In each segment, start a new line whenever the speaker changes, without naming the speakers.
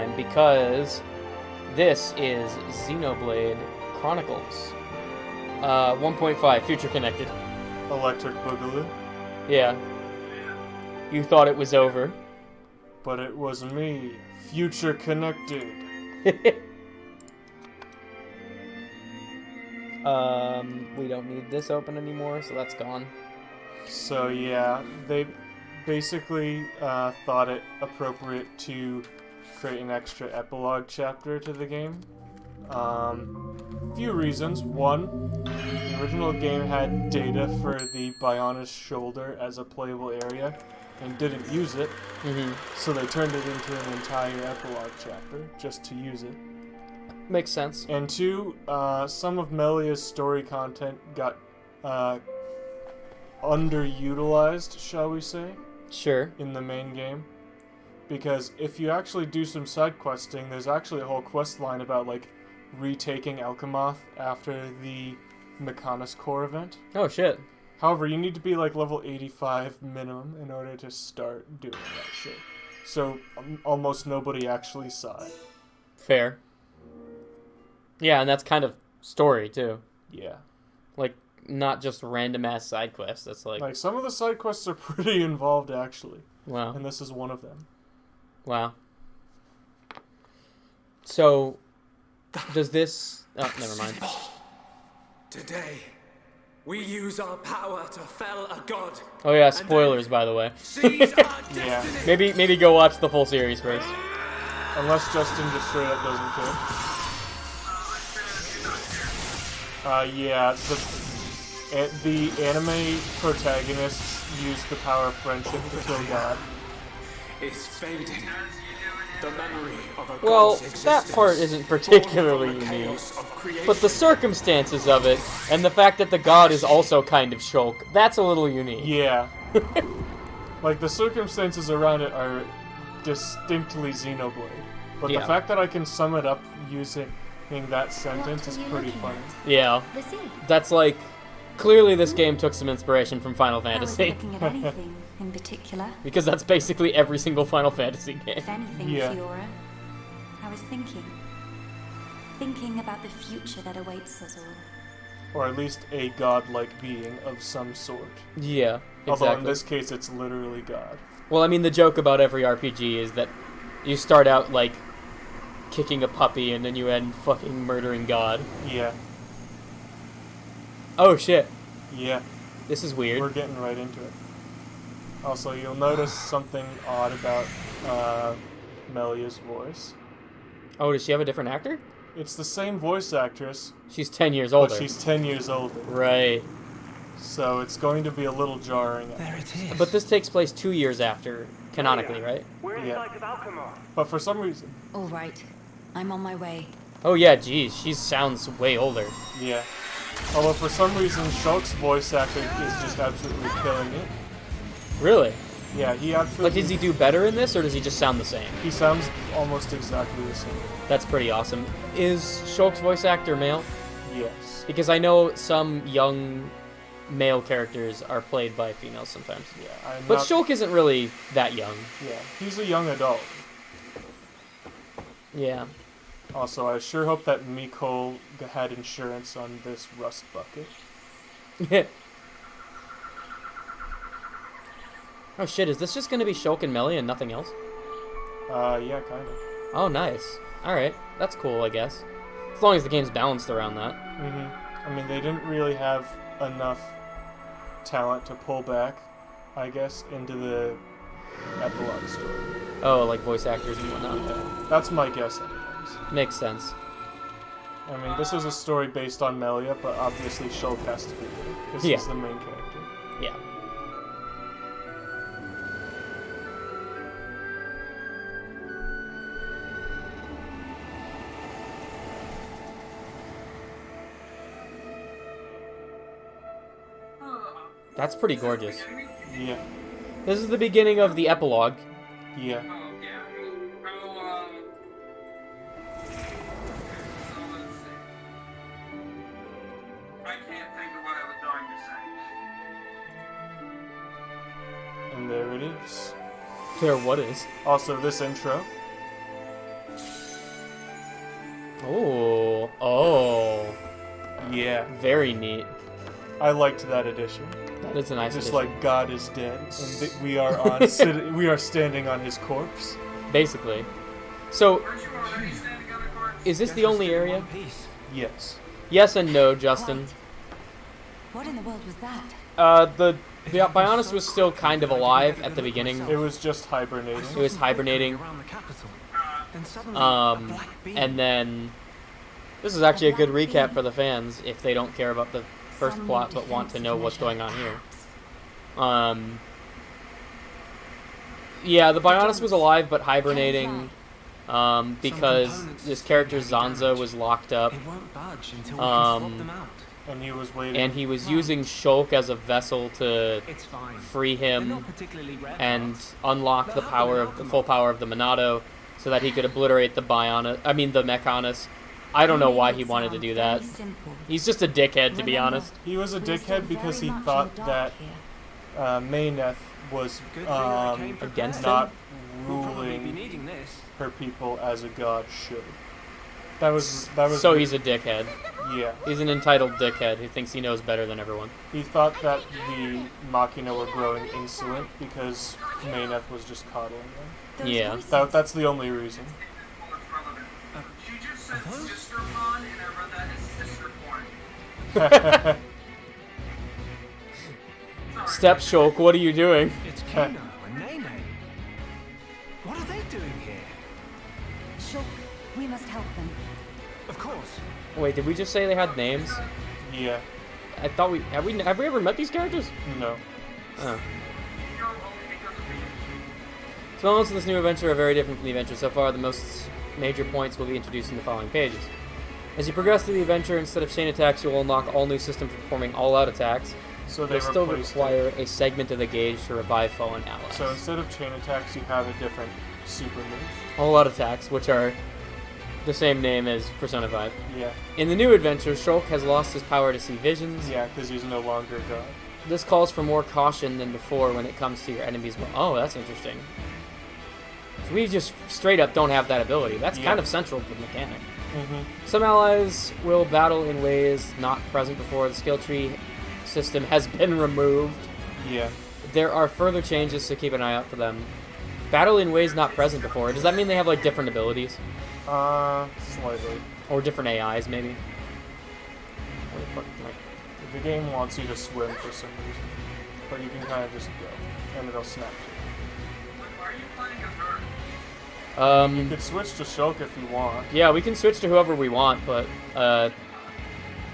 Because this is XenoBlade Chronicles 1.5 Future Connected.
Electric Boogaloo.
Yeah. You thought it was over.
But it was me, Future Connected.
We don't need this open anymore, so that's gone.
So yeah, they basically thought it appropriate to create an extra epilogue chapter to the game. Few reasons. One, the original game had data for the Bionis shoulder as a playable area and didn't use it, so they turned it into an entire epilogue chapter just to use it.
Makes sense.
And two, some of Melia's story content got underutilized, shall we say?
Sure.
In the main game. Because if you actually do some side questing, there's actually a whole quest line about, like, retaking Alchemoth after the Mechanis Core event.
Oh, shit.
However, you need to be, like, level 85 minimum in order to start doing that shit. So, almost nobody actually saw it.
Fair. Yeah, and that's kind of story, too.
Yeah.
Like, not just random-ass side quests. That's like...
Like, some of the side quests are pretty involved, actually.
Wow.
And this is one of them.
Wow. So, does this... Oh, never mind.
Today, we use our power to fell a god.
Oh yeah, spoilers, by the way.
Yeah.
Maybe go watch the full series first.
Unless Justin just straight up doesn't care. Yeah, the anime protagonists use the power of friendship to kill God.
Is fading. The memory of a
Well,
god's existence,
that part isn't particularly
born from the
unique.
chaos of creation.
But the circumstances of it, and the fact that the god is also kind of Shulk, that's a little unique.
Yeah. Like, the circumstances around it are distinctly XenoBlade. But
Yeah.
the fact that I can sum it up using that sentence is pretty funny.
Yeah. That's like, clearly this game took some inspiration from Final Fantasy.
I wasn't looking at anything in particular.
Because that's basically every single Final Fantasy game.
If anything,
Yeah.
Fiora, I was thinking about the future that awaits us all.
Or at least a godlike being of some sort.
Yeah, exactly.
Although in this case it's literally God.
Well, I mean, the joke about every RPG is that you start out, like, kicking a puppy and then you end fucking murdering God.
Yeah.
Oh, shit.
Yeah.
This is weird.
We're getting right into it. Also, you'll notice something odd about Melia's voice.
Oh, does she have a different actor?
It's the same voice actress,
She's 10 years older.
but she's 10 years older.
Right.
So it's going to be a little jarring.
There it is.
But this takes place 2 years after, canonically, right?
We're in
Yeah.
sight of Alchemoth.
But for some reason,
All right, I'm on my way.
Oh, yeah, geez. She sounds way older.
yeah. Although for some reason, Shulk's voice actor is just absolutely killing it.
Really?
Yeah, he
Like,
absolutely...
does he do better in this, or does he just sound the same?
He sounds almost exactly the same.
That's pretty awesome. Is Shulk's voice actor male?
Yes.
Because I know some young male characters are played by females sometimes.
Yeah, I'm
But
not...
Shulk isn't really that young.
Yeah, he's a young adult.
Yeah.
Also, I sure hope that Mikol had insurance on this rust bucket.
Oh shit, is this just gonna be Shulk and Melee and nothing else?
Yeah, kind of.
Oh, nice. Alright, that's cool, I guess. As long as the game's balanced around that.
I mean, they didn't really have enough talent to pull back, I guess, into the epilogue story.
Oh, like voice actors and whatnot.
That's my guess, anyways.
Makes sense.
I mean, this is a story based on Melia, but obviously Shulk has to be there, because
Yeah.
he's the main character.
Yeah. That's pretty gorgeous.
Yeah,
This is the beginning of the epilogue.
yeah. And there it is.
There, what is?
Also, this intro,
Oh. Oh.
Yeah.
Very neat.
I liked that addition.
That is a nice
Just
addition.
like God is dead, and we are we are standing on his corpse.
Basically. So, is this the only area?
Yes.
Yes and no, Justin.
What in the world was that?
The Bionis was still kind of alive at the beginning.
It was just hibernating.
It was hibernating. And then this is actually a good recap for the fans if they don't care about the first plot but want to know what's going on here. Yeah, the Bionis was alive but hibernating because this character Zanza was locked up.
And he was waiting.
And he was using Shulk as a vessel to free him and unlock the full power of the Monado, so that he could obliterate the Mechanus. I don't know why he wanted to do that. He's just a dickhead, to be honest.
He was a dickhead because he thought that Mayneth was
Against
not
him?
ruling her people as a god should. That was.
So he's a dickhead.
Yeah.
He's an entitled dickhead who thinks he knows better than everyone.
He thought that the Machina were growing insolent because Mayneth was just coddling them.
Yeah.
That's the only reason.
She just said sister pawn, and I read that as sister porn.
Step Shulk, what are you doing?
It's Kino and Nene. What are they doing here?
Shulk, we must help them.
Of course.
Wait, did we just say they had names?
Yeah.
I thought have we ever met these characters?
No.
Oh. So elements of this new adventure are very different from the adventure so far. The most major points will be introduced in the following pages. As you progress through the adventure, instead of chain attacks, you will unlock all new systems performing all-out attacks.
So they
They still
replaced
require
it.
a segment of the gauge to revive fallen allies.
So instead of chain attacks, you have a different super move.
All-out attacks, which are the same name as Persona 5.
Yeah.
In the new adventure, Shulk has lost his power to see visions.
Yeah, because he's no longer god.
This calls for more caution than before when it comes to your enemies. Oh, that's interesting. So we just straight up don't have that ability. That's kind of central to the mechanic.
Mm-hmm.
Some allies will battle in ways not present before. The skill tree system has been removed.
Yeah.
There are further changes, so keep an eye out for them. Battle in ways not present before. Does that mean they have like different abilities?
Slightly.
Or different AIs, maybe?
The game wants you to swim for some reason, but you can kind of just go, and it'll snap
Why are you playing as her?
you. You could switch to Shulk if you want.
Yeah, we can switch to whoever we want, but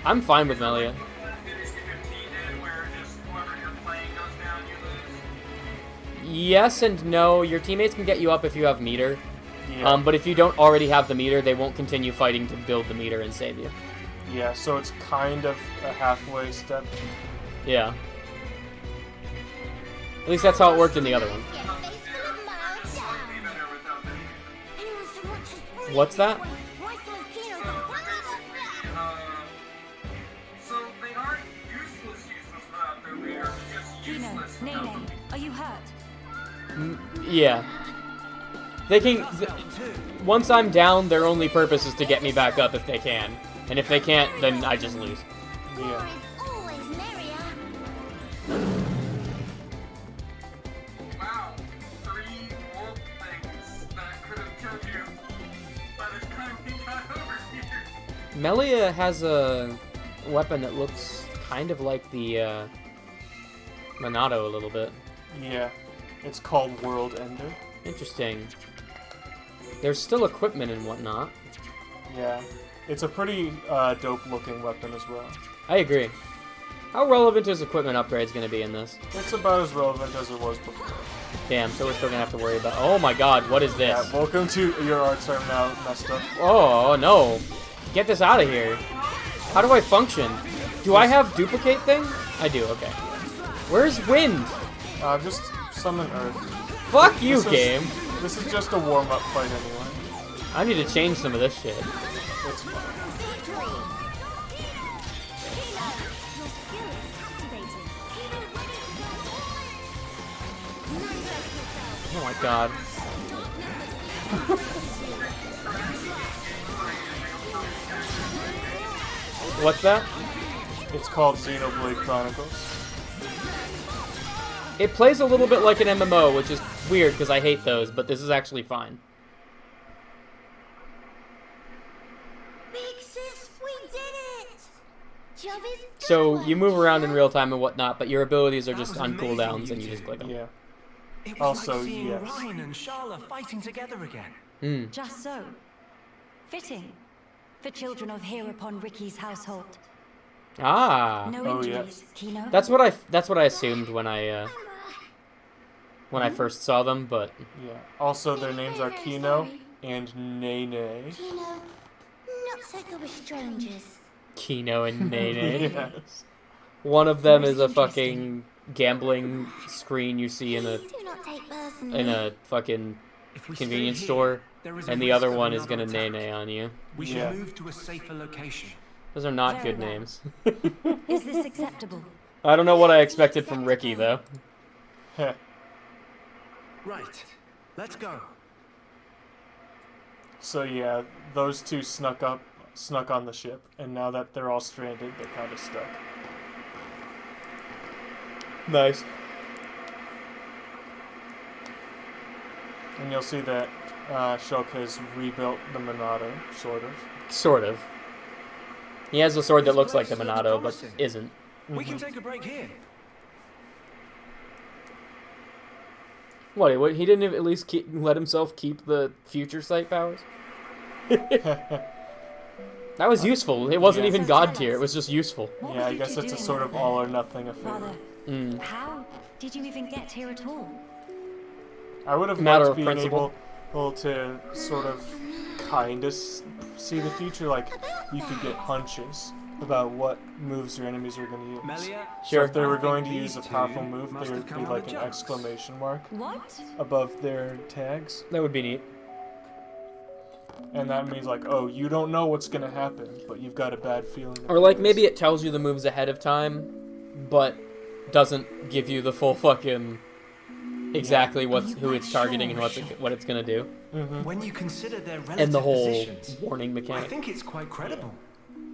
I'm fine with Melia.
Dynasty 15 did, where just whoever you're playing goes down, you lose.
Yes and no. Your teammates can get you up if you have meter.
Yeah.
But if you don't already have the meter, they won't continue fighting to build the meter and save you.
Yeah, so it's kind of a halfway step.
Yeah. At least that's how it worked in the other one.
Slightly better without the meter.
What's that?
So they aren't useless without their meter, they're just
Kino,
useless without
Nene, are you hurt?
Yeah. They can... Once I'm down, their only purpose is to get me back up if they can. And if they can't, then I just lose.
Yeah.
Wow, 3 wolf things that could have killed you by the time we got over here.
Melia has a weapon that looks kind of like the Monado a little bit.
Yeah. It's called World Ender.
Interesting. There's still equipment and whatnot.
Yeah. It's a pretty dope-looking weapon as well.
I agree. How relevant is equipment upgrades going to be in this?
It's about as relevant as it was before.
Damn, so we're still going to have to worry about... Oh my god, what is this?
Yeah, welcome to your arts are now messed up.
Oh, no. Get this out of here. How do I function? Do I have duplicate thing? I do, okay. Where's wind?
Just summon Earth.
Fuck you,
This is-
game.
This is just a warm-up fight anyway.
I need to change some of this shit.
It's fine.
Oh my god. What's that?
It's called XenoBlade Chronicles.
It plays a little bit like an MMO, which is weird because I hate those, but this is actually fine.
Big sis, we did it! Job is good
So
one,
you move around in
Kino.
real time and whatnot, but your abilities are
That
just
was
on
amazing,
cooldowns
you
and you
two.
just click them.
Yeah.
It was
Also,
like seeing
yes.
Ryan and Charla fighting together again.
Just so. Fitting. For children of Hereupon Ricky's household.
Ah,
No
Oh,
injuries, Kino?
that's what I assumed when I first saw them, but
Yeah. Also, their names are Kino and Nene.
Kino, not so good with strangers.
Kino and Nene.
Yes.
One of them
Most
is a
interesting.
fucking gambling screen you see in
Please do not take personally.
a fucking
If we stay
convenience
here,
store,
there is a
and the
risk
other
of
one is
another
gonna
attack.
Nene on you.
We should
Yeah.
move to a safer location.
Those are not
Very
good
well.
names.
Is this acceptable?
I don't know what I expected from Ricky though.
Heh.
Right. Let's go.
So yeah, those two snuck on the ship, and now that they're all stranded, they're kind of stuck.
Nice.
And you'll see that Shulk has rebuilt the Monado, sort of.
Sort of. He has a sword that
This
looks like the
place looks
Monado, but
promising.
isn't.
We can take a break here.
What? He didn't at least let himself keep the future sight powers? That was useful. It wasn't
Yeah.
even
So
God
tell
tier.
us,
It was just useful.
What
Yeah,
were
I
you
guess
two
it's a
doing
sort
out
of
there?
all or nothing affair.
Rather, how did you even get here at all?
I would have
Matter
liked
of
being
principle.
able to sort of kind of see the future, like you could get hunches about what moves your enemies are going to use.
Melia,
So
Sure.
if they were
I
going
think
to use a
these
powerful
two
move,
must
there
have
would
come
be
on
like
the
an
jokes.
exclamation mark
What?
above their tags.
That would be neat.
And that means like, oh, you don't know what's going to happen, but you've got a bad feeling.
Or like maybe it tells you the moves ahead of time, but doesn't give you the full fucking exactly who it's targeting and what it's gonna do,
when you consider their relative
and the whole
positions,
warning
I
mechanic.
think it's quite credible.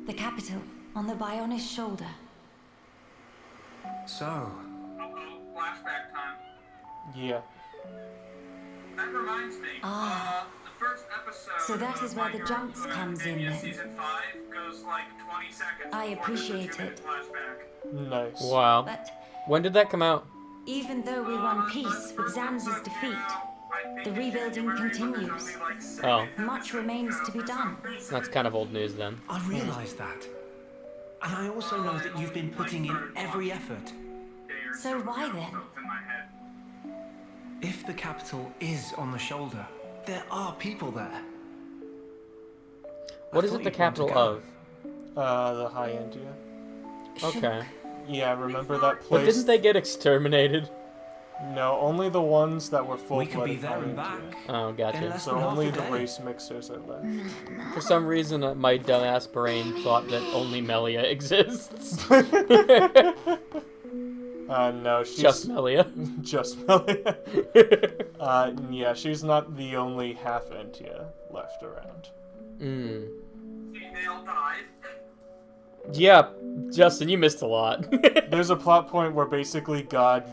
The capital, on the Bionist shoulder.
So,
Uh-oh, flashback time.
Yeah.
That reminds me.
Ah.
The first episode.
So that is
of
where
My
the
Hero
jumps
Academia
comes in then.
Season 5 goes like 20 seconds.
I
before there's a
appreciate
2-minute
it.
Flashback.
Nice.
Wow.
But
When did that come out?
even though we won peace with Zanz's defeat, the rebuilding continues.
Oh,
Much remains to be done.
that's kind of old news then.
I realise that. And I also know that you've been putting in every effort.
So why then?
If the capital is on the shoulder, there are people there.
What
I
is
thought
it the
you'd want to
capital
go.
of?
The high end, yeah.
Okay.
Yeah, remember that
But
place?
didn't they get exterminated?
No, only the ones that were
We
full-blooded
could be there
high
and
end,
back.
yeah.
Oh,
In
gotcha.
less
So
than half
only
a
the
day.
race mixers are left.
For some reason, my dumbass brain thought that only Melia exists.
No, she's
Just Melia.
just Melia. Yeah, she's not the only half Entia left around.
Female died.
Yeah, Justin, you missed a lot.
There's a plot point where basically God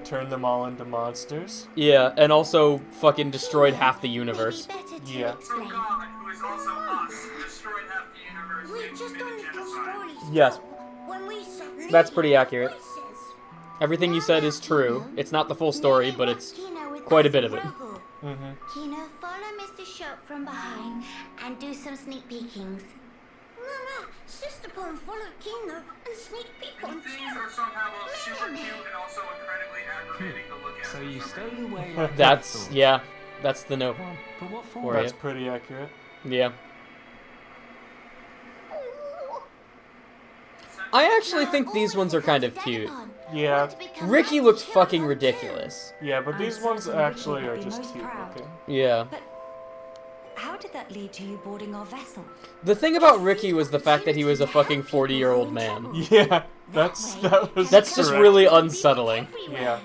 turned them all into monsters.
Yeah, and also fucking destroyed half the universe.
Maybe better to
Yeah.
So
explain.
God, who is also us, destroyed half the universe
We
and
just
committed
understood
genocide.
stories.
Yes.
When we suddenly
That's pretty accurate.
voices.
Everything you said is true. It's not the full story, but it's
Kino with
quite a
us
bit of it.
rubble. Kino, follow Mr. Shulk from behind and do some sneak peekings. Mama, Sister Pond follow Kino and sneak peek on
Things
Shulk.
are somehow both super cute and also incredibly aggravating to look at.
So you stowed away like
That's,
thought.
yeah, that's the Nova.
But what for?
Or-
That's pretty accurate.
Yeah. I actually think these ones are kind of cute.
Yeah.
Ricky looks fucking ridiculous.
Yeah, but
I'm
these ones
certain Ricky
actually
would
are
be
just
most
cute
proud.
looking.
Yeah.
But how did that lead to you boarding our vessel?
The thing about Ricky was the fact that he was a fucking 40-year-old man.
Yeah, that was
That's just
correct.
really unsettling.
Yeah.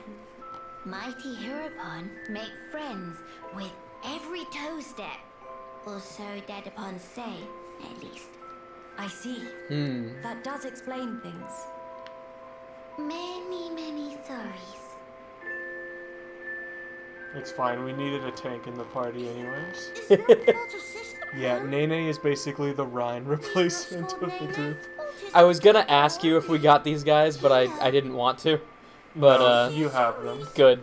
Mighty Hereupon make friends with every toe step. Or so Dadapon say, at least.
I see.
Hmm.
That does explain things.
Many, many sorries.
It's fine. We needed a tank in the party anyways.
It's not fault of Sister
Yeah,
Plum.
Nene is basically the Rhine replacement of the group.
I was gonna ask you if we got these guys, but I didn't want to. But,
No, you have them.
good.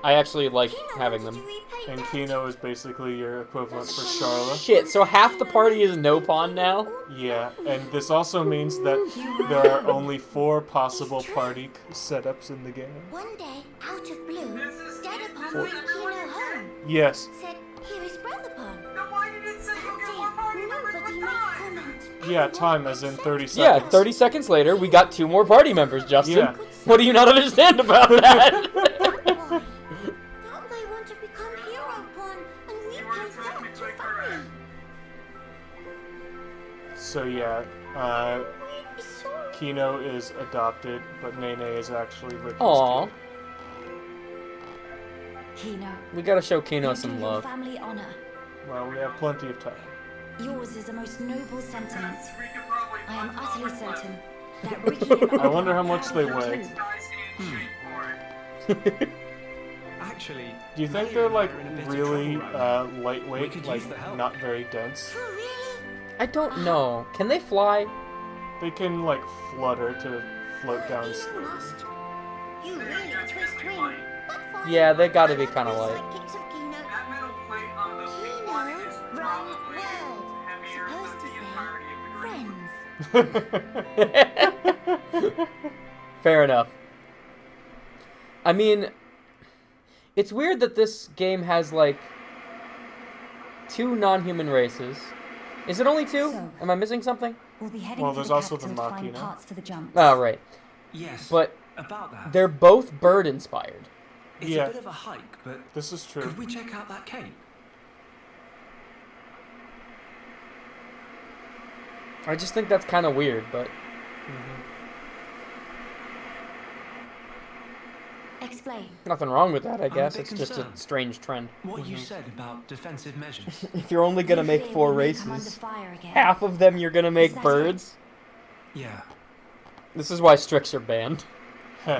I actually like having them.
And Kino is basically your equivalent for Charla.
Shit, so half the party is no pawn now?
Yeah, and this also means that there are only 4 possible party setups in the game.
One day, out of blue, Dadapon
What?
brought Kino home.
Yes.
Said, here is Brotherpon.
Then why did it say you'll get more party members
Nobody
with
made
time?
comment.
Yeah, time as in 30
Yeah,
seconds.
30 seconds later, we got 2 more party members, Justin.
Yeah.
What do you not understand about that?
Why? Thought they want to become Hero Pawn, and we
You are
paid that to
technically
Furry.
correct.
So yeah,
We'd be sorry.
Kino is adopted, but Nene is actually Ricky's
Aw.
kid.
Kino,
We gotta show Kino
you
some
do your
love.
family honor.
Well, we have plenty of time.
Yours is a most noble sentiment.
Yes, we could probably
I am
find
utterly
someone
certain that Ricky and
I wonder how much they
Oliver
weigh.
too.
Guys in shape for it.
Actually,
Do you think
Melly
they're
and I
like
are in a bit of
really
trouble right now. We
lightweight,
could
like
use the help.
not very dense?
For really?
I don't know. Can they fly?
They can like flutter to float down
You
slowly.
must. You really twist wing. But fine.
Yeah, they gotta be kinda
The
light.
sidekicks of Kino.
That metal plate on the big
Kino,
one is
wrong
probably
word.
heavier
Supposed
than
to
the
say
entirety of the group.
friends.
Fair enough. I mean, it's weird that this game has, like, 2 non-human races. Is it only 2?
So-
Am I missing something?
We'll be heading
Well,
to
there's
the
also the
capital to find
Machina.
parts for the jumps.
Oh, right.
Yes,
But
about that.
they're both bird-inspired.
It's
Yeah.
a bit of a hike, but
This is true.
could we check out that cape?
I just think that's kind of weird, but...
Explain.
Nothing wrong with that, I
a
guess.
bit
It's just a
concerned.
strange trend.
What you said about defensive measures.
If you're only gonna
You
make
fear
4
we may come under
races,
fire again.
half of them you're gonna make
that it?
birds?
Yeah.
This is why Strix are banned.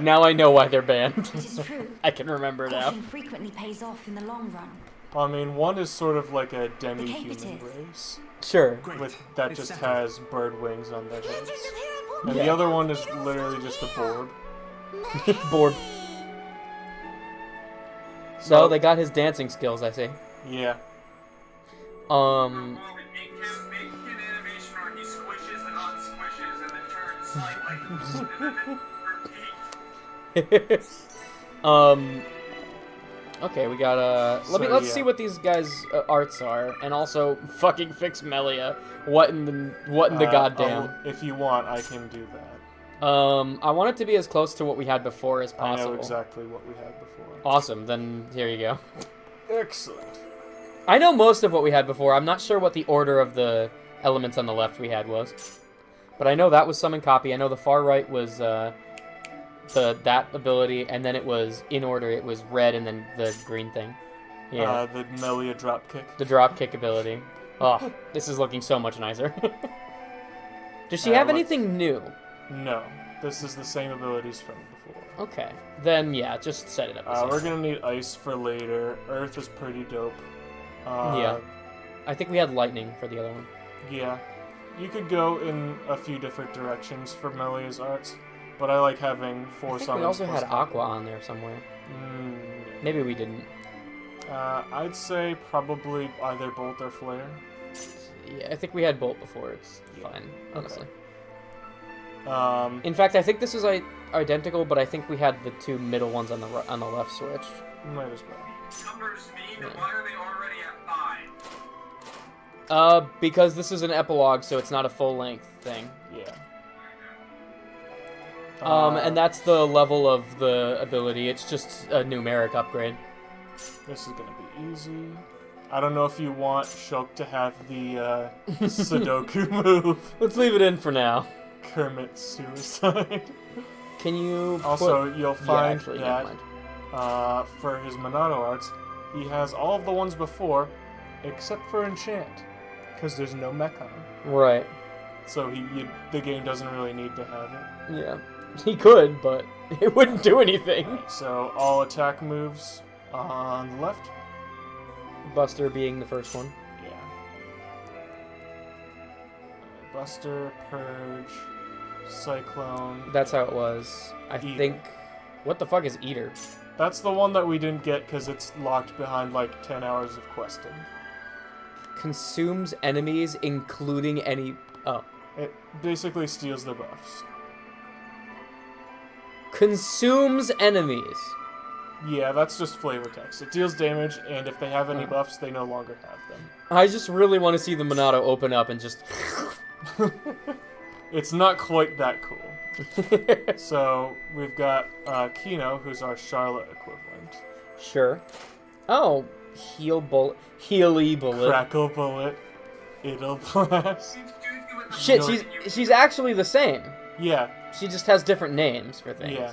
Now I know why they're banned.
It is true.
I can remember now.
Caution frequently pays off in the long run.
I mean, one is sort of like a
cape it
demi-human
is.
race,
Sure.
Great.
with that
It's
just
settled.
has bird wings on their
Legends
heads.
of Hero Pawn.
And the other one is literally just a board.
Bored. So they got his dancing skills, I see.
Yeah.
Well, make an animation where he squishes and unsquishes and then turns slightly and then repeat.
Okay, we got
So,
let's
yeah.
see what these guys' arts are, and also fucking fix Melia. What in the goddamn?
If you want, I can do that.
I want it to be as close to what we had before as
I
possible.
know exactly what we had before.
Awesome. Then here you go.
Excellent.
I know most of what we had before. I'm not sure what the order of the elements on the left we had was, but I know that was summon copy. I know the far right was that ability, and then it was in order. It was red, and then the green thing. Yeah,
The Melia drop kick.
the drop kick ability. Oh, this is looking so much nicer. Does she have
let's-
anything new?
No, this is the same abilities from before.
Okay, then yeah, just set it up. the same
We're
way.
gonna need ice for later. Earth is pretty dope.
Yeah. I think we had lightning for the other one.
Yeah. You could go in a few different directions for Melia's arts, but I like having 4
I think
summons.
we also
plus
had
copy.
Aqua on there somewhere.
Mm,
Maybe we didn't.
I'd say probably either Bolt or Flare.
Yeah, I think we had Bolt before. It's fine, honestly. In fact, I think this is identical, but I think we had the 2 middle ones on the left switch.
Might as well.
Numbers mean, but why are they already at 5?
Because this is an epilogue, so it's not a full-length thing.
Yeah.
And that's the level of the ability. It's just a numeric upgrade.
This is gonna be easy. I don't know if you want Shulk to have the Sudoku move.
Let's leave it in for now.
Kermit suicide.
Can you
Also,
put...
you'll
Yeah,
find
actually, never
that
mind.
for his Monado arts, he has all of the ones before, except for Enchant, because there's no Mechon.
Right.
So the game doesn't really need to have it.
Yeah. He could, but it wouldn't do anything.
So all attack moves on the left.
Buster being the first one.
Yeah. Buster, Purge, Cyclone.
That's how it was. I
Eater.
think... What the fuck is Eater?
That's the one that we didn't get because it's locked behind like 10 hours of questing.
Consumes enemies, including any... Oh.
It basically steals their buffs.
Consumes enemies.
Yeah, that's just flavor text. It deals damage, and if they have any buffs, they no longer have them.
I just really want to see the Monado open up and just...
It's not quite that cool. So, we've got Kino, who's our Charlotte equivalent.
Sure. Oh, Healy bullet.
Crackle bullet. It'll blast.
Shit, she's actually the same.
Yeah.
She just has different names for things.
Yeah.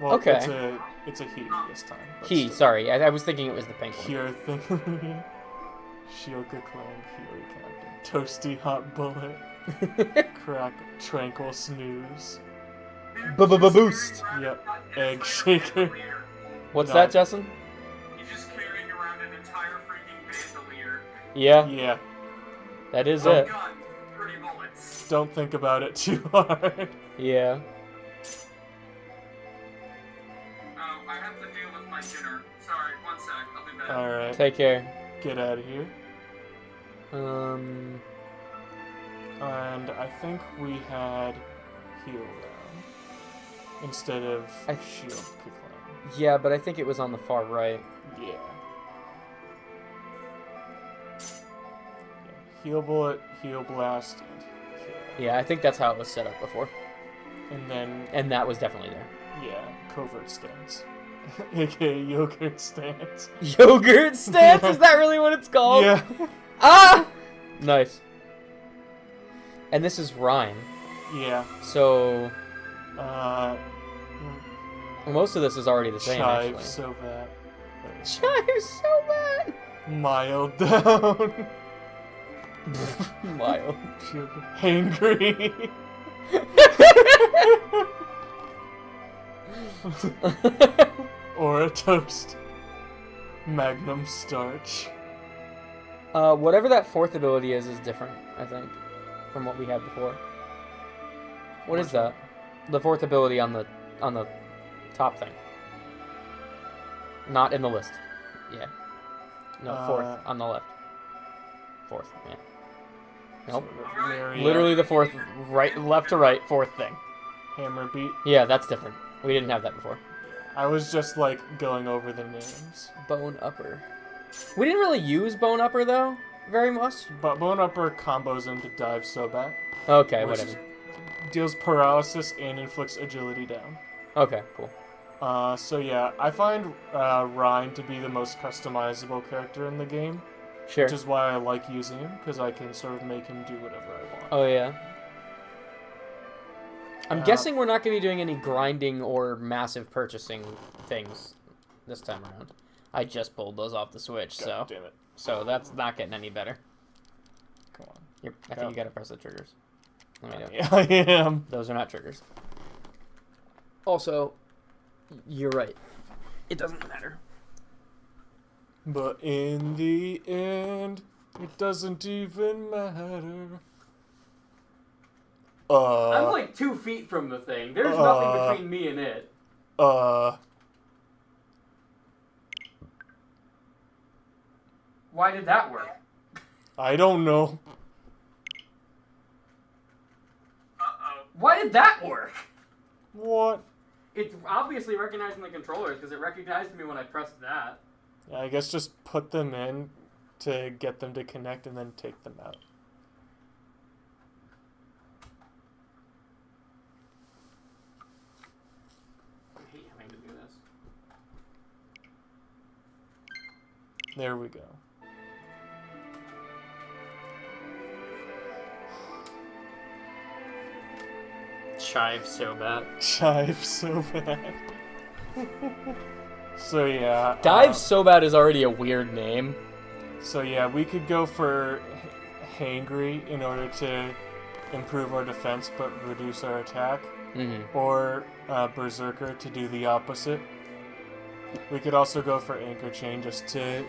Well,
Okay.
It's a he this time. but
He,
still.
sorry. I was thinking it was the pink one.
Here thing. Shioka Clan, Healy Captain. Toasty Hot Bullet. Crack Tranquil Snooze.
Boost.
Yep. Egg Shaker.
What's
No.
that, Justin?
He's just carrying around an entire freaking bandolier.
Yeah,
Yeah.
that is
Oh,
it.
Gun, pretty bullets.
Don't think about it too hard.
Yeah.
Oh, I have to deal with my dinner. Sorry, one sec. I'll be back.
Alright.
Take care.
Get out of here. And I think we had heal down instead of shield clan.
Yeah, but I think it was on the far right.
Yeah. Heal bullet, heal blast, and heal.
Yeah, I think that's how it was set up before.
And then,
And that was definitely there.
yeah, covert stance. AKA yogurt stance.
Yogurt stance? Is that really what it's called?
Yeah.
Ah! Nice. And this is rhyme.
Yeah.
So,
Uh,
most of this is already the same,
chive
actually.
so bad.
Chive so bad!
Mild down.
Mild.
Hangry. Or a toast. Magnum starch.
Whatever that fourth ability is different, I think, from what we had before. What is that? The fourth ability on the top thing. Not in the list. Yeah. No, fourth on the left. Fourth, yeah. Nope.
Very,
Literally the fourth, right, left to right, fourth thing.
hammer beat.
Yeah, that's different. We didn't have that before.
I was just like going over the names.
Bone upper. We didn't really use bone upper though, very much.
But bone upper combos into dive so bad.
Okay,
which
whatever.
Deals paralysis and inflicts agility down.
Okay, cool.
So yeah, I find Ryan to be the most customizable character in the game,
Sure.
which is why I like using him, because I can sort of make him do whatever I want.
Oh yeah. I'm guessing we're not going to be doing any grinding or massive purchasing things this time around. I just pulled those off the Switch,
God damn it.
so that's not getting any better.
Come on.
I think you got to press the triggers. Let me do it.
Yeah, I am.
Those are not triggers. Also, you're right. It doesn't matter.
But in the end, it doesn't even matter.
I'm like 2 feet from the thing. There's nothing between me and it. Why did that work?
I don't know.
Why did that work?
What?
It's obviously recognizing the controllers because it recognized me when I pressed that.
I guess just put them in to get them to connect and then take them out.
I hate having to do this.
There we go.
Chive so bad.
Chive so bad. So yeah.
Dive so bad is already a weird name.
So yeah, we could go for hangry in order to improve our defense but reduce our attack,
Mm-hmm.
or Berserker to do the opposite. We could also go for Anchor Chain just to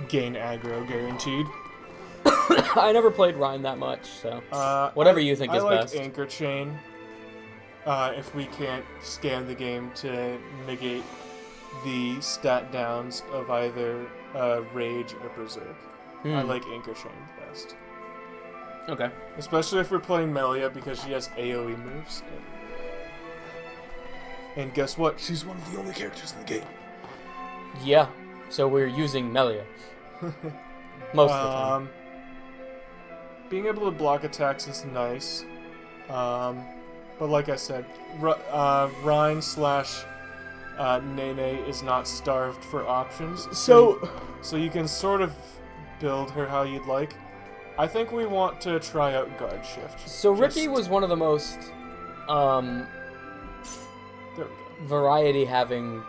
gain aggro guaranteed.
I never played Rhine that much, so whatever you think is
I like
best.
Anchor Chain. If we can't scam the game to negate the stat downs of either Rage or Berserk. I like Anchor Chain best.
Okay.
Especially if we're playing Melia because she has AoE moves. And guess what? She's one of the only characters in the game.
Yeah. So we're using Melia. Most of the time.
Being able to block attacks is nice. But like I said, Rhine / Nene is not starved for options. So you can sort of build her how you'd like. I think we want to try out Guard Shift.
So Ricky was one of the most
There we go.
variety-having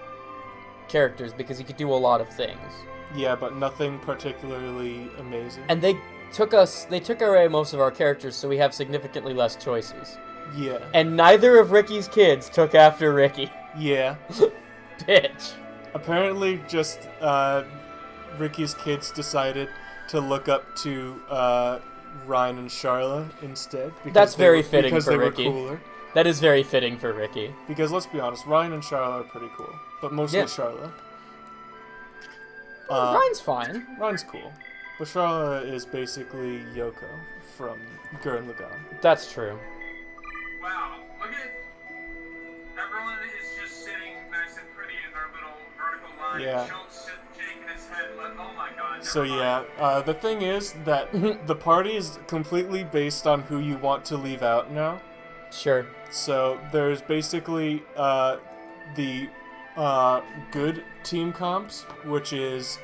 characters because he could do a lot of things.
Yeah, but nothing particularly amazing.
And they took away most of our characters, so we have significantly less choices.
Yeah.
And neither of Ricky's kids took after Ricky.
Yeah.
Bitch.
Apparently, just Ricky's kids decided to look up to Ryan and Charla instead.
That's very fitting
because
for
they
Ricky.
Were cooler.
That is very fitting for Ricky.
Because let's be honest, Ryan and Charla are pretty cool, but mostly
Yeah.
Charla.
Ryan's fine.
Ryan's cool, but Charla is basically Yoko from Gurren Lagann.
That's true.
Wow, look at everyone is just sitting nice and pretty in their little vertical line.
Yeah.
Shulk's just shaking his head like, oh my god.
So
never
yeah,
mind.
the thing is that the party is completely based on who you want to leave out now.
Sure.
So there's basically the good team comps, which is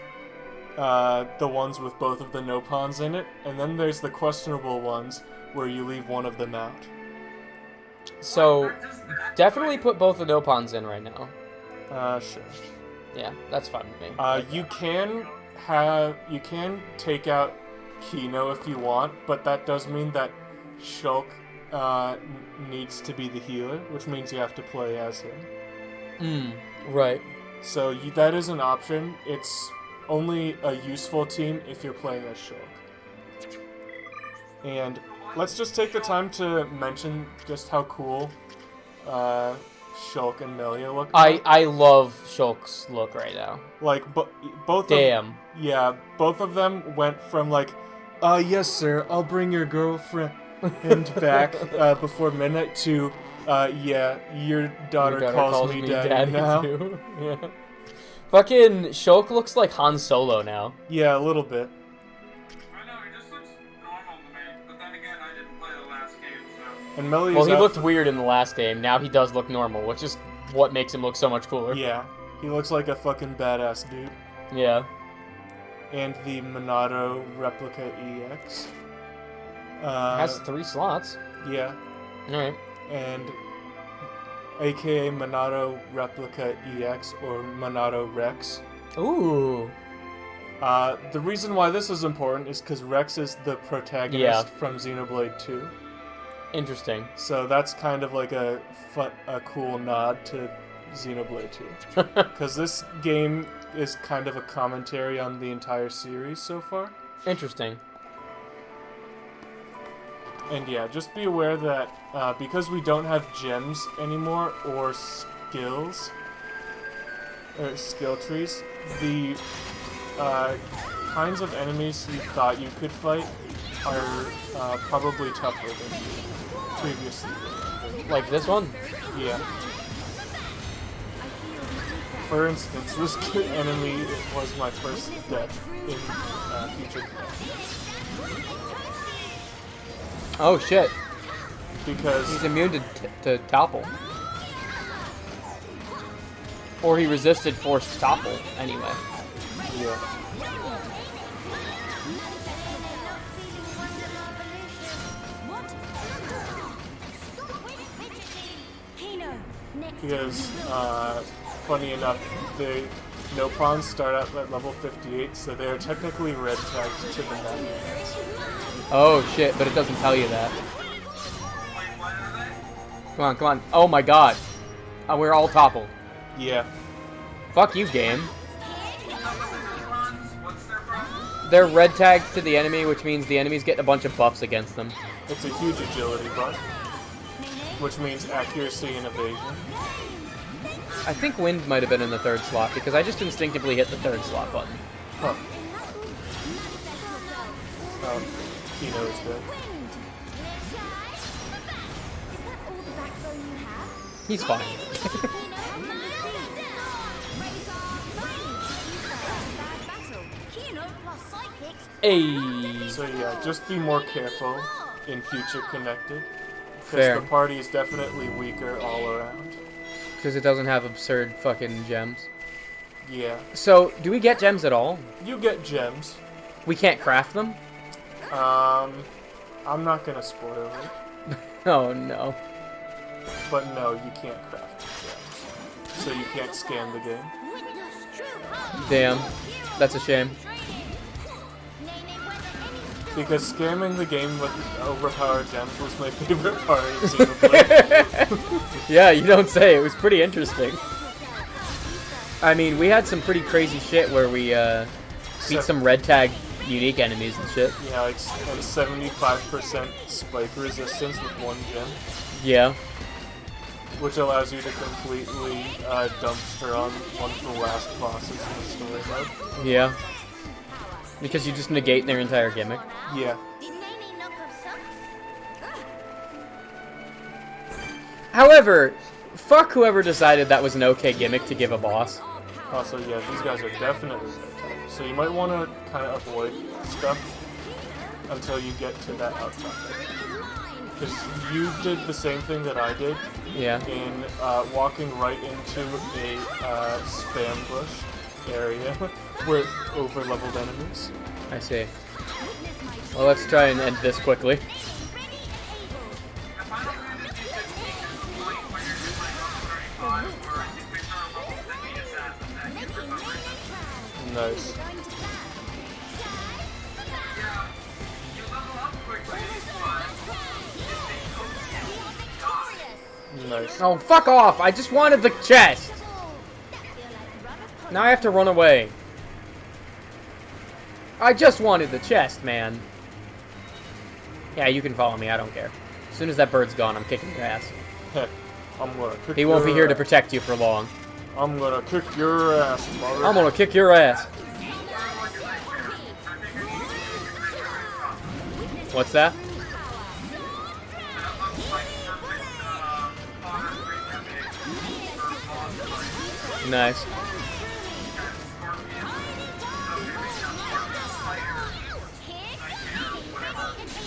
the ones with both of the no pawns in it, and then there's the questionable ones where you leave one of them out.
So, definitely put both the no-pawns in right now.
Sure.
Yeah, that's fine with me.
You can take out Kino if you want, but that does mean that Shulk needs to be the healer, which means you have to play as him.
Right.
So that is an option. It's only a useful team if you're playing as Shulk. And let's just take the time to mention just how cool Shulk and Melia look.
I love Shulk's look right now.
Like, both
Damn.
both of them went from like, yes sir, I'll bring your girlfriend back before midnight to, yeah, your daughter calls me daddy now.
Too. Yeah. Fucking Shulk looks like Han Solo now.
Yeah, a little bit.
I know, he just looks normal to me, but then again, I didn't play the last game, so...
And Melia's
Well, he looked weird in the last game. Now he does look normal, which is what makes him look so much cooler.
Yeah, he looks like a fucking badass dude.
Yeah.
And the Monado Replica EX.
Has 3 slots.
Yeah.
Alright.
And aka Monado Replica EX or Monado Rex.
Ooh.
The reason why this is important is because Rex is the protagonist from XenoBlade 2.
Interesting.
So that's kind of like a cool nod to Xenoblade 2. Because this game is kind of a commentary on the entire series so far.
Interesting.
And yeah, just be aware that because we don't have gems anymore or skills, or skill trees, the kinds of enemies you thought you could fight are probably tougher than previously.
Like this one?
Yeah. For instance, this enemy was my first death in Future Command.
Oh shit.
Because
He's immune to topple. Or he resisted forced topple, anyway.
yeah. Because, funny enough, the no pawns start out at level 58, so they are technically red tagged to the map.
Oh shit, but it doesn't tell you that.
Wait, what are they?
Come on, come on. Oh my god. We're all toppled.
Yeah.
Fuck you, game.
What's their problem?
They're red tagged to the enemy, which means the enemy's getting a bunch of buffs against them.
It's a huge agility buff, which means accuracy and evasion.
I think wind might have been in the third slot, because I just instinctively hit the third slot button.
Huh. Kino is dead.
He's fine. Hey.
So yeah, just be more careful in future connected.
Fair.
Because the party is definitely weaker all around.
Because it doesn't have absurd fucking gems.
Yeah.
So, do we get gems at all?
You get gems.
We can't craft them?
I'm not gonna spoil it.
Oh no.
But no, you can't craft gems. So you can't scan the game.
Damn. That's a shame.
Because scamming the game with overpowered gems was my favorite part of XenoBlade.
Yeah, you don't say. It was pretty interesting. I mean, we had some pretty crazy shit where we beat some red tag unique enemies and shit.
Yeah, like 75% spike resistance with one gem.
Yeah.
Which allows you to completely dumpster on one of the last bosses in the story mode.
Yeah. Because you just negate their entire gimmick.
Yeah.
However, fuck whoever decided that was an okay gimmick to give a boss.
Also, yeah, these guys are definitely red tag. So you might want to kind of avoid stuff until you get to that outcome. Because you did the same thing that I did.
Yeah.
In walking right into a spam bush area with over-leveled enemies.
I see. Well, let's try and end this quickly.
Nice. Nice.
Oh, fuck off! I just wanted the chest! Now I have to run away. I just wanted the chest, man. Yeah, you can follow me, I don't care. As soon as that bird's gone, I'm kicking your ass.
I'm gonna kick
He won't be
your
here to
ass.
protect you for long.
I'm gonna kick your ass, mother.
I'm gonna kick your ass. What's that? Nice.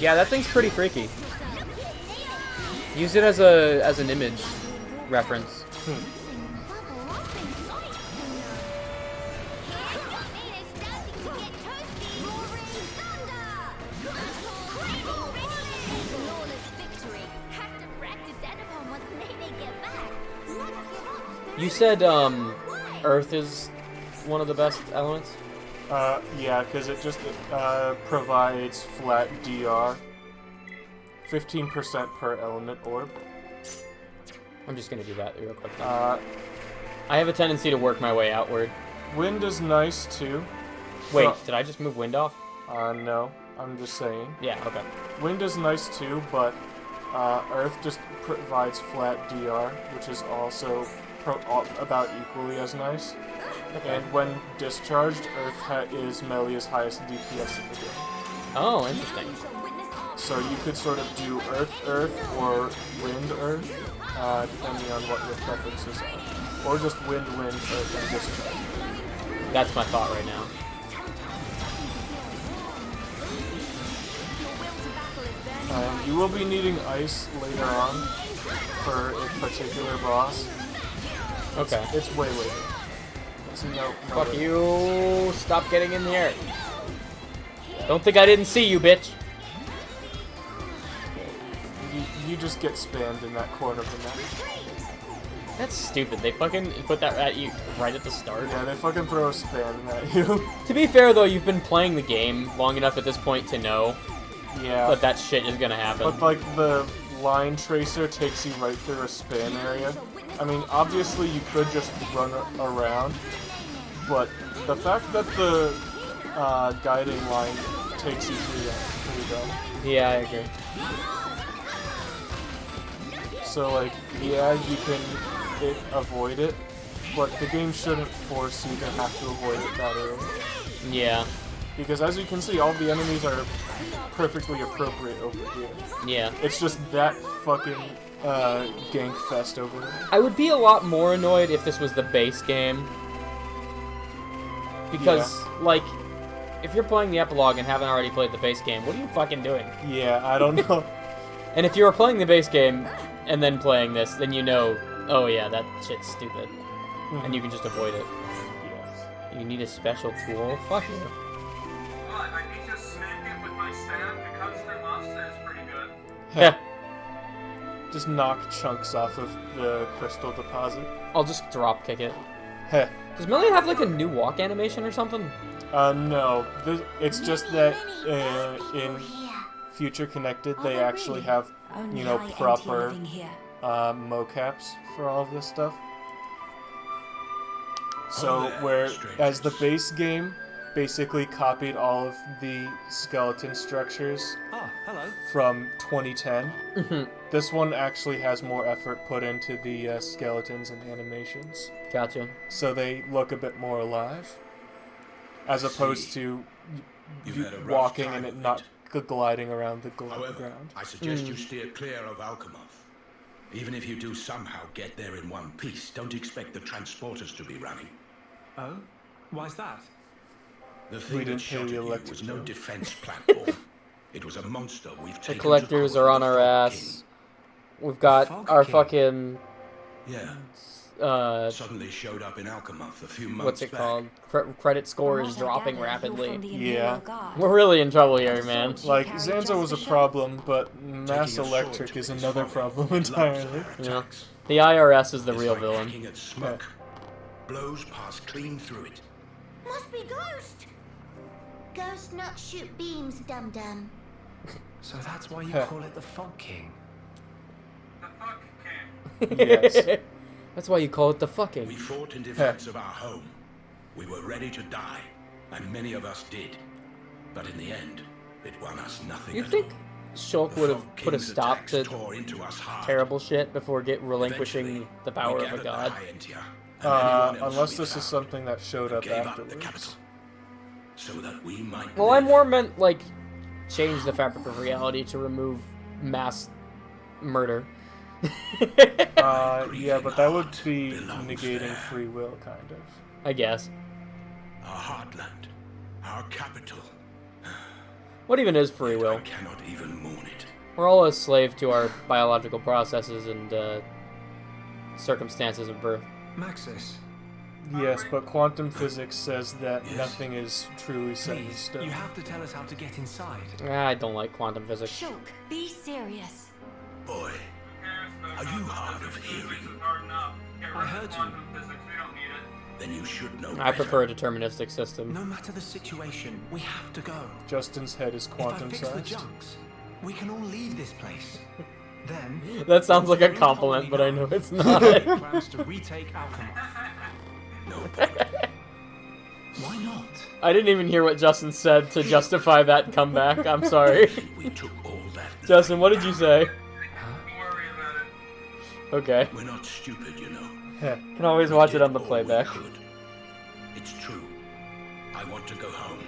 Yeah, that thing's pretty freaky. Use it as an image reference. You said Earth is one of the best elements?
Yeah, because it just provides flat DR. 15% per element orb.
I'm just gonna do that real quick.
Uh,
I have a tendency to work my way outward.
Wind is nice too.
Wait,
So-
did I just move wind off?
No, I'm just saying.
Yeah, okay.
Wind is nice too, but Earth just provides flat DR, which is also about equally as nice.
Okay.
And when discharged, Earth is Melia's highest DPS in the game.
Oh, interesting.
So you could sort of do Earth, or Wind, Earth, depending on what your preferences are. Or just Wind, Earth, and discharge.
That's my thought right now.
You will be needing ice later on for a particular boss.
Okay.
It's way later. It's no
Fuck you! Stop getting in the air. Don't think I didn't see you, bitch.
You just get spammed in that corner of the map.
That's stupid. They fucking put that at you right at the start.
Yeah, they fucking throw a spam at you.
To be fair, though, you've been playing the game long enough at this point to know
Yeah.
but that shit is gonna happen.
But like the line tracer takes you right through a spam area. I mean, obviously you could just run around, but the fact that the guiding line takes you through that is pretty dumb.
Yeah, I agree.
So like, yeah, you can avoid it, but the game shouldn't force you to have to avoid it that early.
Yeah.
Because as you can see, all the enemies are perfectly appropriate over here.
Yeah.
It's just that fucking gank fest over there.
I would be a lot more annoyed if this was the base game. Because, like, if you're playing the epilogue and haven't already played the base game, what are you fucking doing?
Yeah, I don't know.
And if you were playing the base game and then playing this, then you know, oh yeah, that shit's stupid. And you can just avoid it.
Yes.
You need a special tool? Fuck you.
But I need to smack it with my staff. The constant monster is pretty good.
Yeah.
Just knock chunks off of the crystal deposit.
I'll just drop kick it.
Heh.
Does Millie have like a new walk animation or something?
No. It's just that in Future Connected, they actually have, you know, proper mocaps for all of this stuff. So, whereas the base game basically copied all of the skeleton structures from 2010, this one actually has more effort put into the skeletons and animations.
Gotcha.
So they look a bit more alive, as opposed to you walking and it not gliding around the ground.
I suggest you steer clear of Alchemoth. Even if you do somehow get there in one piece, don't expect the transporters to be running.
Oh? Why's that?
The thing that
didn't
shot
pay
at
the
you
electric
was no
bill.
defense platform. It was a monster we've
The
taken
collectors
to
are
court
on
with
our
the Fog
ass. We've got
Fog
our
King.
fucking,
King. Yeah. Suddenly showed up in Alchemoth a few months
what's it
back.
called? Credit score is dropping rapidly.
Yeah.
We're really in trouble here, man.
Like, Zanza was a problem, but Mass
Taking a
Electric
sword
is
to his
another
forehead.
problem
Loves
entirely.
our
Yeah.
attacks.
The IRS is the
It's
real
like
villain.
hacking at smoke. Blows pass clean through it.
Must be Ghost. Ghost not shoot beams, dum-dum.
So that's why you
Huh.
call it the Fog King.
The fuck can.
Yes.
That's why you call it the
We
fucking.
fought in defense of our home. We were ready to die, and many of us did. But in the end, it won us nothing
You
at
think
all.
Shulk
The
would have
Fog
put a
King's
stop
attacks
to
tore into us hard.
terrible shit before relinquishing
Eventually,
the power
we
of a
gathered
god?
the High-Entia, and anyone else
Unless
we
this is
found,
something that showed
and
up
gave up the
afterwards.
capital, so that we might
Well, I
live.
more meant, like, change the fabric of reality to remove mass murder.
Yeah, but that would be negating free will, kind of.
I guess.
Our heartland, our capital.
What even is free
I
will?
cannot even mourn it.
We're all a slave to our biological processes and circumstances of birth.
Maxis,
Yes, but quantum physics says that
Yes.
nothing is truly set in
please,
stone.
you have to tell us how to get inside.
I don't like quantum physics.
Shulk, be serious.
Boy, are you hard of hearing?
I heard you.
Then you should know
I
better.
prefer a deterministic system.
No matter the situation, we have to go.
Justin's head is
If I
quantum
fix the
sized.
junks, we can all leave this place. Then
That sounds like a
Green
compliment, but I
Colony
know it's not.
plans to retake Alchemoth.
No problem.
Why not?
I didn't even hear what Justin said to justify that comeback. I'm sorry.
We took all that.
Justin, what did you say?
Don't worry about it.
Okay.
We're not stupid, you know.
Can always watch it
We
on the
did all we
playback.
could. It's true. I want to go home.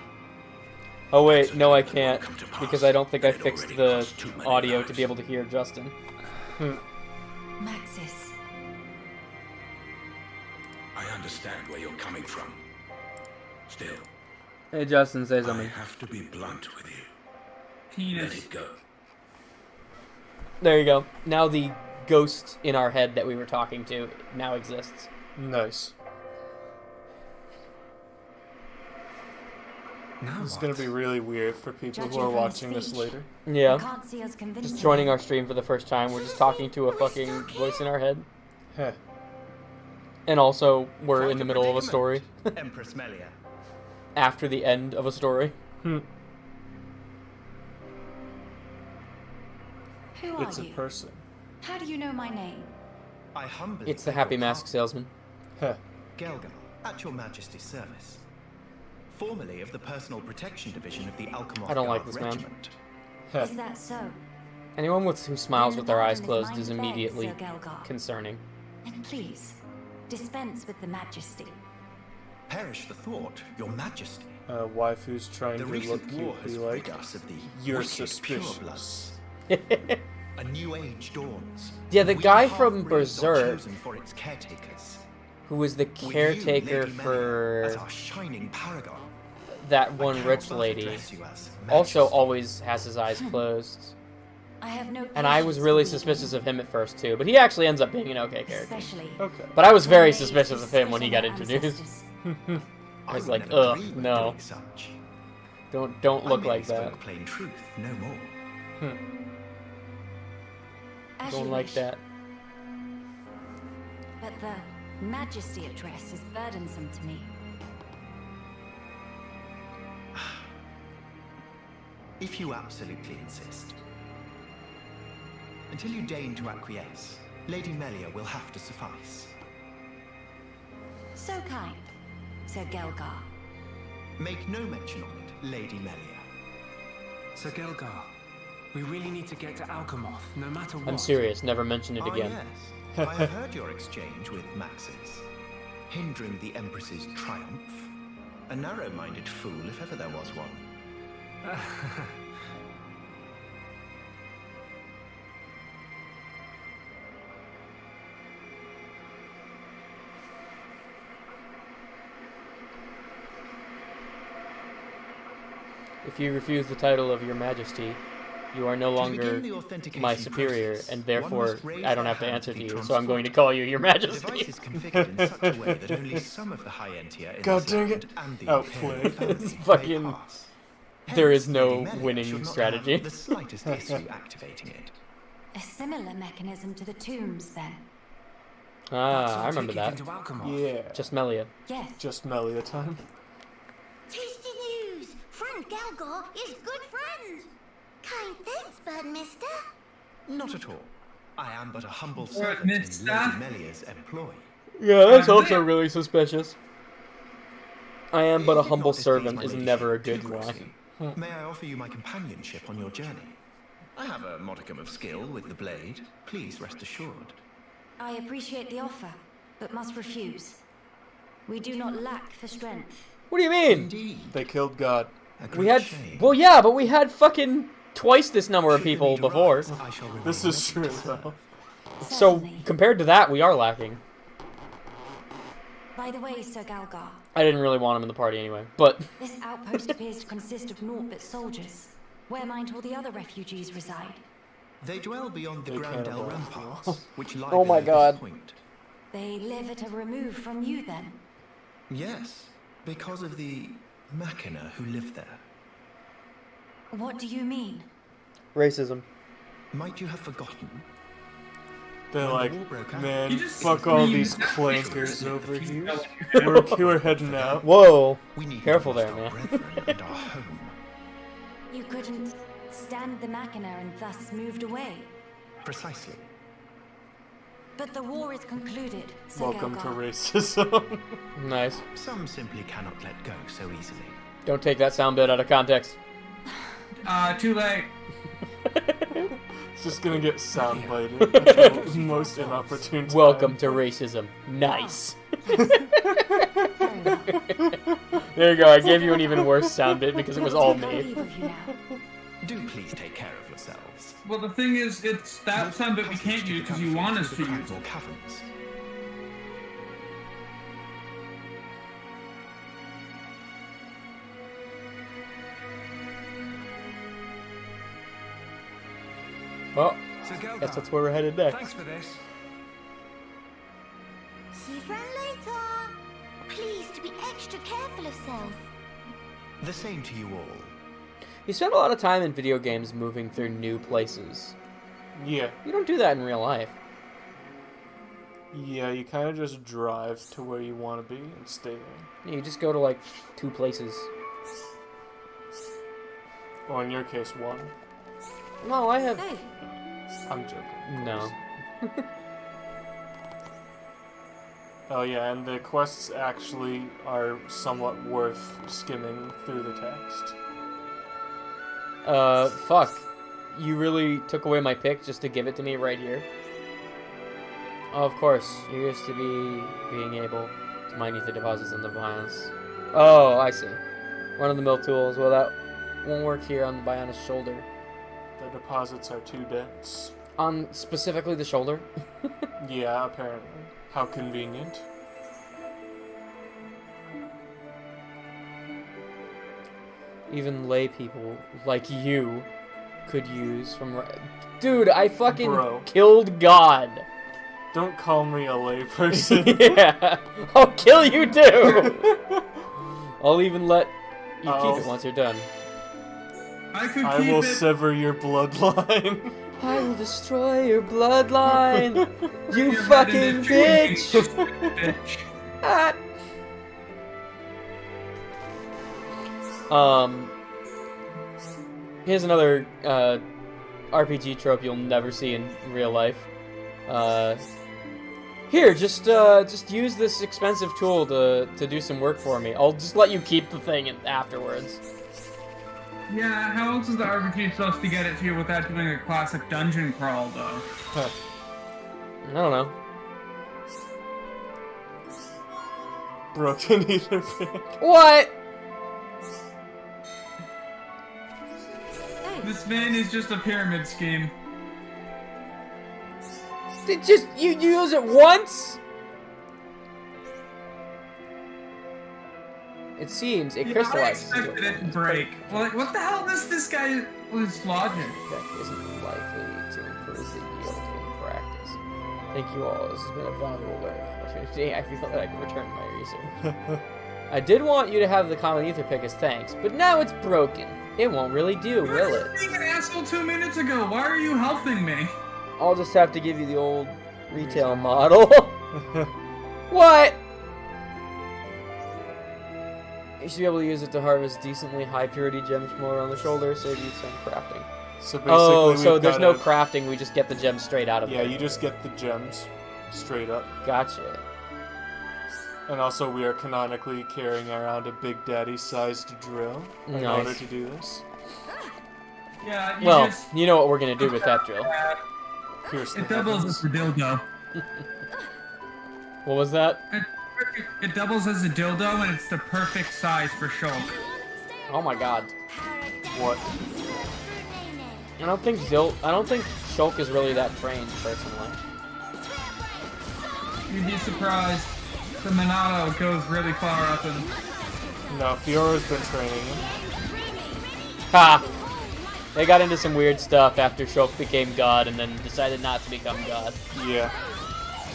Oh wait, no I can't, because I don't think I fixed the audio to be able to hear Justin.
Maxis.
I understand where you're coming from. Still,
Hey Justin, say
I
something.
have to be blunt with you. Let it go.
There you go. Now the ghost in our head that we were talking to now exists.
Nice.
Now
It's
what?
gonna be really weird for people who
Judging
are
from
watching this
speech.
later.
Yeah.
Can't see us convincing.
Just joining our stream for the first time, we're just talking to a fucking voice in our head.
Heh.
And also, we're in the middle of a story.
Empress Melia.
After the end of a story.
Who are
It's a
you?
person.
How do you know my name?
I humbly
It's the
beg
Happy
your
Mask
pardon.
salesman.
Heh.
Gelgar, at your majesty's service. Formerly of the Personal Protection Division of the Alchemoth
I don't like
Guard
this man.
Regiment.
Heh.
Is that so?
Anyone who smiles
Then
with
the
their eyes
warden is
closed
mine
is
to beg,
immediately
Sir Gelgar.
concerning.
And please, dispense with the majesty.
Perish the thought, your majesty.
Waifu's trying
The
to
recent
look
war
cute.
has
Be like,
rid us of the
you're
wicked
suspicious.
purebloods. A new age dawns.
Yeah, the
We
guy from
half-breeds are
Berserk,
chosen for its caretakers.
who was the
With you,
caretaker
Lady Melia,
for
as our shining paragon.
that
I
one
cannot
rich
but
lady,
address you as
also
Majesty.
always has his eyes closed.
I have no
And I was
patience
really
with
suspicious of him at first too, but he actually ends up being an okay character.
Especially.
Okay.
But I was very
when they
suspicious of him when he got
spit on their
introduced.
ancestors.
I was
would
like,
never
ugh,
dream of
no.
doing such.
Don't
I
look
merely
like that.
spoke plain truth, no more.
As
Don't
you
like
wish.
that.
But the majesty address is burdensome to me.
If you absolutely insist. Until you deign to acquiesce, Lady Melia will have to suffice.
So kind, Sir Gelgar.
Make no mention of it, Lady Melia.
Sir Gelgar, we really need to get to Alchemoth, no matter what.
I'm serious, never mention it
Ah,
again.
yes. I have heard your exchange with Maxis. Hindering the Empress's triumph. A narrow-minded fool, if ever there was one.
If you refuse the title of Your Majesty, you are no
To
longer
begin the authentication
my superior,
process,
and
one
therefore
must raise
I don't
their
have to
hand
answer
to
to
be
you, so I'm going to
transported.
call you Your
The
Majesty.
device is configured in such a way that only some of the high-end tier in
God
this
dang
land
it.
and the
Outplayed.
Imperial family
It's
may
fucking-
pass.
there is
Hence,
no
Lady Melia
winning
should not
strategy.
have the slightest issue activating it.
A similar mechanism to the tombs, then.
Ah, I remember
Take it
that.
into Alchemoth.
Yeah.
Just Melia.
Yes.
Just Melia time.
Tasty news! Friend Gelgar is good friend! Kind thanks, Birdmister.
Not at all. I am but a humble
Alright,
servant in
mister.
Lady Melia's employ.
Yeah, that's
I'm
also
there.
really suspicious. I am but a
If it
humble
not displease
servant
my
is
ladyship
never a
too
good
grossly,
line.
May I offer you my companionship on your journey? I have a modicum of skill with the blade. Please rest assured.
I appreciate the offer, but must refuse. We do not lack for strength.
What do you mean?
Indeed.
They killed God.
A
We
great
had,
shame.
well, yeah, but we had fucking twice this number of
Should the
people
need
before.
arise, I shall remain
This is
ready
true,
to
though.
So
Certainly.
compared to that, we are lacking.
By the way, Sir Gelgar,
I didn't really want him in the party anyway, but
this outpost appears to consist of naught but soldiers. Where might all the other refugees reside?
They dwell beyond the
They
Groundel
cannibal.
ramparts, which lie
Oh my
below
God.
this point.
They live at a remove from you, then?
Yes, because of the machina who live there.
What do you mean?
racism.
Might you have forgotten?
They're
When the
like,
war broke out,
man,
You just
fuck all
screamed
these
that
clankers
picture.
over here.
We're-
We're heading out.
Whoa.
We need
Careful
not
there,
lose our
man.
brethren and our home.
You couldn't stand the machina and thus moved away.
Precisely.
But the war is concluded, Sir
Welcome to
Gelgar.
racism.
Nice.
Some simply cannot let go so easily.
Don't take that sound bit out of context.
Too late.
It's just gonna get soundbited at the most inopportune time.
Welcome to racism. Nice.
Very well.
There you go. I gave you an even worse sound bit because it was all
Take our
me.
leave of you now.
Do please take care of yourselves.
Well, the thing is, it's that sound bit we can't use because you want us to use it.
Caverns.
Well,
Sir Gelgar,
guess that's where we're headed next.
thanks for this.
See you friend later. Please to be extra careful of self.
The same to you all.
You spend a lot of time in video games moving through new places.
Yeah.
You don't do that in real life.
Yeah, you kind of just drive to where you want to be and stay there.
You just go to like 2 places.
Or in your case, one.
No, I have.
Hey,
I'm joking.
No.
Oh yeah, and the quests actually are somewhat worth skimming through the text.
Fuck. You really took away my pick just to give it to me right here? Oh, of course. You're used to being able to mine ether deposits in the Bionis. Oh, I see. Run-of-the-mill tools. Well, that won't work here on the Bionis shoulder.
The deposits are too dense.
On specifically the shoulder?
Yeah, apparently. How convenient.
Even lay people like you could use from... Dude, I fucking killed God.
Don't call me a layperson.
Yeah, I'll kill you too. I'll even let you keep it once you're done.
I will sever your bloodline.
I will destroy your bloodline. You fucking bitch. Ah. Here's another RPG trope you'll never see in real life. Here, just use this expensive tool to do some work for me. I'll just let you keep the thing afterwards.
Yeah, how else is the RPG supposed to get it to you without doing a classic dungeon crawl, though?
Huh. I don't know.
Broken ether pick.
What?
This man is just a pyramid scheme.
You use it once? It seems it crystallizes.
I expected it to break. Like, what the hell is this guy was logic?
That isn't likely to improve the yield in practice. Thank you all. This has been a valuable learning opportunity. I feel like I can return my research. I did want you to have the common ether pick as thanks, but now it's broken. It won't really do, will it?
You were being an asshole 2 minutes ago. Why are you helping me?
I'll just have to give you the old retail model. What? You should be able to use it to harvest decently high purity gems from around the shoulder, save you some crafting.
So basically,
so there's no crafting, we just get the gems straight out of it.
Yeah, you just get the gems straight up.
Gotcha.
And also, we are canonically carrying around a Big Daddy-sized drill in order to do this.
Yeah,
you know what we're gonna do with that drill.
It doubles as a dildo.
What was that?
It doubles as a dildo, and it's the perfect size for Shulk.
Oh my god.
What?
I don't think Shulk is really that trained, personally.
You'd be surprised. The Monado goes really far up in...
No, Fiora's been training him.
Ha! They got into some weird stuff after Shulk became God and then decided not to become God.
Yeah.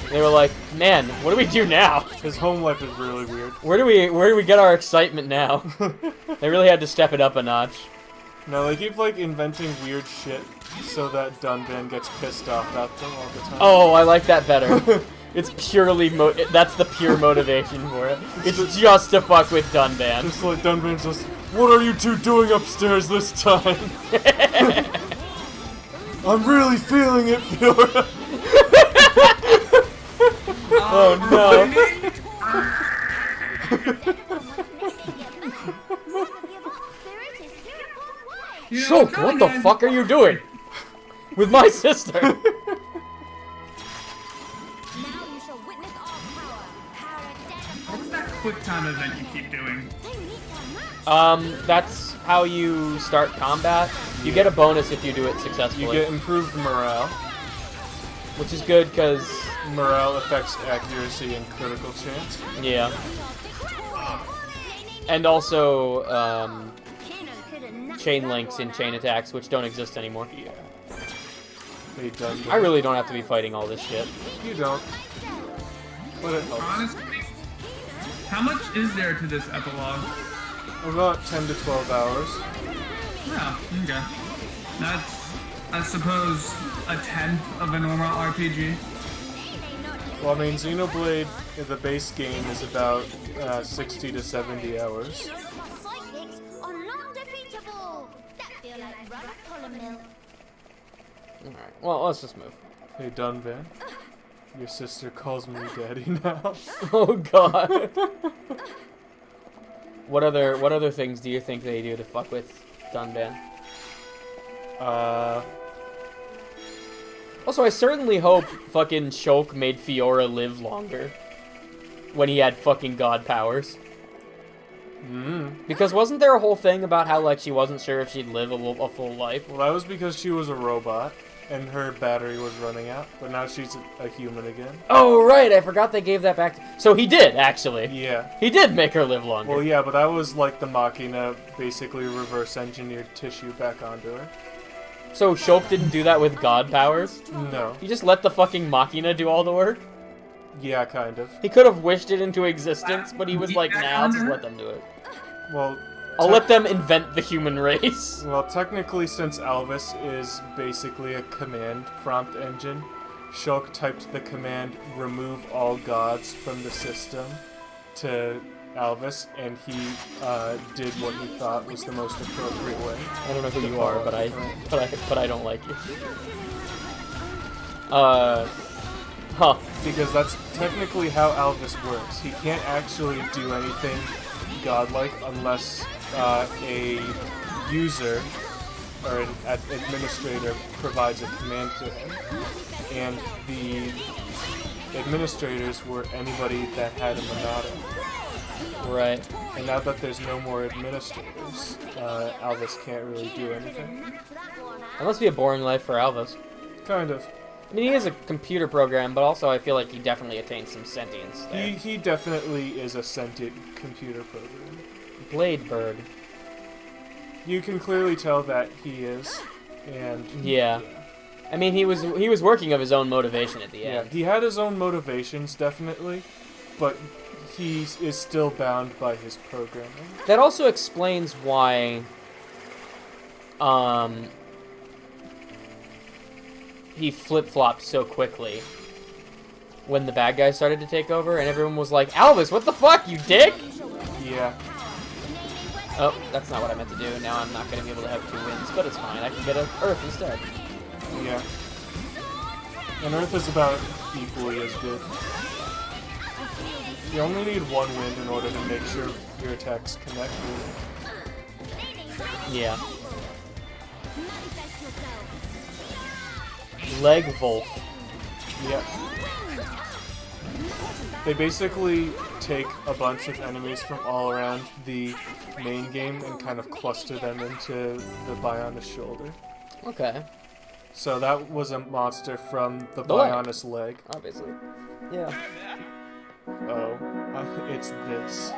They were like, man, what do we do now?
His home life is really weird.
Where do we get our excitement now? They really had to step it up a notch.
No, they keep like inventing weird shit so that Dunban gets pissed off at them all the time.
Oh, I like that better. It's purely that's the pure motivation for it. It's just to fuck with Dunban.
Just like Dunban's just, what are you two doing upstairs this time? I'm really feeling it, Fiora. Oh no.
Shulk, what the fuck are you doing? With my sister?
What's that quick time event you keep doing?
That's how you start combat. You get a bonus if you do it successfully.
You get improved morale.
Which is good, because...
morale affects accuracy and critical chance.
Yeah. And also, chain links in chain attacks, which don't exist anymore.
Yeah.
I really don't have to be fighting all this shit.
You don't. But it helps.
Honestly, how much is there to this epilogue?
About 10 to 12 hours.
Yeah, okay. That's, I suppose, a tenth of a normal RPG.
Well, I mean, XenoBlade, the base game, is about 60 to 70 hours.
Alright, well, let's just move.
Hey, Dunban. Your sister calls me daddy now.
Oh, God. What other things do you think they do to fuck with Dunban? Also, I certainly hope fucking Shulk made Fiora live longer when he had fucking god powers. Because wasn't there a whole thing about how, like, she wasn't sure if she'd live a full life?
Well, that was because she was a robot, and her battery was running out, but now she's a human again.
Oh, right, I forgot they gave that back to... So he did, actually.
Yeah.
He did make her live longer.
Well, yeah, but that was like the Machina basically reverse-engineered tissue back onto her.
So Shulk didn't do that with god powers?
No.
He just let the fucking Machina do all the work?
Yeah, kind of.
He could have wished it into existence, but he was like, nah, I'll just let them do it.
Well...
I'll let them invent the human race.
Well, technically, since Alvis is basically a command prompt engine, Shulk typed the command remove all gods from the system to Alvis, and he did what he thought was the most appropriate way.
I don't know who you are, but I don't like you. Huh.
Because that's technically how Alvis works. He can't actually do anything godlike unless a user or an administrator provides a command to him. And the administrators were anybody that had a Monado.
Right.
And now that there's no more administrators, Alvis can't really do anything.
That must be a boring life for Alvis.
Kind of.
I mean, he is a computer program, but also I feel like he definitely attained some sentience there.
He definitely is a sentient computer program.
Blade Bird.
You can clearly tell that he is, and...
Yeah. I mean, he was working of his own motivation at the end.
Yeah, he had his own motivations, definitely, but he is still bound by his programming.
That also explains why... he flip-flopped so quickly when the bad guys started to take over, and everyone was like, Alvis, what the fuck, you dick?
Yeah.
Oh, that's not what I meant to do. Now I'm not going to be able to have 2 wins, but it's fine. I can get an Earth instead.
Yeah. And Earth is about equally as good. You only need 1 win in order to make sure your attacks connect with.
Yeah. Leg Wolf.
Yeah. They basically take a bunch of enemies from all around the main game and kind of cluster them into the Bionis shoulder.
Okay.
So that was a monster from the
leg.
Bionis leg.
Obviously. Yeah.
Oh, it's this.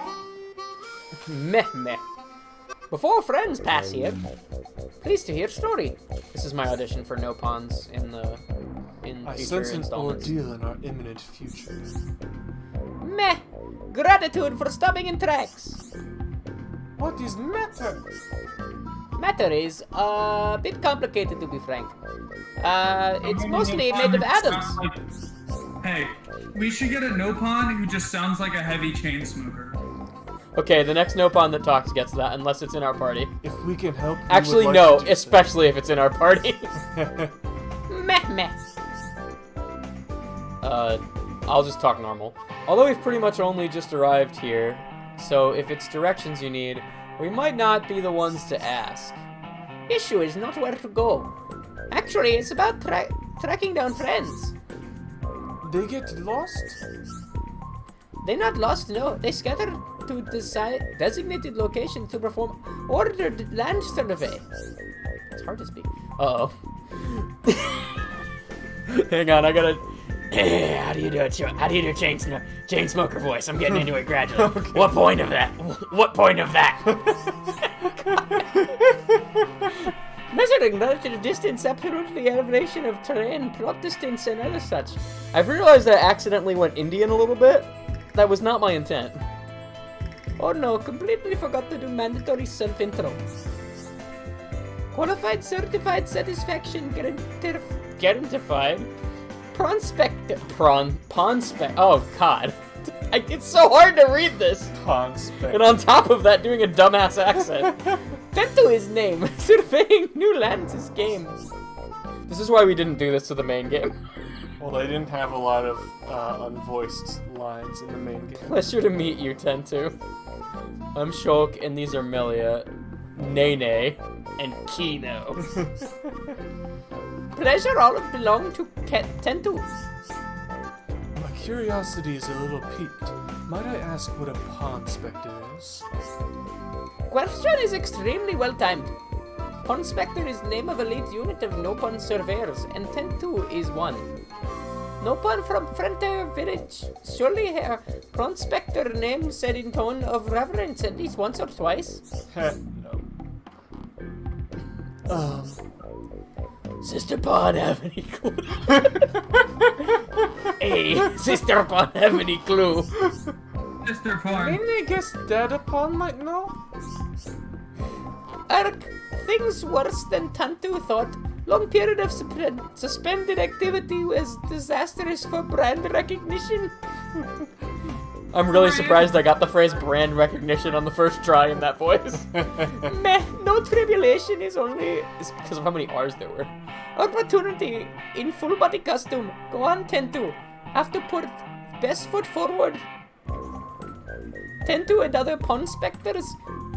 Meh meh. Before friends pass here, pleased to hear story. This is my audition for No Pawns in
I
future
sense an
installments.
ordeal in our imminent future.
Meh. Gratitude for stopping in tracks.
What is matter?
Matter is a bit complicated, to be frank. It's mostly made of atoms.
Hey, we should get a Nopon who just sounds like a heavy chain smoker.
Okay, the next Nopon that talks gets that, unless it's in our party.
If we can help,
Actually,
like
no,
to do
especially if it's in our party. Meh meh. I'll just talk normal. Although we've pretty much only just arrived here, so if it's directions you need, we might not be the ones to ask. Issue is not where to go. Actually, it's about tracking down friends.
They get lost?
They're not lost, no. They scatter to the designated location to perform ordered land survey. It's hard to speak. Uh-oh. Hang on, I gotta... How do you do it? How do you do chain smoker voice? I'm getting into it gradually. Okay. What point of that? What point of that? Measuring relative distance, absolutely elevation of terrain, plot distance, and other such. I've realized I accidentally went Indian a little bit. That was not my intent. Oh no, completely forgot to do mandatory self-intro. Qualified, certified, satisfaction, guaranteed. Ponspect. Oh god. It's so hard to read this.
Ponspect.
And on top of that, doing a dumbass accent. Tentu is name. Surveying new lands is game. This is why we didn't do this to the main game.
Well, they didn't have a lot of unvoiced lines in the main game.
Pleasure to meet you, Tentu. I'm Shulk, and these are Melia, Nene, and Kino. Pleasure all belong to Tentu.
My curiosity is a little piqued. Might I ask what a pawn spectre is?
Question is extremely well timed. Pawn Spectre is name of elite unit of Nopon surveyors, and Tentu is one. Nopon from Frontier Village. Surely her Pawn Spectre name said in tone of reverence at least once or twice.
No.
Sister Pawn have any clue? Hey, Sister Pawn have any clue?
Mr. Pawn.
I guess Dada Pawn might know?
Are things worse than Tentu thought? Long period of suspended activity was disastrous for brand recognition. I'm really surprised I got the phrase brand recognition on the first try in that voice. Meh, no tribulation is because of how many R's there were. Opportunity in full body costume. Go on, Tentu. Have to put best foot forward. Tentu and other Pawn Spectres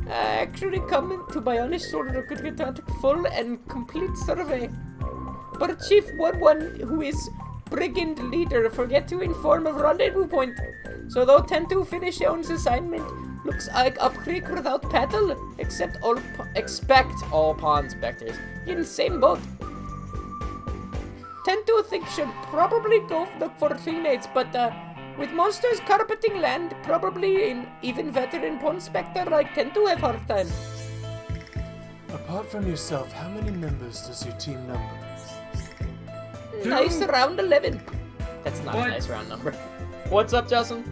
actually come to Bionic Shoulder could get a full and complete survey. But Chief 1-1, who is brigand leader, forget to inform of rendezvous point. So though Tentu finish owns assignment, looks like up creek without paddle, expect all Pawn Spectres in same boat. Tentu thinks should probably go look for teammates, but with monsters carpeting land, probably in even veteran Pawn Spectre like Tentu have hard time.
Apart from yourself, how many members does your team number?
Nice round 11. That's not
What?
a nice round number. What's up, Justin?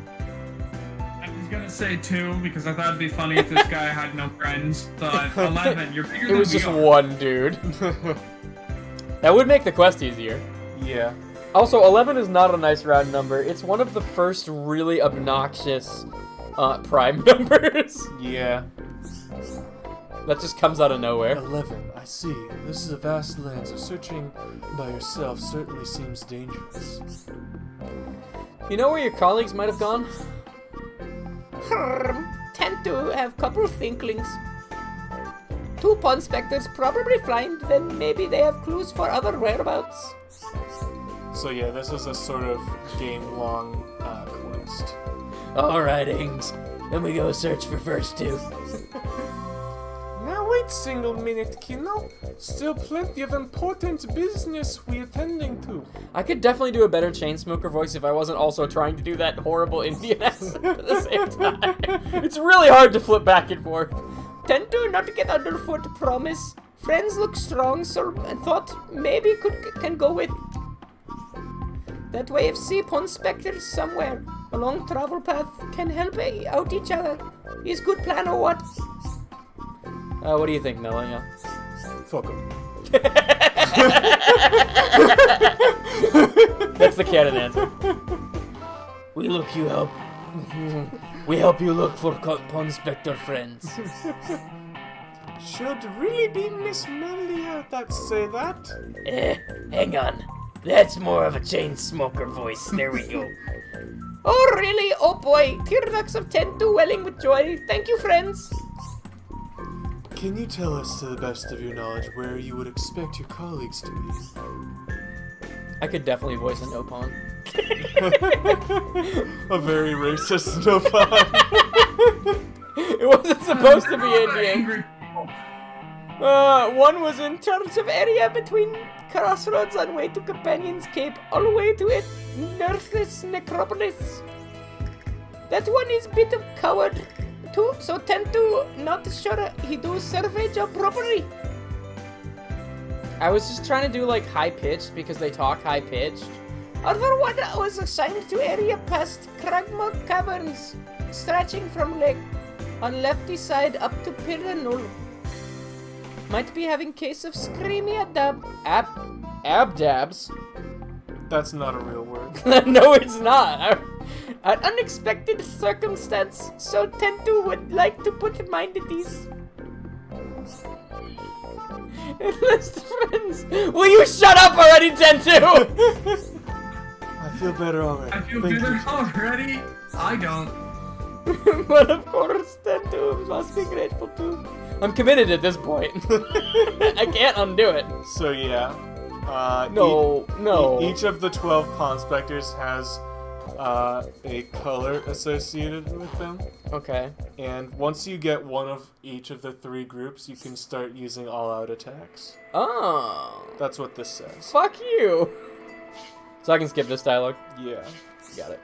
I was gonna say 2 because I thought it'd be funny if this guy had no friends, but 11, you're bigger
It
than
was
we
just
are.
one dude. That would make the quest easier.
Yeah.
Also, 11 is not a nice round number. It's one of the first really obnoxious prime numbers.
Yeah.
That just comes out of nowhere.
11, I see. This is a vast land, so searching by yourself certainly seems dangerous.
You know where your colleagues might have gone? Tend to have couple thinklings. 2 Pawn Spectres probably flying, then maybe they have clues for other whereabouts.
So yeah, this is a sort of game-long quest.
Alright, Ings. Then we go search for first 2.
Now wait single minute, Kino. Still plenty of important business we attending to.
I could definitely do a better Chainsmoker voice if I wasn't also trying to do that horrible Indian accent at the same time. It's really hard to flip back and forth. Tend to not get underfoot, promise. Friends look strong, so I thought maybe can go with. That way if see Pawn Spectres somewhere along travel path can help out each other. Is good plan or what? What do you think, Melia?
Fuck 'em.
That's the canon answer. We help you look for Pawn Spectre friends.
Should really be Miss Melia that say that.
Hang on. That's more of a Chainsmoker voice. There we go. Oh, really? Oh boy. Tear ducts of Tentu welling with joy. Thank you, friends.
Can you tell us to the best of your knowledge where you would expect your colleagues to be?
I could definitely voice a no pawn.
A very racist no pawn.
It wasn't supposed to be Indian. One was in terms of area between crossroads on way to Companion's Cape all the way to it Nurse's Necropolis. That one is bit of coward too, so tend to not sure he do survey job properly. I was just trying to do like high pitched because they talk high pitched. Other one was assigned to area past Kragma Caverns, stretching from lake on lefty side up to Piranul. Might be having case of screamy abdabs.
That's not a real word.
No, it's not. An unexpected circumstance, so Tentu would like to put mind at ease. Enlist friends. Will you shut up already, Tentu?
I feel better already.
I feel
Thank
better
you.
already. I don't.
But of course, Tentu must be grateful too. I'm committed at this point. I can't undo it.
So yeah.
No.
Each of the 12 pawn specters has a color associated with them.
Okay.
And once you get one of each of the 3 groups, you can start using all-out attacks.
Oh.
That's what this says.
Fuck you. So I can skip this dialogue?
Yeah.
Got it.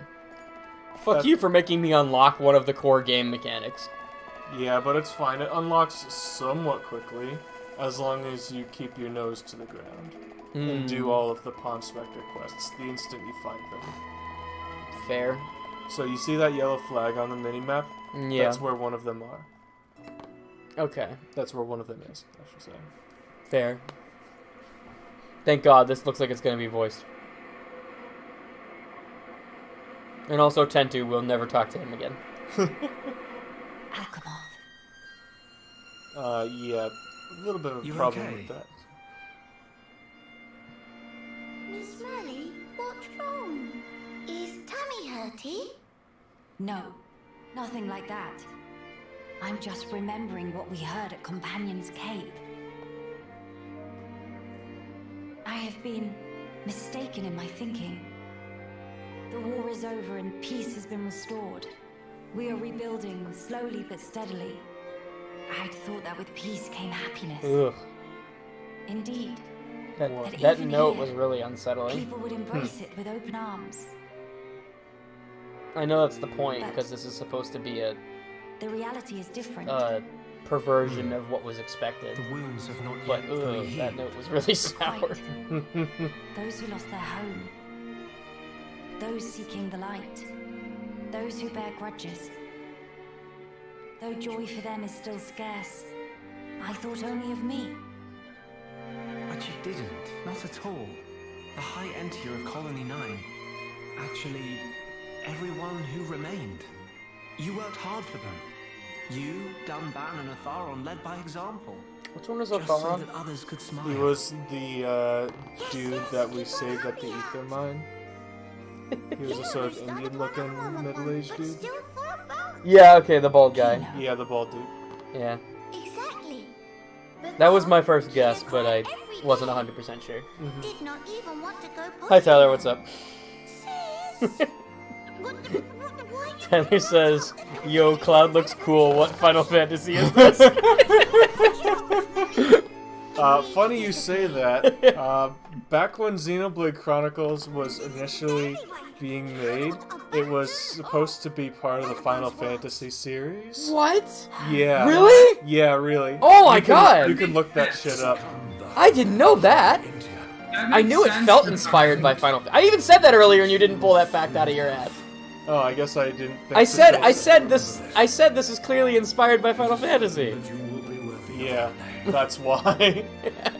Fuck you for making me unlock one of the core game mechanics.
Yeah, but it's fine. It unlocks somewhat quickly, as long as you keep your nose to the ground. And do all of the Pawn Spectre quests the instant you find them.
Fair.
So you see that yellow flag on the minimap?
Yeah.
That's where one of them are.
Okay.
That's where one of them is, I should say.
Fair. Thank God, this looks like it's going to be voiced. And also, Tentu will never talk to him again.
Yeah, a little bit of a problem with that.
Miss Melly, what's wrong? Is Tammy hurty?
No, nothing like that. I'm just remembering what we heard at Companion's Cave. I have been mistaken in my thinking. The war is over and peace has been restored. We are rebuilding, slowly but steadily. I'd thought that with peace came happiness.
Ugh.
Indeed.
That note was really unsettling.
People would embrace it with open arms.
I know that's the point, because this is supposed to be a
The reality is different.
perversion of what was expected.
The wounds have not
But
yet fully
that
healed.
note was really sour.
Those who lost their home. Those seeking the light. Those who bear grudges. Though joy for them is still scarce, I thought only of me.
But you didn't. Not at all. The High Entier of Colony 9. Actually, everyone who remained. You worked hard for them. You, Dunban, and Atharon led by example.
Which one was
Just so
Atharon?
that others could smile.
He was the dude that we saved at the ether mine. He was a sort of Indian-looking middle-aged dude.
Yeah, okay, the bald guy.
Yeah, the bald dude.
Yeah.
Exactly.
That was my first guess, but I wasn't 100% sure.
Did not even want to go
Hi Tyler, what's up?
Sis.
Tyler says, yo, Cloud looks cool, what Final Fantasy is this?
Funny you say that. Back when XenoBlade Chronicles was initially being made, it was supposed to be part of the Final Fantasy series.
What?
Yeah.
Really?
Yeah, really.
Oh my god!
You can look that shit up.
I didn't know that! I knew it felt inspired by Final Fantasy. I even said that earlier and you didn't pull that fact out of your ass.
Oh, I guess I didn't think
I said this is clearly inspired by Final Fantasy.
Yeah, that's why.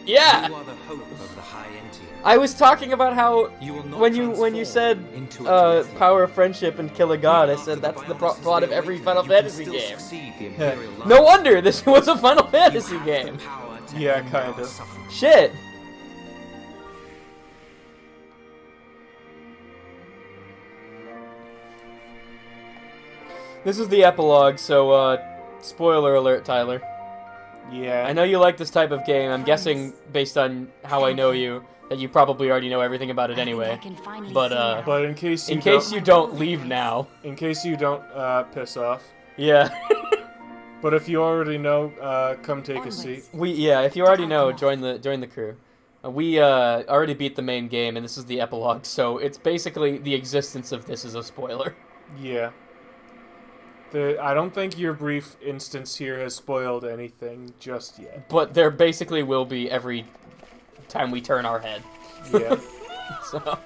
Yeah!
You are the hope of the High Entier.
I was talking about how
You will not
when you said
into a dream.
power of friendship and kill a god, I said that's the plot of every Final
You can
Fantasy
still
game.
succeed the Imperial line.
No wonder this was a Final
You
Fantasy
have
game.
the power to
Yeah,
end our
kind of.
suffering.
Shit. This is the epilogue, so spoiler alert, Tyler.
Yeah.
I know you like this type of game. I'm guessing, based on how I know you, that you probably already know everything about it anyway. But
But in case you
you don't leave now.
in case you don't piss off.
Yeah.
But if you already know, come take a seat.
If you already know, join the crew. We already beat the main game, and this is the epilogue, so it's basically the existence of this is a spoiler.
Yeah. I don't think your brief instance here has spoiled anything just yet.
But there basically will be every time we turn our head.
Yeah.
So,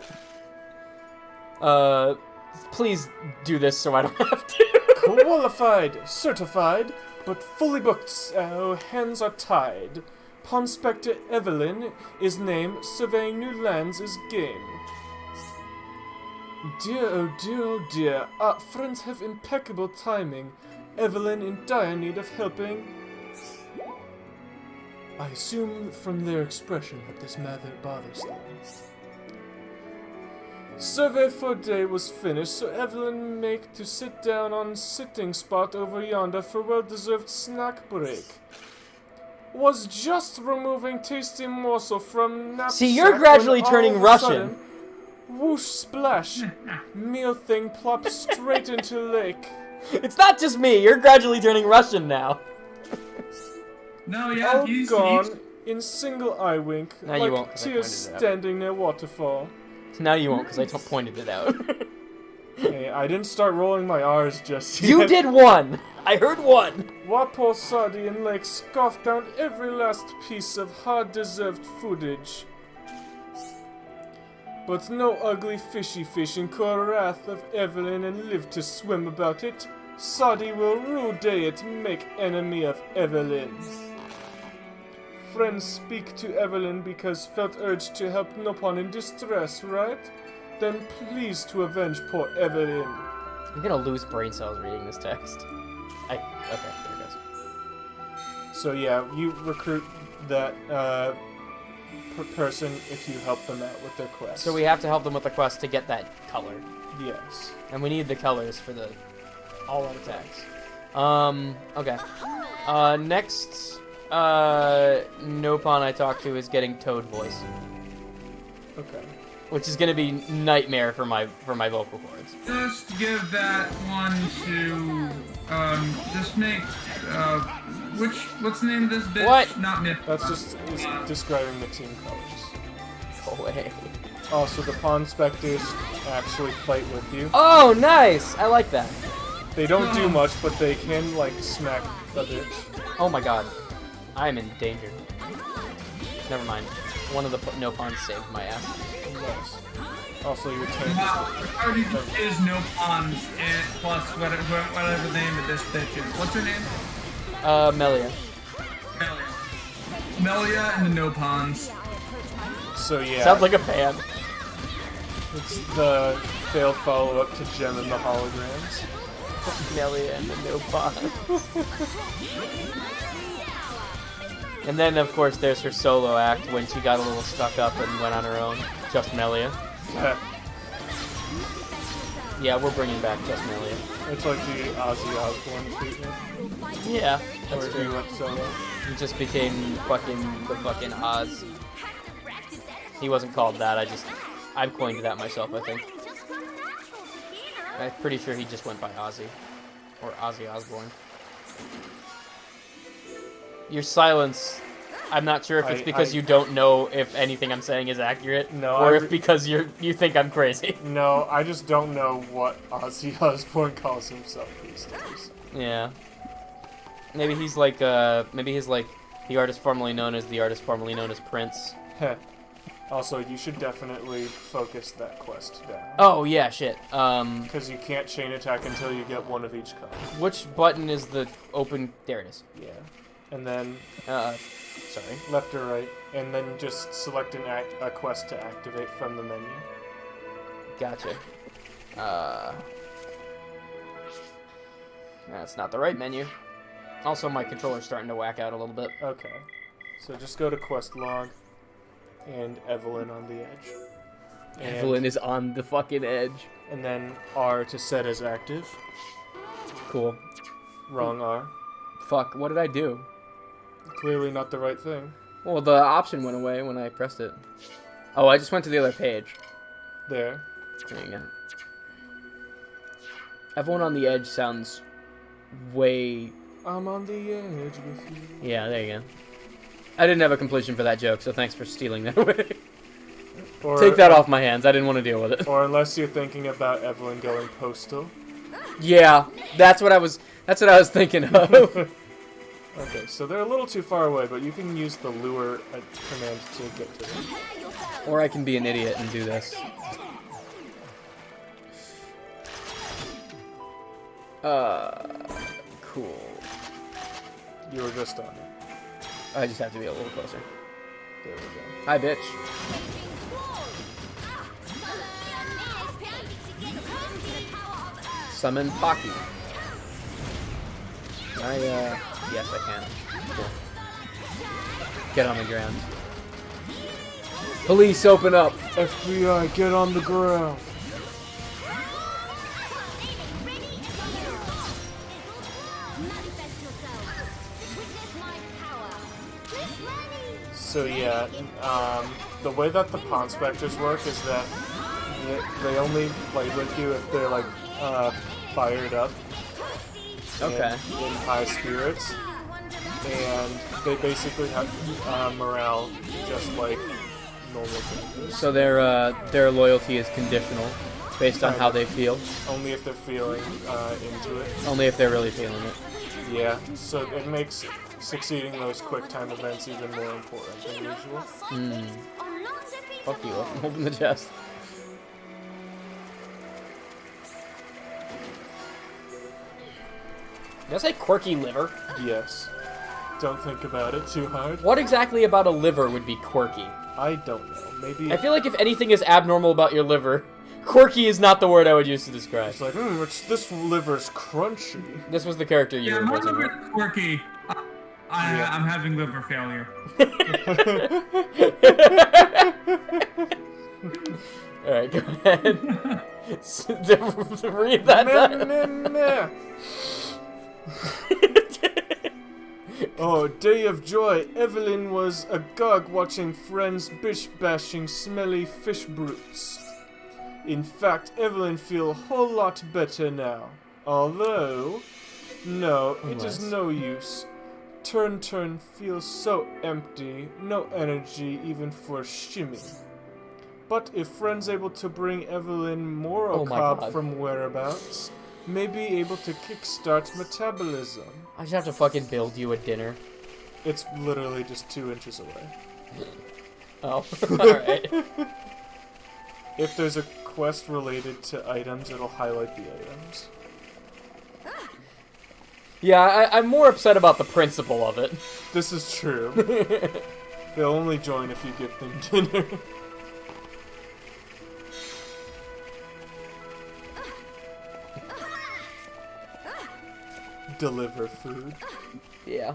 please do this so I don't have to.
Qualified, certified, but fully booked. Our hands are tied. Pawn Spectre Evelyn is named, surveying new lands is game. Dear, oh dear, oh dear, our friends have impeccable timing. Evelyn in dire need of helping. I assume from their expression that this matter bothers them. Survey for day was finished, so Evelyn make to sit down on sitting spot over yonder for well-deserved snack break. Was just removing tasty morsel from knapsack.
See, you're gradually
when
turning
all of a
Russian.
sudden, whoosh splash! Meal thing plopped straight into lake.
It's not just me. You're gradually turning Russian now.
No, yeah,
All
he's
gone in single eye wink,
Now you
like
won't, 'cause I
tears
pointed it out.
standing near waterfall.
Now you won't, because I pointed it out.
Hey, I didn't start rolling my R's just yet.
You did one! I heard one!
Wapo Sardian Lake scoffed down every last piece of hard-deserved foodage. But no ugly fishy fish incur wrath of Evelyn and live to swim about it. Sadi will rue day it, make enemy of Evelyn. Friends speak to Evelyn because felt urged to help Nopon in distress, right? Then please to avenge poor Evelyn.
I'm gonna lose brain cells reading this text. Okay, there it goes.
So yeah, you recruit that person if you help them out with their quest.
So we have to help them with the quest to get that color.
Yes.
And we need the colors for the all-out attacks. Okay. Next, Nopon I talked to is getting Toad voice.
Okay.
Which is gonna be nightmare for my vocal cords.
Just give that one to, just make, what's the name of this bitch?
What?
Not Nip.
That's just is describing the team colors.
Go away.
Also, the Pawn Specters actually fight with you.
Oh, nice! I like that.
They don't do much, but they can, like, smack the bitch.
Oh my god. I am in danger. Never mind. One of the Nopons saved my ass.
Nice. Also, your tank
Wow, already is no pawns and plus whatever the name of this bitch is. What's her name?
Melia.
Melia and the no pawns.
So yeah.
Sounds like a band.
It's the failed follow-up to Gem and the Holograms.
Melia and the Nopon. And then, of course, there's her solo act when she got a little stuck up and went on her own. Just Melia. Yeah, we're bringing back Just Melia.
It's like the Ozzy Osbourne treatment.
Yeah, that's
Where
true.
he went solo.
He just became the fucking Oz. He wasn't called that, I coined that myself, I think. I'm pretty sure he just went by Ozzy. Or Ozzy Osbourne. Your silence, I'm not sure if it's because you don't know if anything I'm saying is accurate,
No,
or if because you think I'm crazy.
No, I just don't know what Ozzy Osbourne calls himself these days.
Yeah. Maybe he's like, maybe he's like the artist formerly known as Prince.
Heh. Also, you should definitely focus that quest down.
Oh, yeah, shit.
Because you can't chain attack until you get one of each color.
Which button is the open? There it is.
Yeah. And then,
sorry.
left or right, and then just select a quest to activate from the menu.
Gotcha. That's not the right menu. Also, my controller's starting to whack out a little bit.
Okay. So just go to quest log, and Evelyn on the edge. And,
Evelyn is on the fucking edge.
And then R to set as active.
Cool.
Wrong R.
Fuck, what did I do?
Clearly not the right thing.
Well, the option went away when I pressed it. Oh, I just went to the other page.
There.
There you go. Everyone on the edge sounds way...
I'm on the edge with you.
Yeah, there you go. I didn't have a completion for that joke, so thanks for stealing that away.
Or,
Take that off my hands. I didn't want to deal with it.
Or unless you're thinking about Evelyn going postal.
Yeah, that's what I was thinking of.
Okay, so they're a little too far away, but you can use the lure command to get to them.
Or I can be an idiot and do this. Cool.
You were just on it.
I just have to be a little closer.
There we go.
Hi, bitch. Summon Pocky. Yes, I can. Cool. Get on the ground. Police, open up.
FBI, get on the ground. So yeah, the way that the Pawn Specters work is that they only play with you if they're like fired up.
Okay.
In high spirits, and they basically have morale just like normal things.
So their loyalty is conditional, based on how they feel.
Only if they're feeling into it.
Only if they're really feeling it.
Yeah. So it makes succeeding those quick time events even more important than usual.
Fuck you! Open the chest. Did I say quirky liver?
Yes. Don't think about it too hard.
What exactly about a liver would be quirky?
I don't know. Maybe.
I feel like if anything is abnormal about your liver, quirky is not the word I would use to describe.
It's like, this liver's crunchy.
This was the character you were
my
voicing,
liver
right?
is quirky. I'm having liver failure.
Alright, go ahead. Read that down.
Oh, day of joy. Evelyn was agog watching friends bish-bashing smelly fish brutes. In fact, Evelyn feel a whole lot better now. Although, no, it is no use. Turn feels so empty, no energy even for shimmy. But if friends able to bring Evelyn more cob from whereabouts, may be able to kickstart metabolism.
I just have to fucking build you a dinner.
It's literally just 2 inches away.
Oh, alright.
If there's a quest related to items, it'll highlight the items.
Yeah, I'm more upset about the principle of it.
This is true. They'll only join if you give them dinner. Deliver food.
Yeah.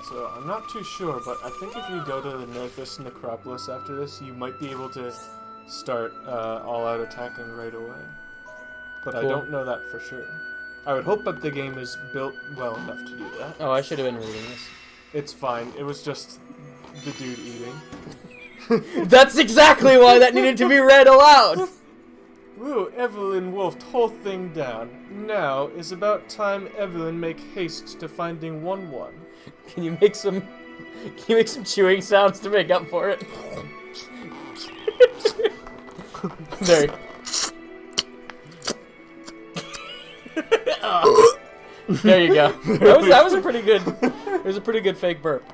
So, I'm not too sure, but I think if you go to the Nerthus Necropolis after this, you might be able to start all-out attacking right away. But cool. I don't know that for sure. I would hope that the game is built well enough to do that.
Oh, I should have been reading this.
It's fine. It was just the dude eating.
That's exactly why that needed to be read aloud!
Woo, Evelyn wolfed whole thing down. Now is about time Evelyn make haste to finding 1-1.
Can you make some chewing sounds to make up for it? There. There you go. That was a pretty good. It was a pretty good fake burp.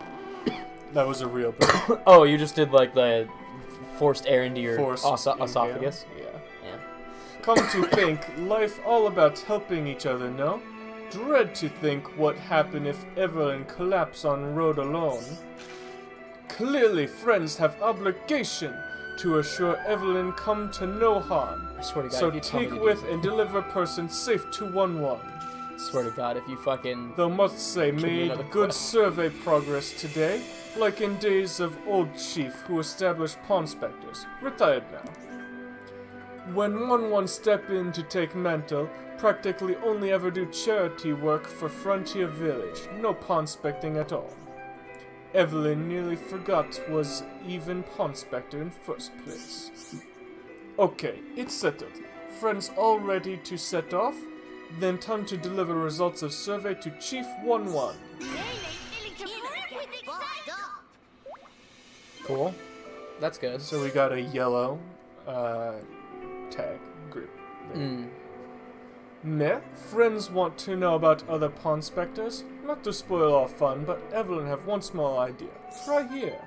That was a real burp.
Oh, you just did like the forced air into your esophagus.
Yeah. Come to think, life all about helping each other, no? Dread to think what happened if Evelyn collapse on road alone. Clearly, friends have obligation to assure Evelyn come to no harm.
I swear to God,
so
if you tell me
take
to
with
do
and deliver person safe to 1-1.
I swear to God, if you fucking...
Though must say, made good
quest.
survey progress today, like in days of old chief who established pawn specters, retired now. When 1-1 step in to take mantle, practically only ever do charity work for Frontier Village, no pawn specting at all. Evelyn nearly forgot was even pawn specter in first place. Okay, it's settled. Friends all ready to set off? Then time to deliver results of survey to Chief 1-1.
Cool. That's good.
So we got a yellow tag group there. Meh, friends want to know about other pawn specters? Not to spoil our fun, but Evelyn have one small idea. Try here.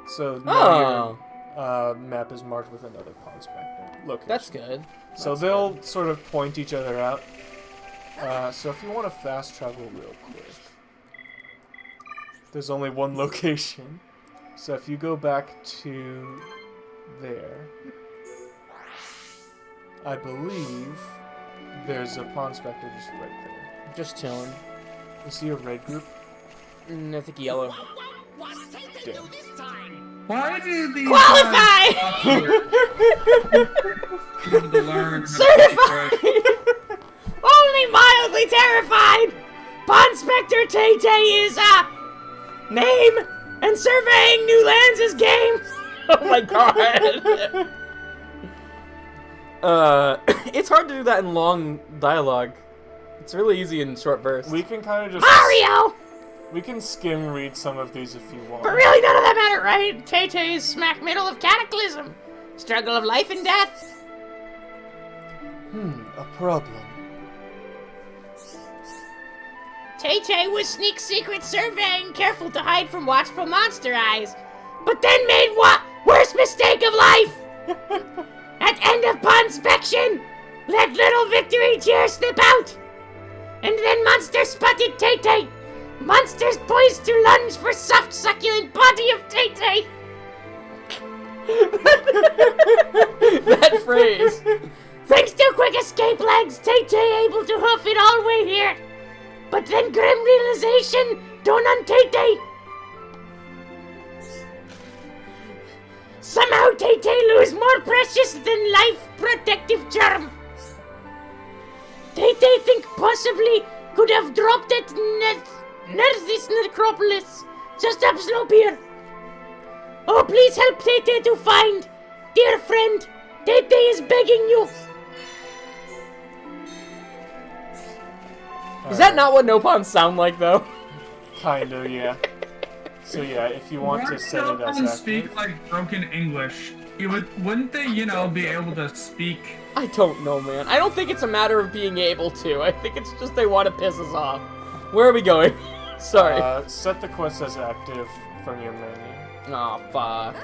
So now your map is marked with another pawn specter location.
That's good.
So they'll sort of point each other out. So if you want to fast travel real quick, there's only one location. So if you go back to there, I believe there's a Pawn Spectre just right there.
Just chilling.
Is he a red group?
I think yellow.
Damn.
Why do these
Qualify!
people to learn?
Certified! Only mildly terrified! Pawn Spectre Tay-Tay is, name and surveying new lands is game! Oh my god! It's hard to do that in long dialogue. It's really easy in short bursts.
We can kind of just...
Mario!
We can skim read some of these if you want.
But really none of that matter, right? Tay-Tay is smack middle of cataclysm. Struggle of life and death.
A problem.
Tay-Tay was sneak secret surveying, careful to hide from watchful monster eyes. But then made what? Worst mistake of life! At end of Ponspection, let little victory cheer slip out. And then monster spotted Tay-Tay. Monsters poised to lunge for soft succulent body of Tay-Tay. That phrase. Thanks to quick escape legs, Tay-Tay able to hoof it all way here. But then grim realization, don't on Tay-Tay. Somehow Tay-Tay lose more precious than life protective charm. Tay-Tay think possibly could have dropped it this necropolis just up slope here. Oh, please help Tay-Tay to find. Dear friend, Tay-Tay is begging you. Is that not what no-pawns sound like, though?
Kinda, yeah. So yeah, if you want to set it as active...
speak like broken English. Wouldn't they, be able to speak?
I don't know, man. I don't think it's a matter of being able to. I think it's just they want to piss us off. Where are we going? Sorry.
Set the quest as active from your menu.
Oh, fuck.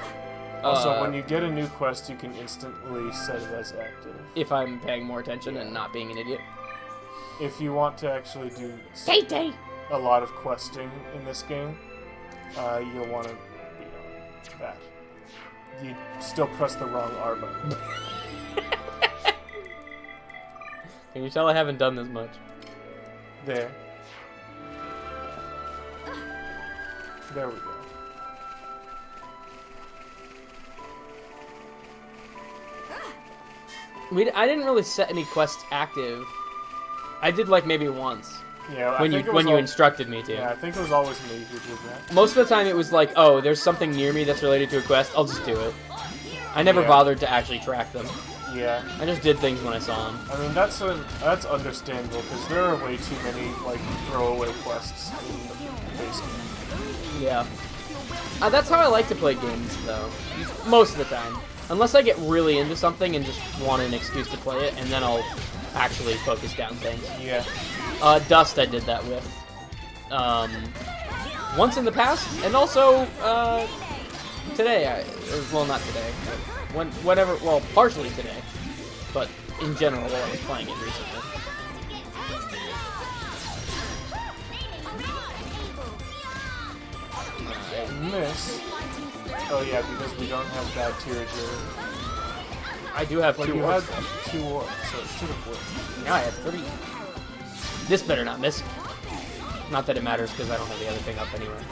Also, when you get a new quest, you can instantly set it as active.
If I'm paying more attention and not being an idiot.
If you want to actually do
Tay-Tay.
a lot of questing in this game, you'll want to be on that. You still press the wrong R button.
Can you tell I haven't done this much?
There. There we go.
I didn't really set any quests active. I did like maybe once.
Yeah,
when you instructed me to.
Yeah, I think it was always me who did that.
Most of the time it was like, oh, there's something near me that's related to a quest, I'll just do it. I never bothered to actually track them.
Yeah.
I just did things when I saw them.
I mean, that's understandable, because there are way too many, throwaway quests in the base game.
Yeah. That's how I like to play games, though. Most of the time. Unless I get really into something and just want an excuse to play it, and then I'll actually focus down things.
Yeah.
Dust I did that with. Once in the past, and also, today. Well, not today. Whenever, partially today. But in general, while I was playing it recently.
Miss. Oh yeah, because we don't have bad tier
I do have two
you
orbs.
have 2 orbs, so it should have worked.
Now I have 3. This better not miss. Not that it matters, because I don't have the other thing up anyway.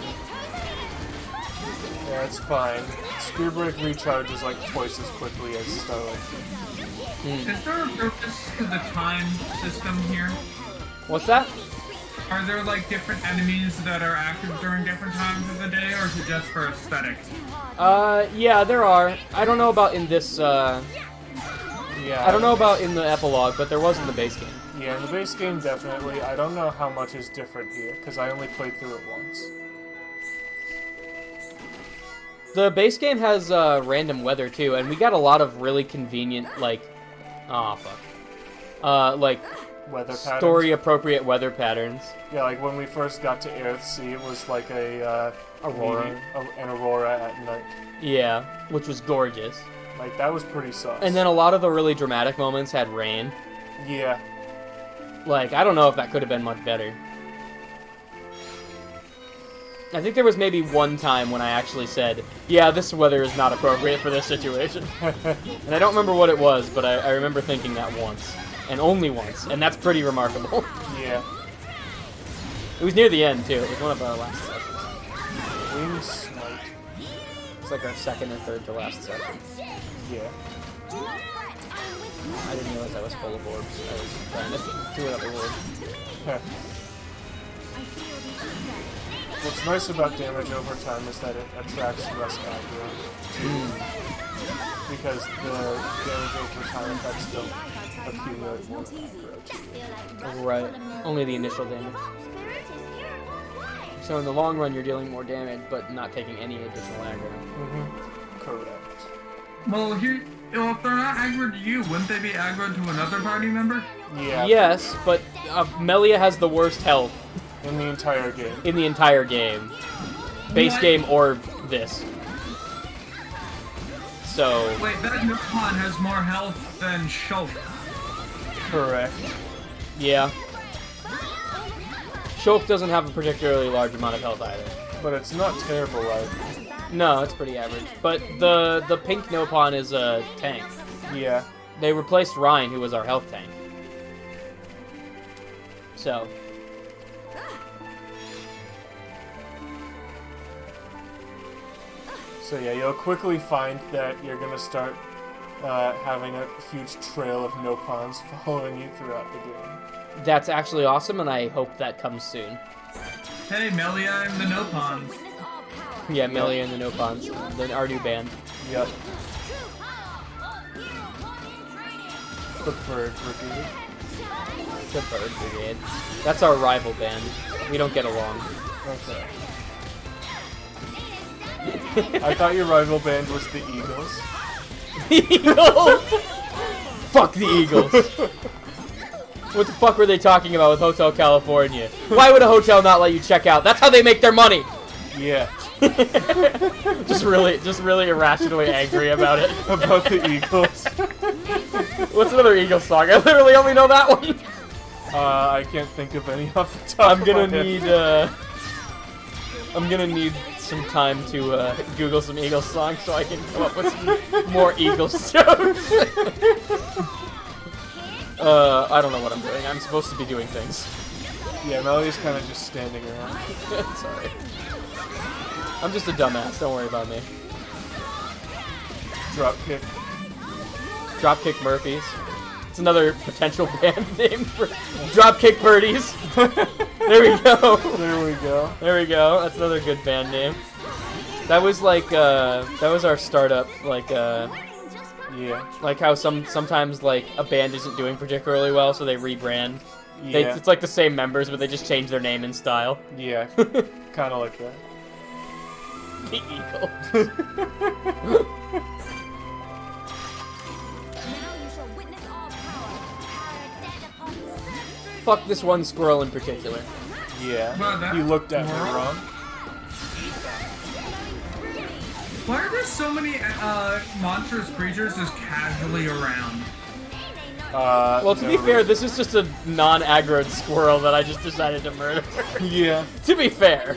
Yeah, it's fine. Spear Break recharges twice as quickly as Starlight.
Is there a purpose to the time system here?
What's that?
Are there different enemies that are active during different times of the day, or is it just for aesthetics?
Yeah, there are. I don't know about in this,
Yeah.
I don't know about in the epilogue, but there was in the base game.
Yeah, in the base game, definitely. I don't know how much is different here, because I only played through it once.
The base game has, random weather, too, and we got a lot of really convenient, oh, fuck.
Weather patterns.
Story-appropriate weather patterns.
Yeah, when we first got to Earthsea, it was
Aurora.
An aurora at night.
Yeah, which was gorgeous.
That was pretty sus.
And then a lot of the really dramatic moments had rain.
Yeah.
I don't know if that could have been much better. I think there was maybe one time when I actually said, yeah, this weather is not appropriate for this situation. And I don't remember what it was, but I remember thinking that once. And only once. And that's pretty remarkable.
Yeah.
It was near the end, too. It was one of our last sessions.
Wing Smite.
It's like our second or third to last session.
Yeah.
I didn't realize I was full of orbs. I was trying to do another orb.
What's nice about damage over time is that it attracts less aggro. Because the damage over time effects don't accumulate more aggro.
Right. Only the initial damage. So in the long run, you're dealing more damage, but not taking any additional aggro.
Correct.
Well, if they're not aggroed to you, wouldn't they be aggroed to another party member?
Yeah.
Yes, but Melia has the worst health.
In the entire game.
In the entire game. Base game or this. So...
Wait, that Nukon has more health than Shulk.
Correct.
Yeah. Shulk doesn't have a particularly large amount of health either.
But it's not terrible either.
No, it's pretty average. But the pink Nopon is a tank.
Yeah.
They replaced Ryan, who was our health tank. So...
So yeah, you'll quickly find that you're gonna start having a huge trail of Nopons following you throughout the game.
That's actually awesome, and I hope that comes soon.
Hey, Melia and the Nopons.
Yeah, Melia and the Nopons, our new band.
Yep. The Bird Brigade.
The Bird Brigade. That's our rival band. We don't get along.
Okay. I thought your rival band was the Eagles.
The Eagles? Fuck the Eagles. What the fuck were they talking about with Hotel California? Why would a hotel not let you check out? That's how they make their money.
Yeah.
just really irrationally angry about it.
About the Eagles.
What's another Eagles song? I literally only know that one.
I can't think of any off the top.
I'm gonna need some time to Google some Eagles songs so I can come up with some more Eagles jokes. I don't know what I'm doing. I'm supposed to be doing things.
Yeah, Melia's kind of just standing around.
Sorry. I'm just a dumbass. Don't worry about me.
Dropkick.
Dropkick Murphys. It's another potential band name for Dropkick Birdies. There we go.
There we go.
There we go. That's another good band name. That was like that was our startup. Like
yeah.
Like how sometimes like a band isn't doing particularly well, so they rebrand.
Yeah.
It's like the same members, but they just change their name and style.
Yeah. Kind of like that.
The Eagle. Fuck this one squirrel in particular.
Yeah.
Well,
you looked at me wrong.
Why are there so many monstrous creatures just casually around?
Well, to be fair, this is just a non-aggroed squirrel that I just decided to murder.
Yeah.
To be fair.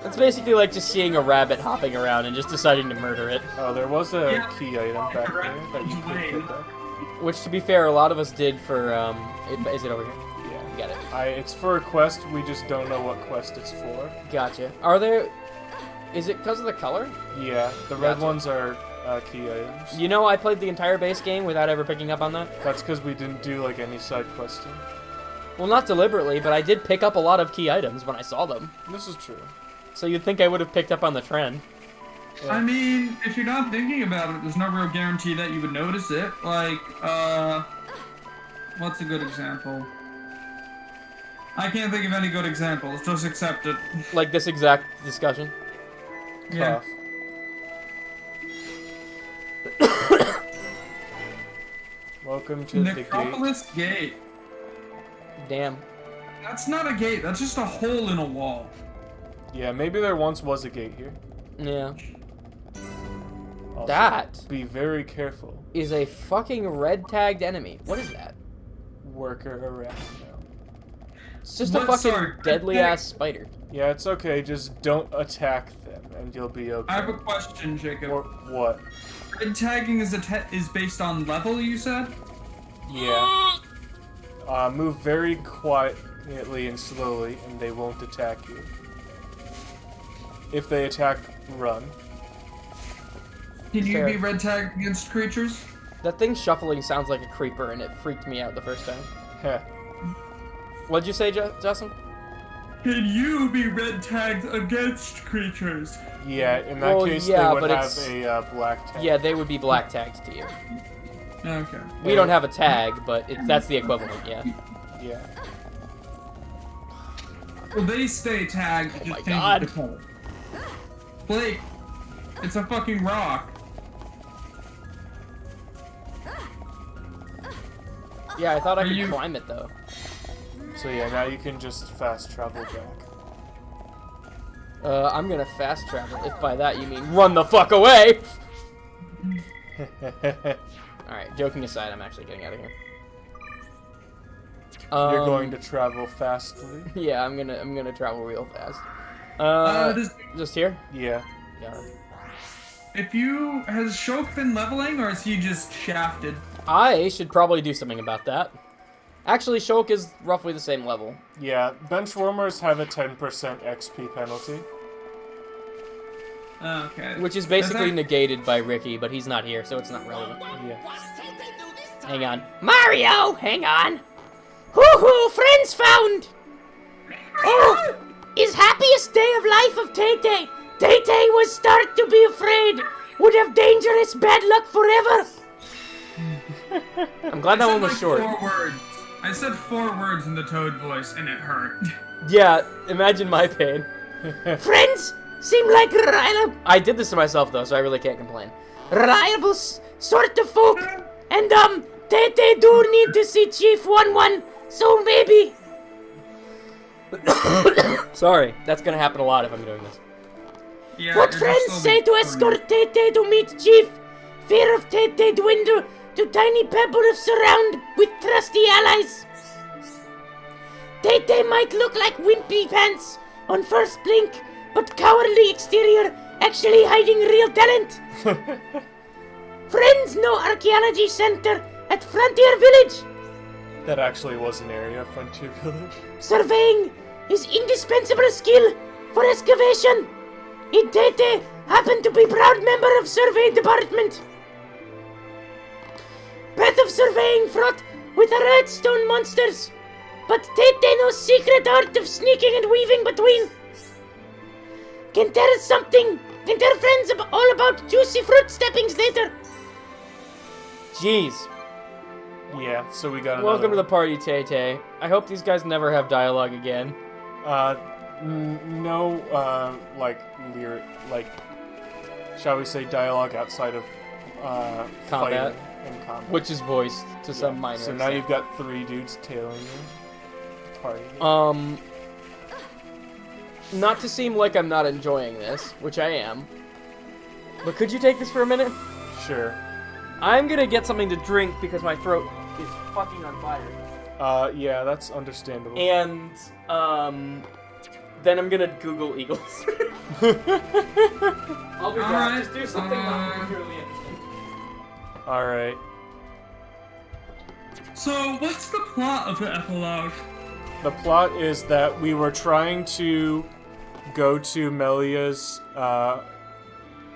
It's basically like just seeing a rabbit hopping around and just deciding to murder it.
Oh, there was a key item back there that you could pick up.
Which, to be fair, a lot of us did for, is it over here?
Yeah.
You got it.
It's for a quest, we just don't know what quest it's for.
Gotcha. Are there... Is it because of the color?
Yeah, the red ones are key items.
You know, I played the entire base game without ever picking up on that.
That's because we didn't do, like, any side questing.
Well, not deliberately, but I did pick up a lot of key items when I saw them.
This is true.
So you'd think I would have picked up on the trend.
Yeah.
I mean, if you're not thinking about it, there's no real guarantee that you would notice it. Like, what's a good example? I can't think of any good examples, just accept it.
Like this exact discussion?
Yeah.
Welcome to the
Necropolis Gate.
Damn.
That's not a gate, that's just a hole in a wall.
Yeah, maybe there once was a gate here.
Yeah.
Also,
That
be very careful.
is a fucking red tagged enemy. What is that?
Worker around now.
It's just a fucking deadly ass spider.
Yeah, it's okay. Just don't attack them, and you'll be okay.
I have a question, Jacob.
Or what?
Red tagging is based on level, you said?
Yeah. Move very quietly and slowly, and they won't attack you. If they attack, run.
Can you
Fair.
be red tagged against creatures?
That thing shuffling sounds like a creeper, and it freaked me out the first time.
Heh.
What'd you say, Justin?
Can you be red tagged against creatures?
Yeah, in that case,
yeah,
they would
but
have
it's-
a black tag.
Yeah, they would be black tagged to you.
Okay.
We don't have a tag, but that's the equivalent, yeah.
Yeah.
Well, they stay tagged.
Oh my
just
God.
change the color. Blake, it's a fucking rock.
Yeah, I thought I
Are
could
you-
climb it, though.
So yeah, now you can just fast travel back.
I'm gonna fast travel, if by that you mean run the fuck away! Alright, joking aside, I'm actually getting out of here.
You're going to travel fastly?
Yeah, I'm gonna travel real fast. Just here?
Yeah.
Yeah.
Has Shulk been leveling, or is he just shafted?
I should probably do something about that. Actually, Shulk is roughly the same level.
Yeah, benchwarmers have a 10% XP penalty.
Okay.
Which is basically
Is that-
negated by Ricky, but he's not here, so it's not relevant.
Yeah.
Hang on. Mario! Hang on! Hoo-hoo! Friends found! Oh! Is happiest day of life of Tay-Tay. Tay-Tay was start to be afraid. Would have dangerous bad luck forever. I'm glad that one was short.
4 words. I said 4 words in the Toad voice, and it hurt.
Yeah, imagine my pain. Friends seem like reliable. I did this to myself though, so I really can't complain. Reliable sort of folk, and they do need to see Chief 1-1, so maybe. Sorry, that's gonna happen a lot if I'm doing this.
Yeah,
What
you're
friends
just
say to escort Tay-Tay to meet Chief? Fear of Tay-Tay dwindle to tiny pebble of surround with trusty allies. Tay-Tay might look like wimpy pants on first blink, but cowardly exterior actually hiding real talent. Friends know archaeology center at Frontier Village.
That actually was an area, Frontier Village.
Surveying is indispensable skill for excavation. Tay-Tay happen to be proud member of survey department. Path of surveying fraught with redstone monsters, but Tay-Tay knows secret art of sneaking and weaving between. Can tell friends all about juicy fruit steppings later. Jeez.
Yeah, so we got
Welcome to the party, Tay-Tay. I hope these guys never have dialogue again.
No, shall we say, dialogue outside of,
Combat.
fighting and combat.
Which is voiced to some minor
So now
extent.
you've got 3 dudes tailing you. Party.
Not to seem like I'm not enjoying this, which I am, but could you take this for a minute?
Sure.
I'm gonna get something to drink because my throat is fucking on fire.
Yeah, that's understandable.
And, then I'm gonna Google eagles. I'll be back. Just do something really interesting.
Alright.
So, what's the plot of the epilogue?
The plot is that we were trying to go to Melia's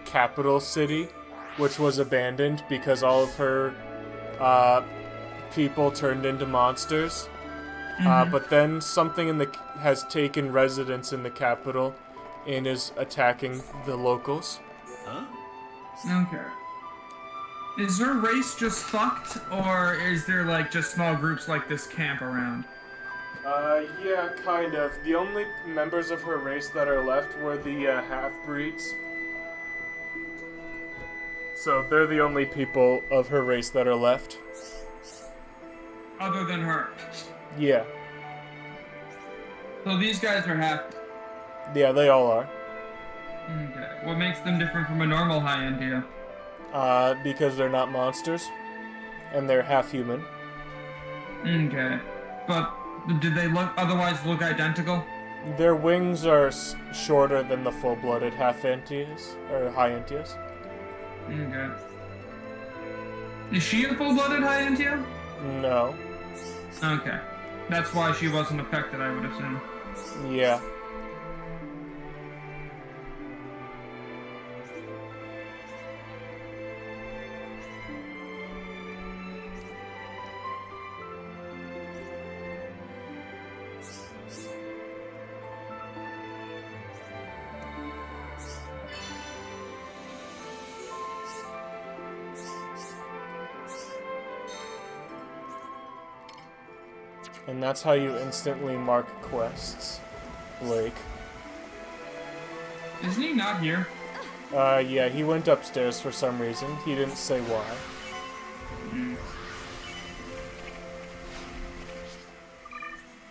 capital city, which was abandoned because all of her people turned into monsters. But then something has taken residence in the capital and is attacking the locals.
Huh?
Okay. Is her race just fucked, or is there, like, just small groups like this camp around?
Yeah, kind of. The only members of her race that are left were the half-breeds. So they're the only people of her race that are left.
Other than her.
Yeah.
So these guys are half.
Yeah, they all are.
Okay. What makes them different from a normal high-end deal?
Because they're not monsters. And they're half-human.
Okay. But did they otherwise look identical?
Their wings are shorter than the full-blooded half-Entias, or high-Entias.
Okay. Is she a full-blooded high Entia?
No.
Okay. That's why she wasn't affected, I would assume.
Yeah. And that's how you instantly mark quests, Blake.
Isn't he not here?
Yeah, he went upstairs for some reason. He didn't say why.
Mm.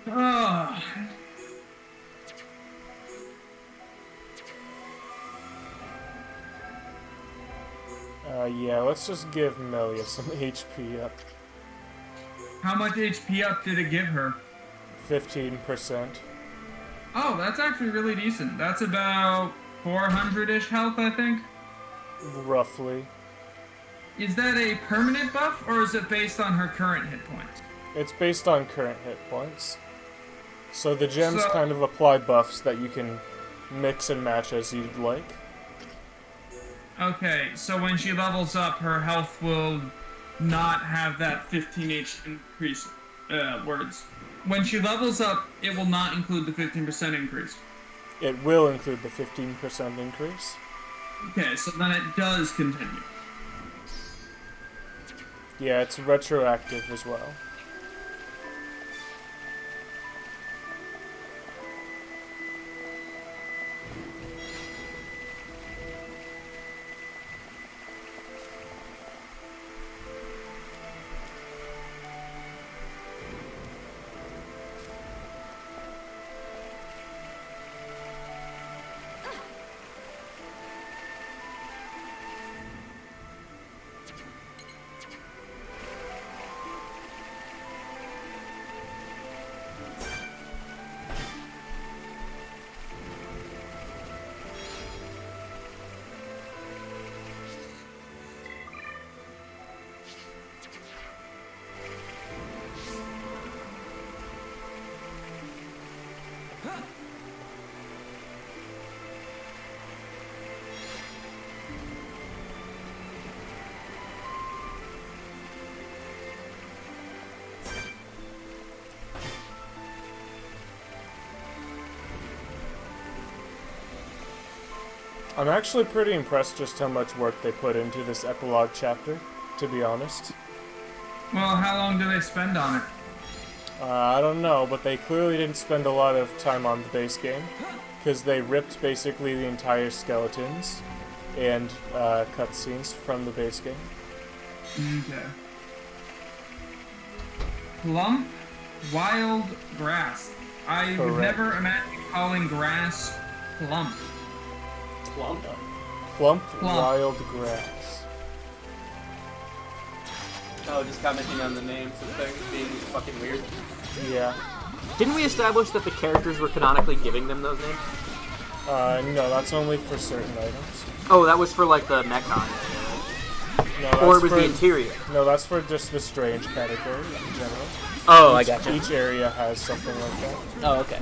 Oh.
Yeah, let's just give Melia some HP up.
How much HP up did it give her?
15%.
Oh, that's actually really decent. That's about 400-ish health, I think.
Roughly.
Is that a permanent buff, or is it based on her current hit points?
It's based on current hit points. So the gems kind of apply buffs that you can mix and match as you'd like.
Okay, so when she levels up, her health will not have that 15 HP increase words. When she levels up, it will not include the 15% increase.
It will include the 15% increase.
Okay, so then it does continue.
Yeah, it's retroactive as well. I'm actually pretty impressed just how much work they put into this epilogue chapter, to be honest.
Well, how long do they spend on it?
I don't know, but they clearly didn't spend a lot of time on the base game, because they ripped basically the entire skeletons and cutscenes from the base game.
Okay. Plump, wild grass. I would never imagine calling grass plump.
Plump, wild grass.
Oh, just commenting on the names of things being fucking weird.
Yeah.
Didn't we establish that the characters were canonically giving them those names?
No, that's only for certain items.
Oh, that was for like the Mechon.
No,
or it was the interior?
No, that's for just the strange category in general.
Oh, I gotcha.
Each area has something like that.
Oh, okay.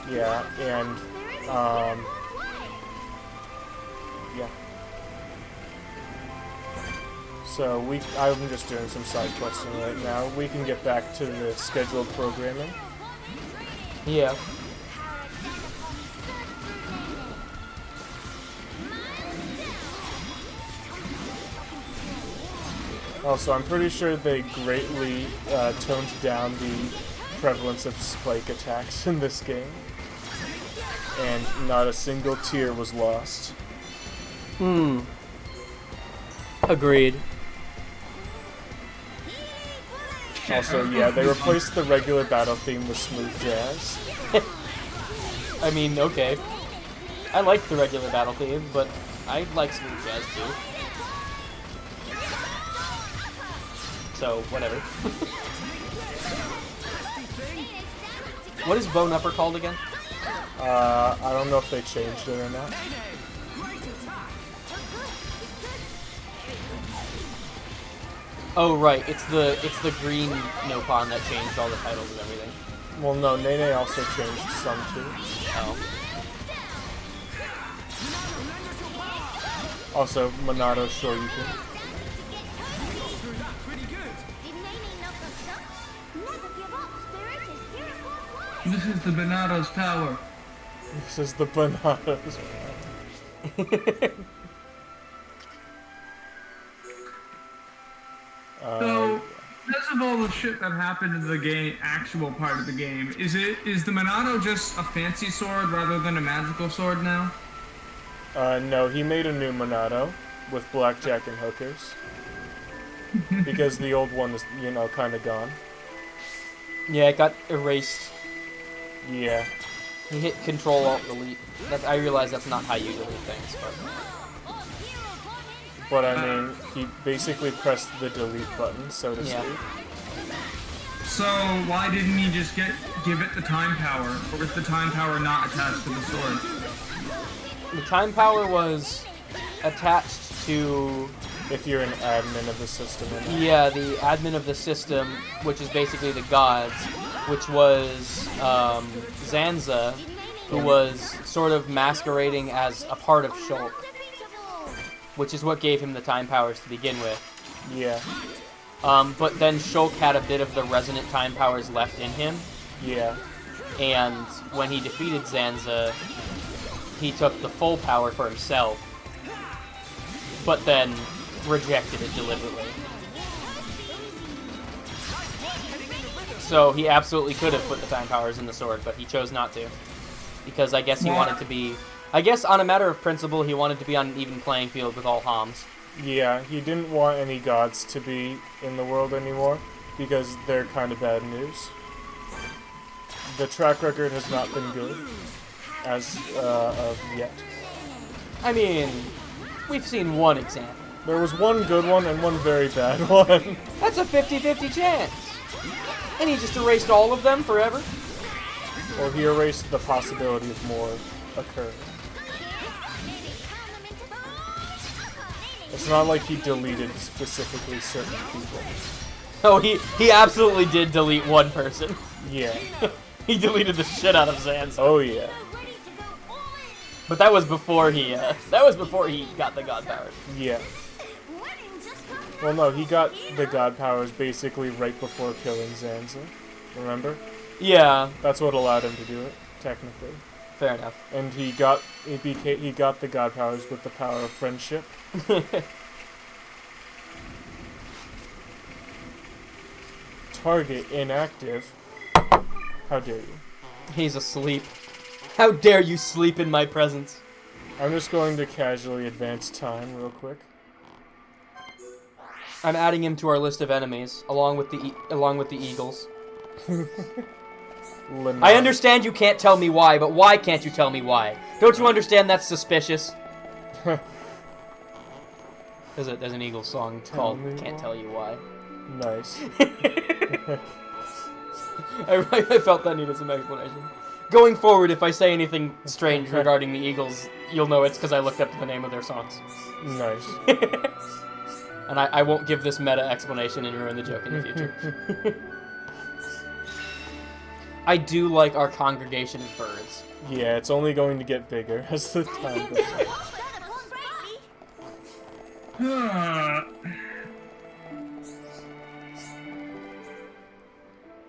Yeah, and, yeah. So I'm just doing some side questing right now. We can get back to the scheduled programming.
Yeah.
Also, I'm pretty sure they greatly toned down the prevalence of spike attacks in this game. And not a single tear was lost.
Agreed.
Also, yeah, they replaced the regular battle theme with smooth jazz.
I mean, okay. I like the regular battle theme, but I like smooth jazz too. So, whatever. What is Bone Upper called again?
I don't know if they changed it or not.
Oh right, it's the green Nopon that changed all the titles and everything.
Well, no, Nene also changed some too.
Oh.
Also, Monado Shoryuken.
This is the Bonado's power.
This is the Bonado's
So, because of all the shit that happened in the game, actual part of the game, is the Monado just a fancy sword rather than a magical sword now?
No, he made a new Monado with blackjack and hookers. Because the old one is, you know, kind of gone.
Yeah, it got erased.
Yeah.
He hit Control Alt Delete. I realize that's not how you delete things,
But I mean, he basically pressed the delete button, so to speak.
So why didn't he just give it the time power, or was the time power not attached to the sword?
The time power was attached to...
If you're an admin of the system.
Yeah, the admin of the system, which is basically the gods, which was Zanza, who was sort of masquerading as a part of Shulk, which is what gave him the time powers to begin with.
Yeah.
But then Shulk had a bit of the resonant time powers left in him.
Yeah.
And when he defeated Zanza, he took the full power for himself, but then rejected it deliberately. So he absolutely could have put the time powers in the sword, but he chose not to. Because I guess he wanted to be... I guess on a matter of principle, he wanted to be on an even playing field with all Homs.
Yeah, he didn't want any gods to be in the world anymore, because they're kind of bad news. The track record has not been good, as of yet.
I mean, we've seen one example.
There was one good one and one very bad one.
That's a 50-50 chance. And he just erased all of them forever?
Or he erased the possibility of more occurring. It's not like he deleted specifically certain people.
Oh, he absolutely did delete one person.
Yeah.
He deleted the shit out of Zanza.
Oh yeah.
But that was before he got the god powers.
Yeah. Well, no, he got the god powers basically right before killing Zanza. Remember?
Yeah.
That's what allowed him to do it, technically.
Fair enough.
And he got the god powers with the power of friendship. Target inactive. How dare you?
He's asleep. How dare you sleep in my presence?
I'm just going to casually advance time real quick.
I'm adding him to our list of enemies, along with the eagles. I understand you can't tell me why, but why can't you tell me why? Don't you understand that's suspicious? There's an Eagles song called "Can't Tell You Why."
Nice.
I felt that needed some explanation. Going forward, if I say anything strange regarding the Eagles, you'll know it's because I looked up the name of their songs.
Nice.
And I won't give this meta explanation and ruin the joke in the future. I do like our congregation of birds.
Yeah, it's only going to get bigger as the time goes on.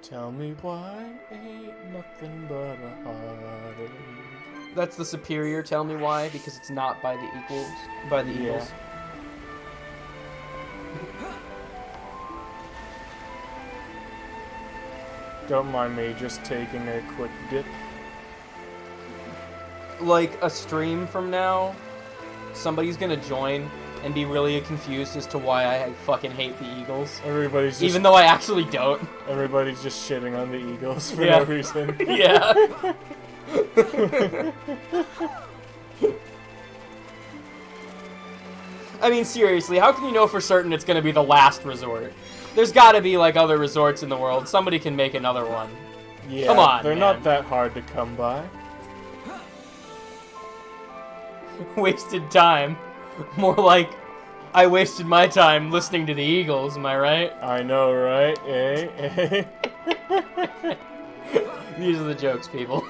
Tell me why ain't nothing but a heartache.
That's the superior Tell Me Why, because it's not by the Eagles. Eagles.
Don't mind me just taking a quick dip.
Like, a stream from now, somebody's gonna join and be really confused as to why I fucking hate the Eagles.
Everybody's just...
Even though I actually don't.
Everybody's just shitting on the Eagles for no reason.
Yeah. I mean, seriously, how can you know for certain it's gonna be the last resort? There's gotta be, like, other resorts in the world. Somebody can make another one.
Yeah,
Come on,
they're
man.
not that hard to come by.
Wasted time. More like, I wasted my time listening to the Eagles, am I right?
I know, right? Eh?
These are the jokes, people.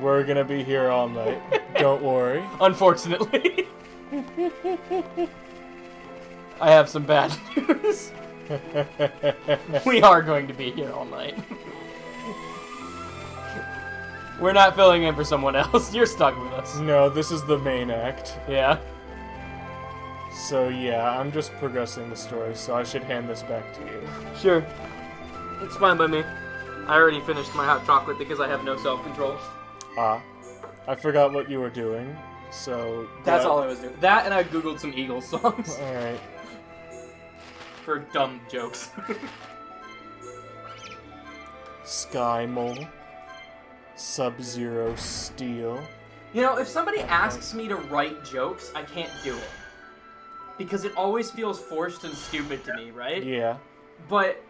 We're gonna be here all night. Don't worry.
Unfortunately. I have some bad news. We are going to be here all night. We're not filling in for someone else. You're stuck with us.
No, this is the main act.
Yeah.
So yeah, I'm just progressing the story, so I should hand this back to you.
Sure. It's fine by me. I already finished my hot chocolate because I have no self-control.
I forgot what you were doing, so...
That's all I was doing. That and I googled some Eagles songs.
Alright.
For dumb jokes.
Sky Mole. Sub-Zero Steel.
You know, if somebody asks me to write jokes, I can't do it. Because it always feels forced and stupid to me, right?
Yeah.
But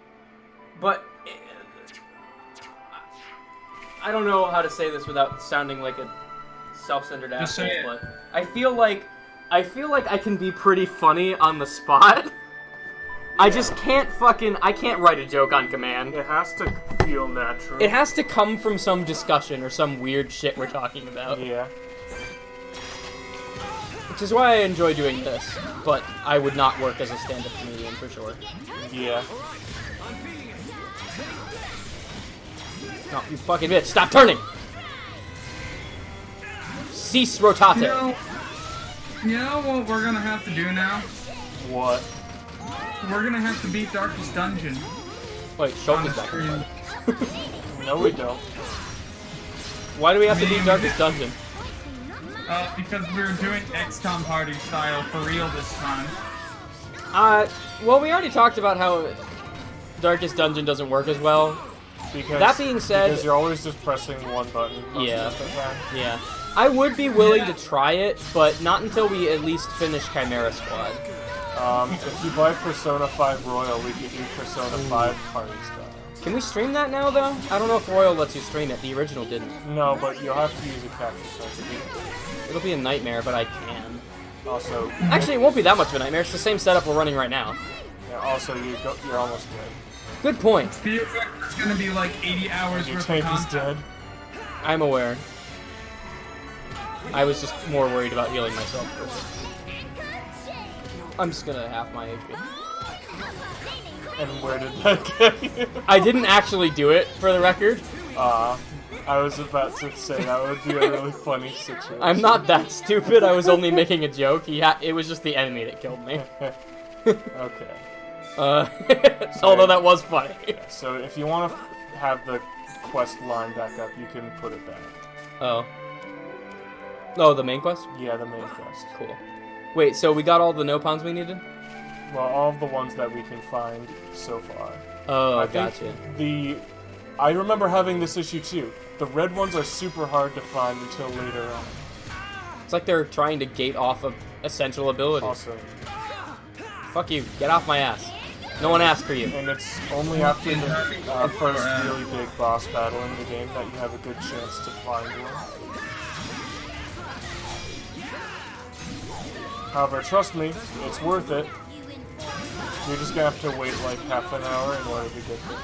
I don't know how to say this without sounding like a self-centered asshole, but I feel like I can be pretty funny on the spot. I just can't I can't write a joke on command.
It has to feel natural.
It has to come from some discussion or some weird shit we're talking about.
Yeah.
Which is why I enjoy doing this, but I would not work as a stand-up comedian for sure.
Yeah.
No, you fucking bitch, stop turning! Cease rotate.
You know what we're gonna have to do now?
What?
We're gonna have to beat Darkest Dungeon.
Wait, Shulk is back.
No, we don't.
Why do we have to beat Darkest Dungeon?
Because we were doing XCOM party style for real this time.
Well, we already talked about how Darkest Dungeon doesn't work as well.
Because,
that being said...
Because you're always just pressing one button.
Yeah. Yeah. I would be willing to try it, but not until we at least finish Chimera Squad.
If you buy Persona 5 Royal, we can do Persona 5 party style.
Can we stream that now, though? I don't know if Royal lets you stream it. The original didn't.
No, but you'll have to use a capture card to do it.
It'll be a nightmare, but I can.
Also...
Actually, it won't be that much of a nightmare. It's the same setup we're running right now.
Yeah, also, you're almost dead.
Good point.
It's gonna be like 80 hours
Your
worth
tank
of
is
content.
dead.
I'm aware. I was just more worried about healing myself first. I'm just gonna half my HP.
And where did that get you?
I didn't actually do it, for the record.
I was about to say that would be a really funny situation.
I'm not that stupid, I was only making a joke. It was just the enemy that killed me.
Okay.
Although that was funny.
So if you want to have the quest line back up, you can put it back.
Oh. Oh, the main quest?
Yeah, the main quest.
Cool. Wait, so we got all the no-pawns we needed?
Well, all of the ones that we can find so far.
Oh,
I
gotcha.
I remember having this issue too. The red ones are super hard to find until later on.
It's like they're trying to gate off of essential abilities.
Awesome.
Fuck you. Get off my ass. No one asked for you.
And it's only after the first really big boss battle in the game that you have a good chance to find one. However, trust me, it's worth it. You're just gonna have to wait like half an hour in order to get there.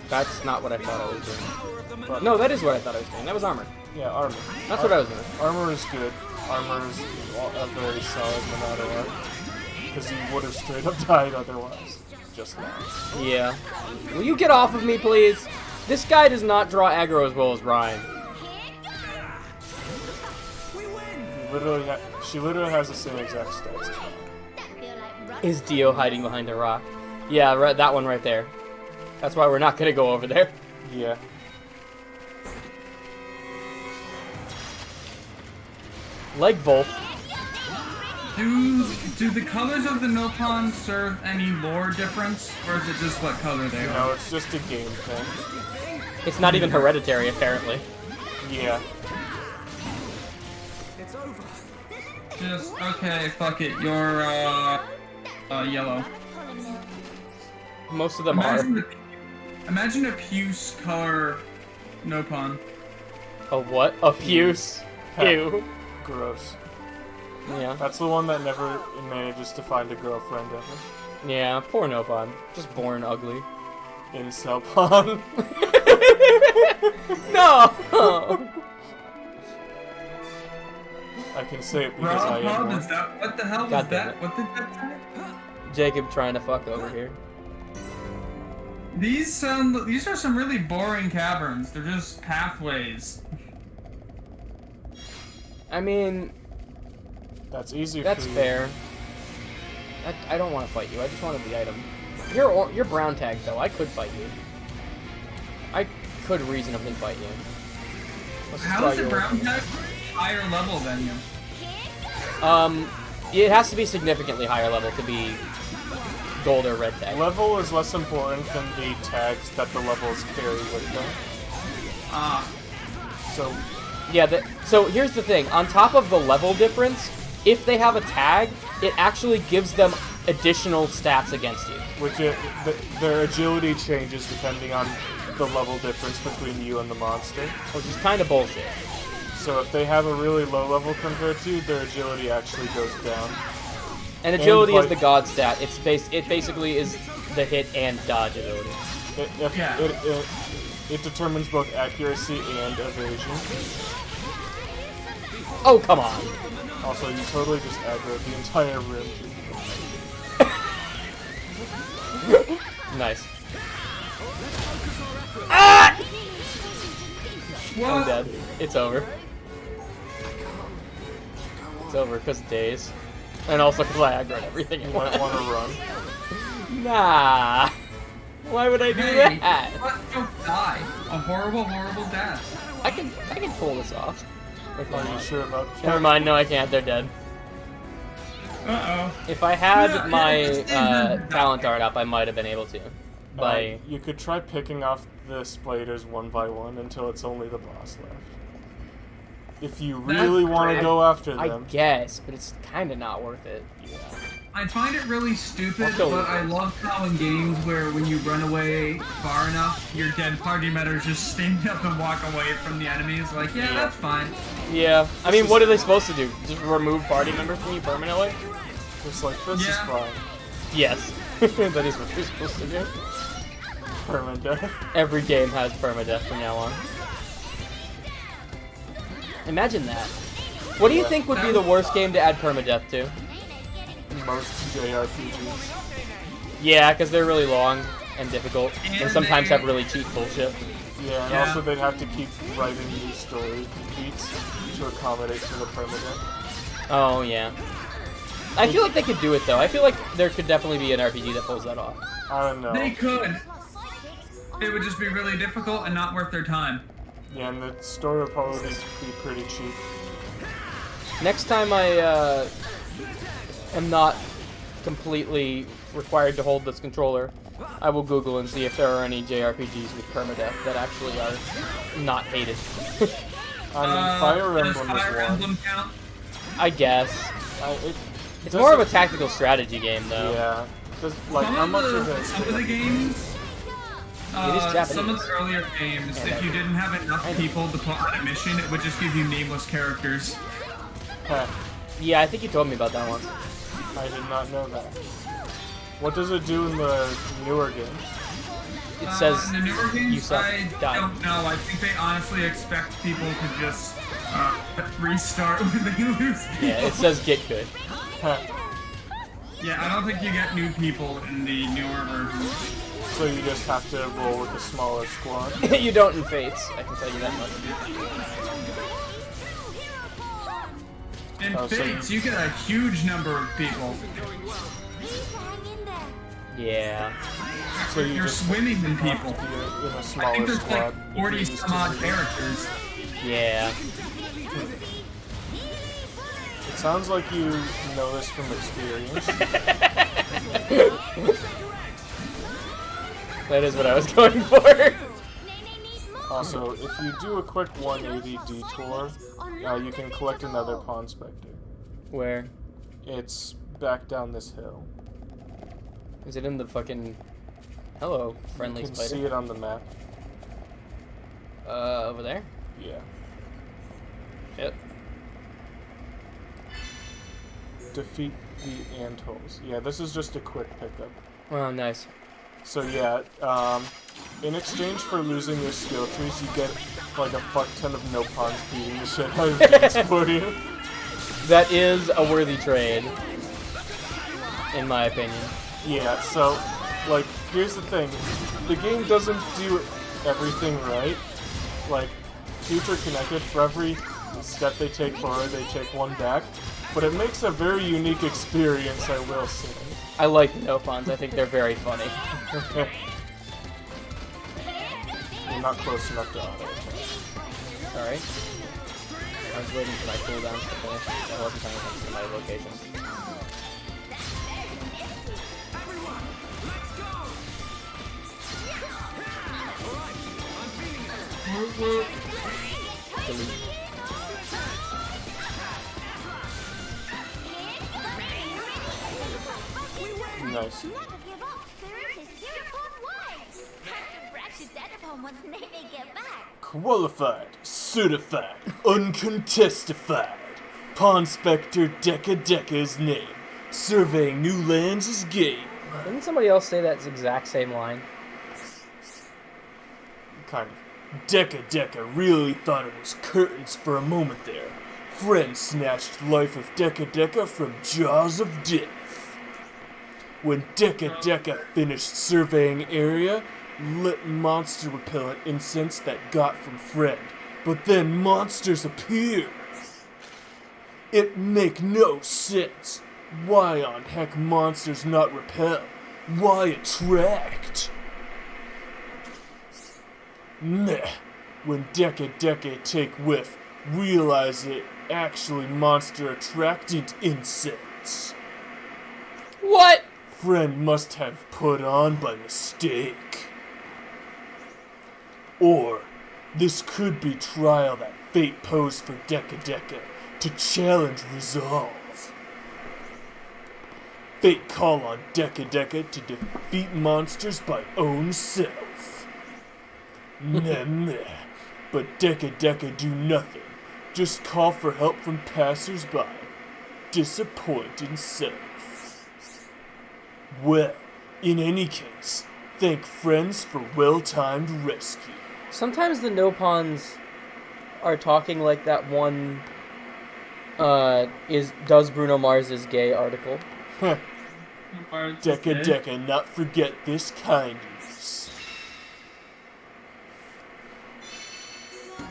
That's not what I thought I was doing. But no, that is what I thought I was doing. That was armor.
Yeah, armor.
That's what I was doing.
Armor is good. Armor is a very solid no matter what. Because you would have straight up died otherwise. Just now.
Yeah. Will you get off of me, please? This guy does not draw aggro as well as Ryan.
She literally has the same exact stats.
Is Dio hiding behind a rock? Yeah, right, that one right there. That's why we're not gonna go over there.
Yeah.
Leg Wolf.
Do the colors of the no-pawns serve any lore difference, or is it just what color they are?
No, it's just a game thing.
It's not even hereditary, apparently.
Yeah.
It's over.
Just, okay, fuck it, you're, yellow.
Most of them are.
Imagine a puce color Nopon.
A what? A puce? Ew.
Gross.
Yeah.
That's the one that never manages to find a girlfriend ever.
Yeah, poor Nopon. Just born ugly.
Incel Pon.
No!
I can say it because I am one.
Is that, what the hell was
God damn
that?
it.
What did that say?
Jacob trying to fuck over here.
These are some really boring caverns. They're just pathways.
I mean,
That's easy
that's
for you.
fair. I don't want to fight you. I just wanted the item. You're brown tagged though. I could fight you. I could reasonably fight you. Let's just
How
draw
is
you
it
over
brown
here.
tag higher level than you?
It has to be significantly higher level to be gold or red tag.
Level is less important than the tags that the levels carry with them. So,
Yeah, so here's the thing. On top of the level difference, if they have a tag, it actually gives them additional stats against you.
their agility changes depending on the level difference between you and the monster.
Which is kind of bullshit.
So if they have a really low level compared to you, their agility actually goes down.
And agility is
like-
the god stat. It basically is the hit and dodge ability.
It determines both accuracy and evasion.
Oh, come on.
Also, you totally just aggroed the entire room.
Nice. Ah!
What?
I'm dead. It's over. It's over because days. And also because I aggroed everything at
You might
once.
want to run.
Nah. Why would I do that?
What? Don't die. A horrible, horrible death.
I can pull this off.
Are you sure about that?
Never mind, no I can't, they're dead.
Uh-oh.
If I had
Yeah,
my
yeah,
talent art up, I might have been able to. By
You could try picking off the spiders one by one until it's only the boss left. If you really want to go after
I
them.
guess, but it's kind of not worth it.
I find it really stupid,
I'll kill
but
you.
I love how in games where when you run away far enough, your dead party members just stand up and walk away from the enemies. Like, yeah, that's fine.
Yeah, I mean, what are they supposed to do? Just remove party members from you permanently?
Just like, this is fine.
Yes, that is what they're supposed to do.
Permadeath.
Every game has permadeath from now on. Imagine that. What do you think would be the worst game to add permadeath to?
Most JRPGs.
Yeah, because they're really long and difficult, and sometimes have really cheap bullshit.
Yeah, and also they'd have to keep writing new story beats to accommodate for the permadeath.
Oh, yeah. I feel like they could do it, though. I feel like there could definitely be an RPG that pulls that off.
I don't know.
They could. It would just be really difficult and not worth their time.
Yeah, and the story would probably be pretty cheap.
Next time I am not completely required to hold this controller, I will Google and see if there are any JRPGs with permadeath that actually are not hated.
I mean, Fire
Does
Emblem
Fire
is one.
Emblem count?
I guess. It's more of a tactical strategy game, though.
Yeah. Like, how much is it?
Some of the games,
It is Japanese.
some of the earlier games, if you didn't have enough people to put on a mission, it would just give you nameless characters.
Yeah, I think you told me about that once.
I did not know that. What does it do in the newer games?
It says
in the newer games,
you suck,
I
die.
don't know. I think they honestly expect people to just restart when they lose people.
Yeah, it says get good.
Yeah, I don't think you get new people in the newer versions.
So you just have to roll with a smaller squad?
You don't in Fates, I can tell you that much.
In
Oh, so
Fates, you get a huge number of people.
Yeah.
So
You're
just
swimming in
have
people.
to be in a
I
smaller
think there's
squad.
like 40 some odd characters.
Yeah.
It sounds like you know this from experience.
That is what I was going for.
Also, if you do a quick 180 detour, you can collect another Pawn Spectre.
Where?
It's back down this hill.
Is it in the fucking Hello, friendly
You can
spider.
see it on the map.
Over there?
Yeah.
Yep.
Defeat the antholes. Yeah, this is just a quick pickup.
Oh, nice.
So yeah, in exchange for losing your skill trees, you get like a fuck ton of no-pawns beating the shit out of things for you.
That is a worthy trade, in my opinion.
Yeah, so, like, here's the thing. The game doesn't do everything right. Like, Future Connected, for every step they take forward, they take one back. But it makes a very unique experience, I will say.
I like the no-pawns. I think they're very funny.
You're not close enough to auto.
Sorry. I was waiting for my cooldowns to finish. I wasn't paying attention to my location. Delete.
Nice.
Never give up. There is zero ways. Ratchet dead upon what's naming get back.
Qualified, certified, uncontestified. Pawn Spectre Deca Deca's name. Surveying new lands is game.
Didn't somebody else say that exact same line?
Kind of. Deca Deca really thought it was curtains for a moment there. Friend snatched life of Deca Deca from jaws of death. When Deca Deca finished surveying area, lit monster repellent incense that got from Friend. But then monsters appear. It make no sense. Why on heck monsters not repel? Why attract? Meh. When Deca Deca take whiff, realize it actually monster attractant incense.
What?
Friend must have put on by mistake. Or, this could be trial that fate posed for Deca Deca to challenge resolve. Fate call on Deca Deca to defeat monsters by own self. Nah, nah. But Deca Deca do nothing. Just call for help from passers-by. Disappointing self. Well, in any case, thank friends for well-timed rescue.
Sometimes the no-pawns are talking like that one, does Bruno Mars' gay article.
Deca Deca not forget this kindness.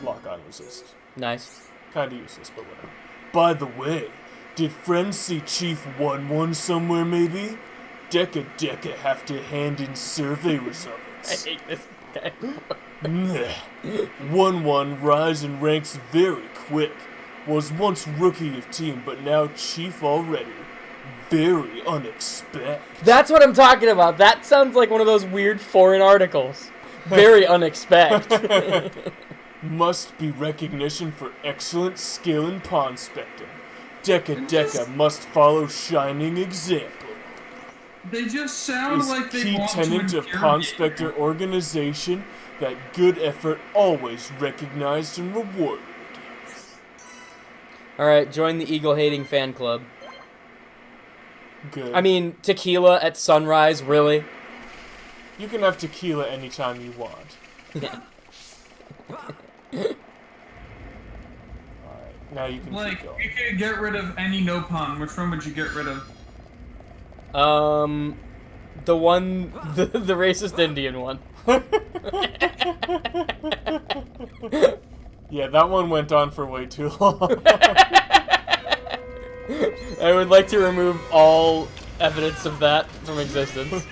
Lock on resist.
Nice.
Kinda useless, but whatever. By the way, did friends see Chief 1-1 somewhere maybe? Deca Deca have to hand in survey results.
I hate this guy.
1-1 rise in ranks very quick. Was once rookie of team, but now chief already. Very unexpected.
That's what I'm talking about. That sounds like one of those weird foreign articles. Very unexpected.
Must be recognition for excellent skill in Pawn Spectre. Deca Deca must follow shining example.
They just sound
Is
like they
key
want
tenet
to
of Pawn Spectre organization that good effort always recognized and rewarded.
Alright, join the eagle-hating fan club.
Good.
I mean, tequila at sunrise, really?
You can have tequila anytime you want. Alright, now you can
Like,
keep going.
you could get rid of any no-pun. Which one would you get rid of?
The one, the racist Indian one.
Yeah, that one went on for way too long.
I would like to remove all evidence of that from existence.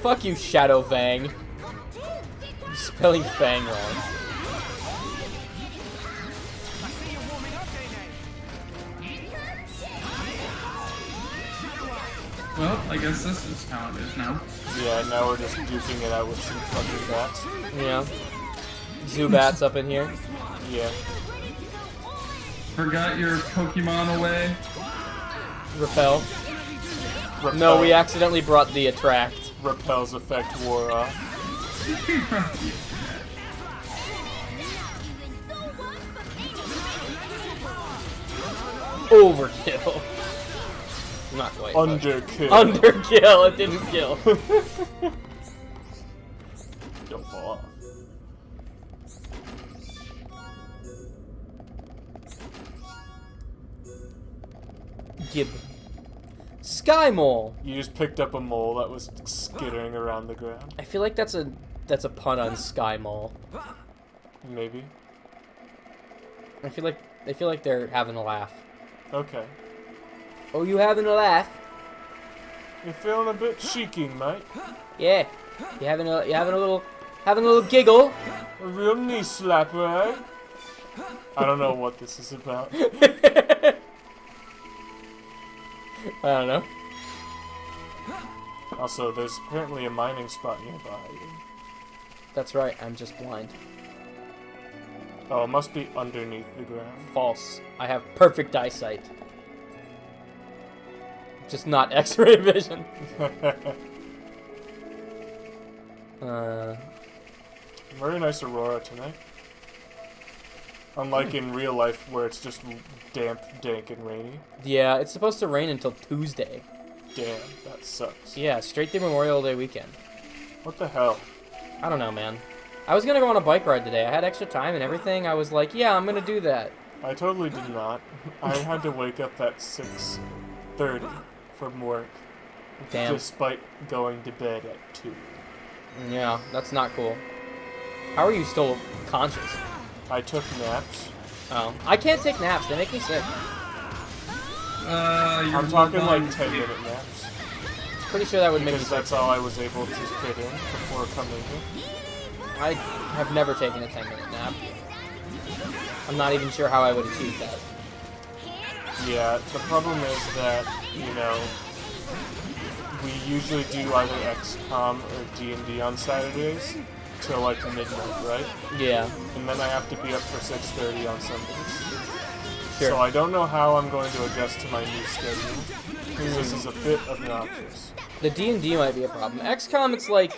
Fuck you, Shadow Fang. You're spelling Fang wrong.
Well, I guess this is how it is now.
Yeah, now we're just duking it out with some fucking bats.
Yeah. Zubats up in here.
Yeah.
Forgot your Pokemon away.
Repel. No, we accidentally brought the attract.
Repel's effect wore off.
Overkill. Not quite.
Underkill.
Underkill. It didn't kill.
Don't fall off.
Gib. Sky Mole.
You just picked up a mole that was skittering around the ground.
I feel like that's a pun on Sky Mole.
Maybe.
I feel like they're having a laugh.
Okay.
Oh, you having a laugh?
You're feeling a bit cheeky, mate.
Yeah. You having a little giggle?
A real knee slapper, eh? I don't know what this is about.
I don't know.
Also, there's apparently a mining spot nearby.
That's right, I'm just blind.
Oh, it must be underneath the ground.
False. I have perfect eyesight. Just not X-ray vision.
Very nice aurora tonight. Unlike in real life where it's just damp, dank, and rainy.
Yeah, it's supposed to rain until Tuesday.
Damn, that sucks.
Yeah, straight through Memorial Day weekend.
What the hell?
I don't know, man. I was gonna go on a bike ride today. I had extra time and everything. I was like, yeah, I'm gonna do that.
I totally did not. I had to wake up at 6:30 from work.
Damn.
Despite going to bed at 2.
Yeah, that's not cool. How are you still conscious?
I took naps.
Oh. I can't take naps. They make me sick.
I'm talking like 10-minute naps.
Pretty sure that would make me
Because
sick.
that's all I was able to fit in before coming here.
I have never taken a 10-minute nap. I'm not even sure how I would achieve that.
Yeah, the problem is that, you know, we usually do either XCOM or D&D on Saturdays till like midnight, right?
Yeah.
And then I have to be up for 6:30 on Sundays.
Sure.
So I don't know how I'm going to adjust to my new schedule. Because this is a bit obnoxious.
The D&D might be a problem. XCOM, it's like,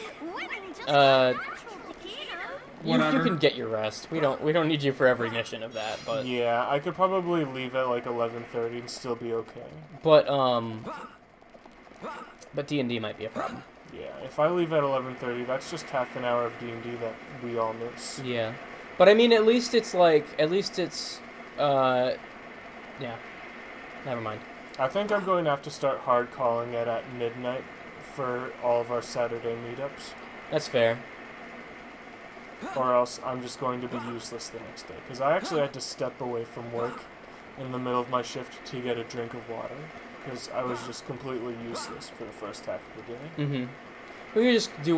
you can get your rest. We don't need you for every mission of that, but
Yeah, I could probably leave at like 11:30 and still be okay.
but D&D might be a problem.
Yeah, if I leave at 11:30, that's just half an hour of D&D that we all miss.
Yeah. But I mean, at least it's yeah. Never mind.
I think I'm going to have to start hard calling it at midnight for all of our Saturday meetups.
That's fair.
Or else I'm just going to be useless the next day. Because I actually had to step away from work in the middle of my shift to get a drink of water. Because I was just completely useless for the first half of the day.
Mm-hmm. We could just do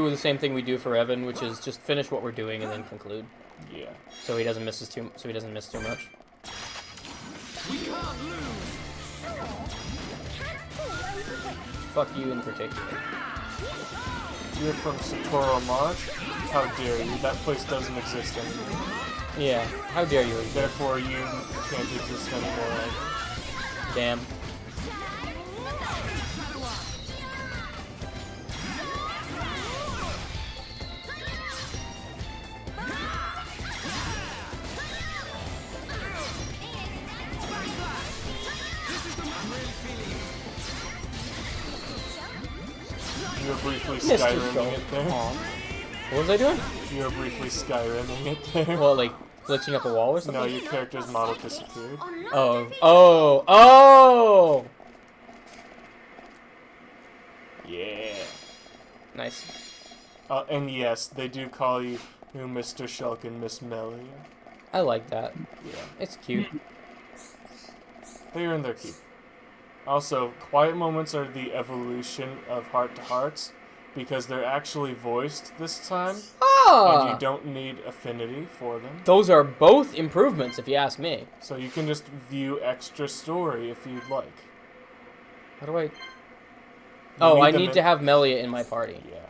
the same thing we do for Evan, which is just finish what we're doing and then conclude.
Yeah.
So he doesn't miss too much. Fuck you in particular.
You're from Satoru March? How dare you? That place doesn't exist anymore.
Yeah, how dare you?
Therefore, you can't exist anymore.
Damn.
You were briefly
Mr.
Skyrimming
Shulk.
it there.
Aw. What was I doing?
You were briefly Skyrimming it there.
Well, like glitching up a wall or something?
No, your character's model disappeared.
Oh!
Yeah.
Nice.
And yes, they do call you Mr. Shulk and Miss Melly.
I like that.
Yeah.
It's cute.
They earn their keep. Also, quiet moments are the evolution of Heart to Hearts because they're actually voiced this time.
Ah!
And you don't need affinity for them.
Those are both improvements, if you ask me.
So you can just view extra story if you'd like.
How do I... Oh, I need to have Melia in my party.
Yeah.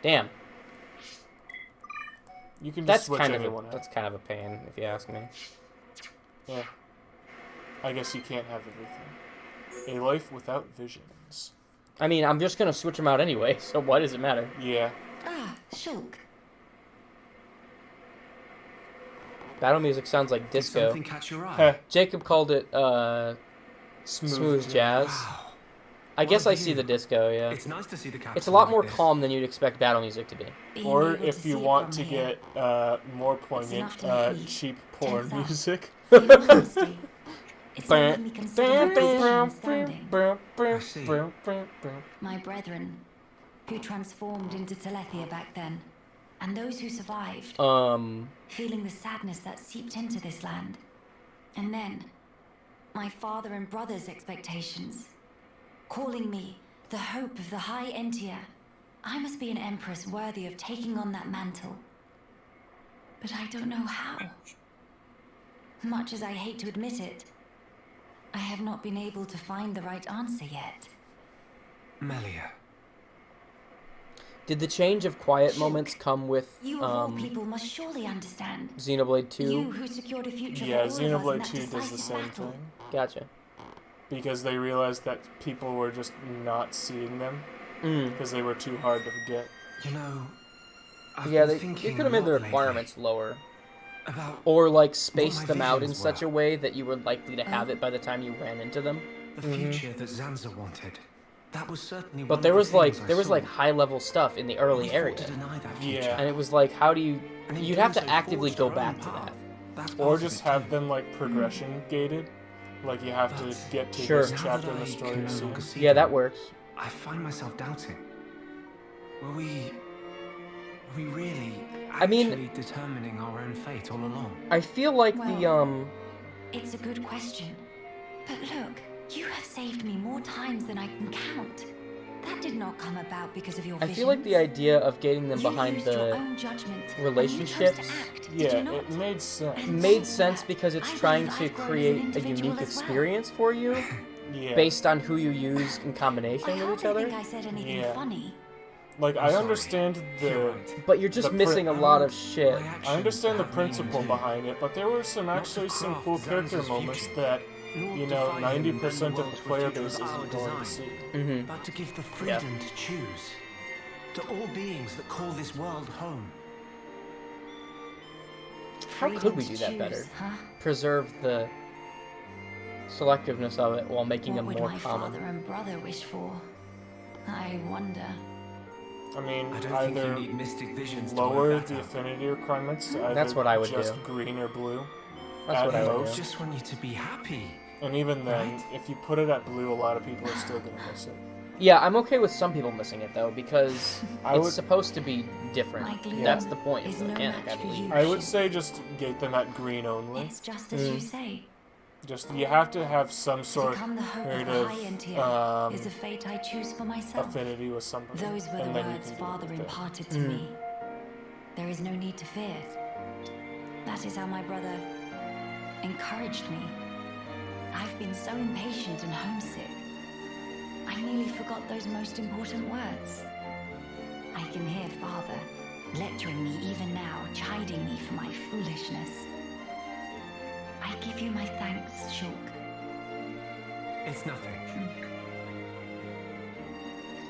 Damn.
You can just switch
kind
anyone out.
That's kind of a pain, if you ask me.
Yeah. I guess you can't have everything. A life without visions.
I mean, I'm just gonna switch them out anyway, so why does it matter?
Yeah.
Ah, Shulk.
Battle music sounds like
Did
disco.
something catch your eye?
Jacob called it smooth jazz.
Wow.
I guess
What
I
a
see
view.
the disco, yeah.
It's nice to see the
It's a lot
capital
more
like this.
calm than you'd expect battle music to be.
Being
Or
able
if
to
you
see it
want
from
to
here.
get more poignant,
enough to make me
cheap porn
tense up.
music.
In honesty, it's making me consider my position and standing.
I see.
My brethren, who transformed into Telethia back then, and those who survived, feeling the sadness that seeped into this land. And then, my father and brother's expectations, calling me the hope of the High Entia. I must be an empress worthy of taking on that mantle. But I don't know how. Much as I hate to admit it, I have not been able to find the right answer yet.
Melia.
Did the change of quiet moments come with
You of all people must surely understand.
Xenoblade 2?
You who secured a future
Yeah,
for all of us in
Xenoblade
that
2 does the
decisive
same
battle.
thing.
Gotcha.
Because they realized that people were just not seeing them. Because they were too hard to forget.
You know, I've
Yeah,
been
they
thinking
could have made the
a lot
requirements lower.
lately about
Or, like,
my
space them out in
visions
such a
were.
way that you were likely to have it by the time you ran into them.
the future that Zanza wanted. That was certainly one
But
of
there
the
was, like,
things I saw.
high-level stuff in the early
We fought
area.
to deny that
Yeah.
future.
And it was like, how do you...
And in
You'd have
doing
to
so,
actively
forged
go
our
back
own
to
path.
that.
That's
Or
part of
just
it
have
too.
them, like, progression gated. Like, you have to
But
get to
Sure.
this
Now
chapter
that
in the
I
story
can
to
no
see
longer
it.
see
Yeah,
them,
that works.
I find myself doubting. Were we really
I mean-
actually determining our own fate all along?
I feel like
It's a good question. But look, you have saved me more times than I can count. That did not come about because of your
I feel like the
visions.
idea of getting them
You
behind
used your
the
own judgment, and you
relationships
chose to act, did
Yeah,
you not?
it made sense.
And
made
more
sense
than
because
that,
it's
I
trying
believe
to
I've grown as an
create a
individual
unique
as well.
experience for you
Yeah.
based on who you use in combination
I
with each
hardly
other.
think I said anything
Yeah.
funny.
Like,
I'm
I
sorry.
understand
You're
the...
right.
But you're just
The
missing a
I
lot
want
of shit.
my actions
I understand the
to have meaning
principle
too.
behind it, but there were some
Not to
actually some
craft
cool character
Zanza's
moments
future,
that,
nor
you know,
define him
90%
when
of the
worlds
player
were future
base
of our
isn't going to
design.
see.
Mm-hmm.
But to give the freedom to choose. To all beings that call this world home.
How could we
Freedom
do
to
that better?
choose, huh?
Preserve the selectiveness of it while making
What
them
would
more
my
common.
father and brother wish for? I wonder.
I mean,
I don't think you
either
need mystic visions to
lower
work that
the
out.
affinity requirements to either
That's what I would
just
do.
green or blue.
That's
at
what I would
most.
do.
Just want you to be happy.
And even then,
Right.
if you put it at blue, a lot of people are still going to miss it.
Yeah, I'm okay with some people missing it though because
I
it's
would-
supposed to be different.
My gloom
That's the point of
is
the
no
mechanic,
match
I
for
believe.
you.
I would say just gate them at green only.
It's just as you say.
Just, you have to have some
To
sort
become the hope of
of
the high end tier is a fate I choose for myself.
affinity with somebody.
Those were the
and then you
words
can do
father
it with that.
imparted to me. There is no need to fear. That is how my brother encouraged me. I've been so impatient and homesick. I nearly forgot those most important words. I can hear father lecturing me even now, chiding me for my foolishness. I give you my thanks, Shulk.
It's nothing.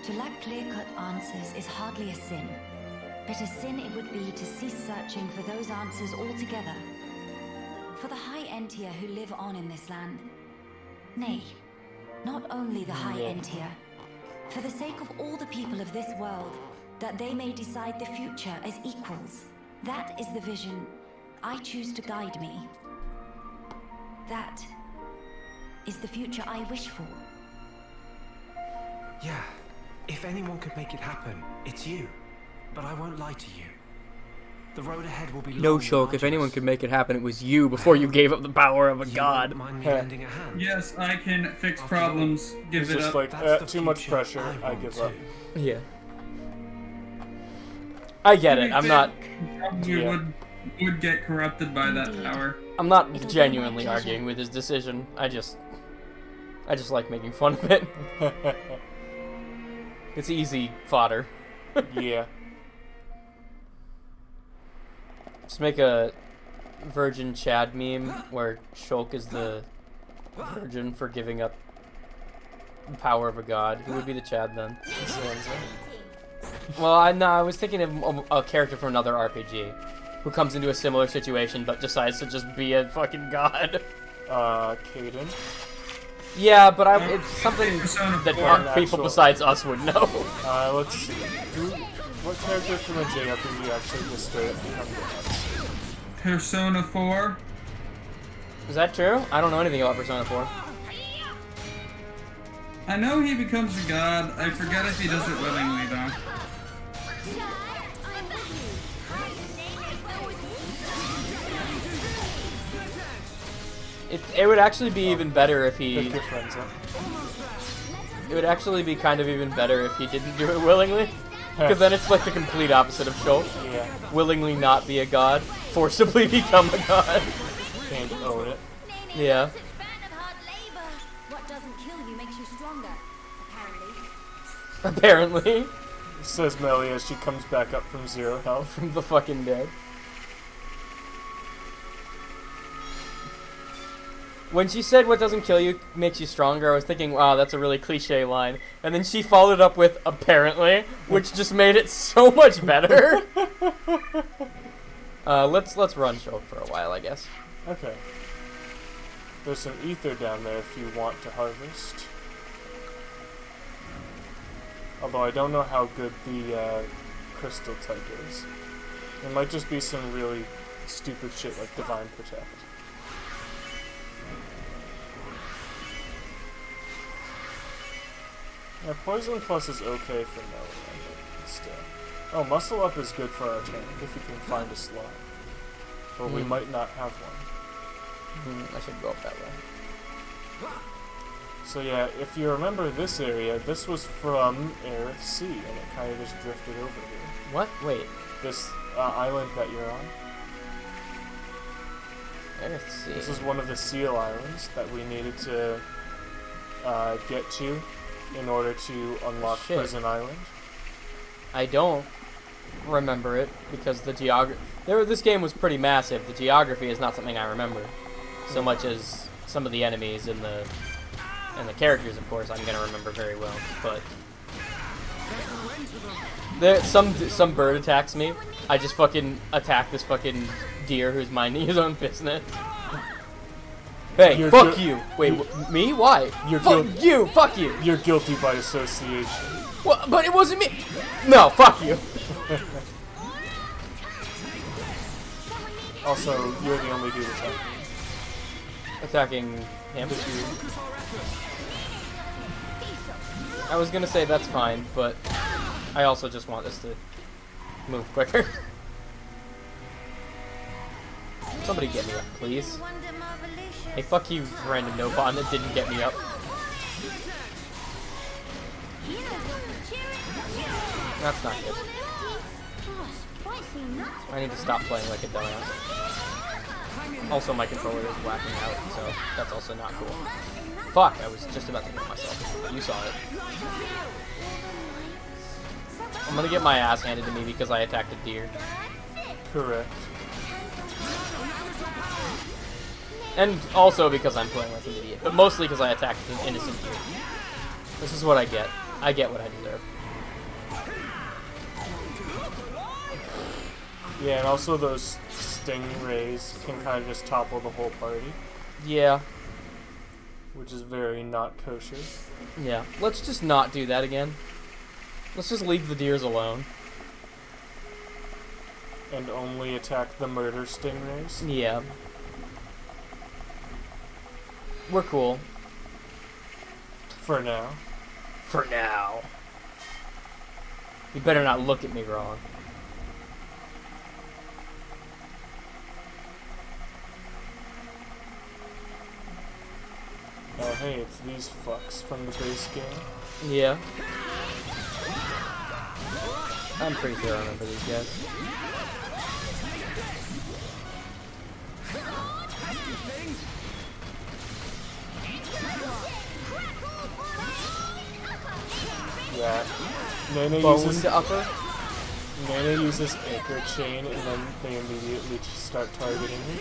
To lack clear-cut answers is hardly a sin, but a sin it would be to cease searching for those answers altogether. For the High Entia who live on in this land. Nay, not only the High Entia. For the sake of all the people of this world, that they may decide the future as equals. That is the vision I choose to guide me. That is the future I wish for.
Yeah, if anyone could make it happen, it's you. But I won't lie to you. The road ahead will be long
No,
and
Shulk, if anyone
arduous.
could make it happen, it was you before you gave up the power of a
You
god.
won't mind me lending a hand.
Yes, I can fix
After all,
problems. Give
It's
it
just
up.
like,
That's the
too much
future
pressure, I
want
give up.
too.
Yeah. I get it.
To
I'm
be
not.
fair, probably
Yeah.
would get corrupted by that
Indeed.
power.
I'm not
It'll be
genuinely
my pleasure.
arguing with his decision. I just like making fun of it. It's easy fodder.
Yeah.
Just make a Virgin Chad meme where Shulk is the virgin for giving up power of a god. Who would be the Chad then?
Zanza.
Well, I was thinking of a character from another RPG who comes into a similar situation but decides to just be a fucking god.
Caden.
Yeah, but it's something that people
actual-
besides us would know.
Let's see. What character from a JRPG actually just straight up become gods?
Persona 4.
Is that true? I don't know anything about Persona 4.
I know he becomes a god. I forget if he does it willingly, though.
It would actually be even better if he...
Pick your friends up.
It would actually be kind of even better if he didn't do it willingly. Because then it's like the complete opposite of Shulk.
Yeah.
Willingly not be a god, forcibly become a god.
Can't own it.
Yeah.
What doesn't kill you makes you stronger,
Apparently.
Says Melly as she comes back up from 0 health.
From the fucking dead. When she said what doesn't kill you makes you stronger, I was thinking, wow, that's a really cliche line. And then she followed up with apparently, which just made it so much better. Let's run Shulk for a while, I guess.
Okay. There's some ether down there if you want to harvest. Although I don't know how good the crystal type is. It might just be some really stupid shit like Divine Protect. Yeah, Poison Plus is okay for melee, but still. Oh, Muscle Up is good for our tank if you can find a slot. But we might not have one.
I should go up that way.
So yeah, if you remember this area, this was from Aerith Sea, and it kind of just drifted over here.
What? Wait.
This island that you're on.
Aerith Sea.
This is one of the Seal Islands that we needed to get to in order to unlock Prison Island.
I don't remember it because the geography. This game was pretty massive. The geography is not something I remember so much as some of the enemies and the characters. Of course, I'm gonna remember very well. But some bird attacks me. I just fucking attack this fucking deer who's minding his own business. Hey, fuck you! Wait, me? Why? Fuck you! Fuck you!
You're guilty by association.
Well, but it wasn't me! No, fuck you!
Also, you're the only dude
attacking him. I was gonna say that's fine, but I also just want this to move quicker. Somebody get me up, please. Hey, fuck you, random no-bond that didn't get me up. That's not good. I need to stop playing like a dumbass. Also, my controller is whacking out, so that's also not cool. Fuck, I was just about to kill myself. You saw it. I'm gonna get my ass handed to me because I attacked a deer.
Correct.
And also because I'm playing like an idiot. But mostly because I attacked an innocent deer. This is what I get. I get what I deserve.
Yeah, and also those stingrays can kind of just topple the whole party.
Yeah.
Which is very not kosher.
Yeah. Let's just not do that again. Let's just leave the deers alone.
And only attack the murder stingrays?
Yeah. We're cool.
For now.
For now. You better not look at me wrong.
Oh hey, it's these fucks from the base game.
Yeah. I'm pretty sure I remember these guys.
Yeah. Nana uses Anchor Chain and then they immediately just start targeting me.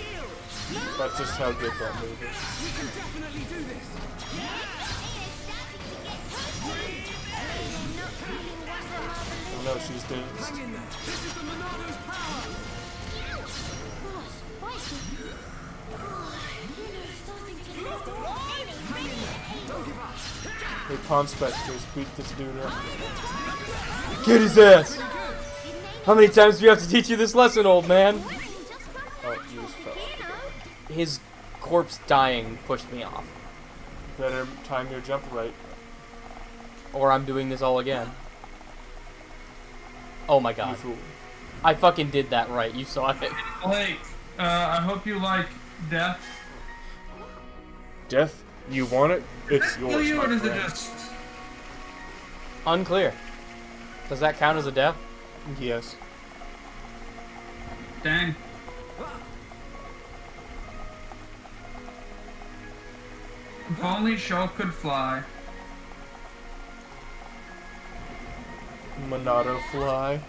That's just how good that move is. Oh, she's dazed.
Hang in there. This is the Monado's power.
Oh, spicy. Oh, starting to melt away.
Hang in there. Don't give up.
Hey, Pawn Spectres, beat this dude up. Get his ass!
How many times do you have to teach you this lesson, old man?
Oh, you just fell.
His corpse dying pushed me off.
Better time your jump right.
Or I'm doing this all again. Oh my
You
god.
fool.
I fucking did that right. You saw it.
Blake, I hope you like death.
Death? You want it? It's
Kill
yours,
you,
my
or does it
friend.
just...
Unclear. Does that count as a death?
Yes.
Dang. If only Shulk could fly.
Monado fly.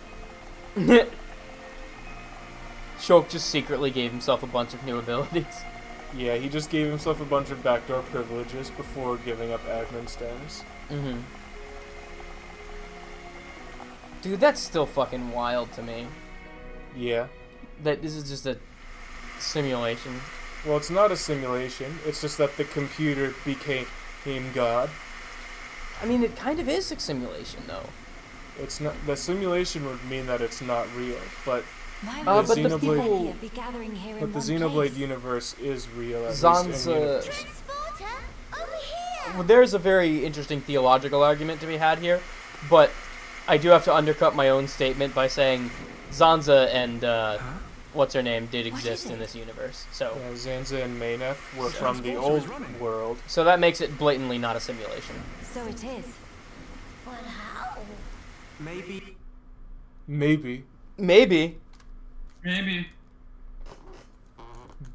Shulk just secretly gave himself a bunch of new abilities.
Yeah, he just gave himself a bunch of backdoor privileges before giving up admin status.
Mm-hmm. Dude, that's still fucking wild to me.
Yeah.
That this is just a simulation.
Well, it's not a simulation. It's just that the computer became God.
I mean, it kind of is a simulation, though.
It's not. The simulation would mean that it's not real, but
Why
the
would
but the
Xenoblade,
people-
be gathering here in
but the
one
Xenoblade
place?
universe is real. At least
Zan's,
in universe.
Transporter, over here.
Well, there's a very interesting theological argument to be had here, but I do have to undercut my own statement by saying Zanza and what's her name did exist in this universe. So
Yeah, Zanza and Mayneth were from the old world.
so that makes it blatantly not a simulation.
So it is.
But how?
Maybe.
Maybe.
Maybe.
Maybe.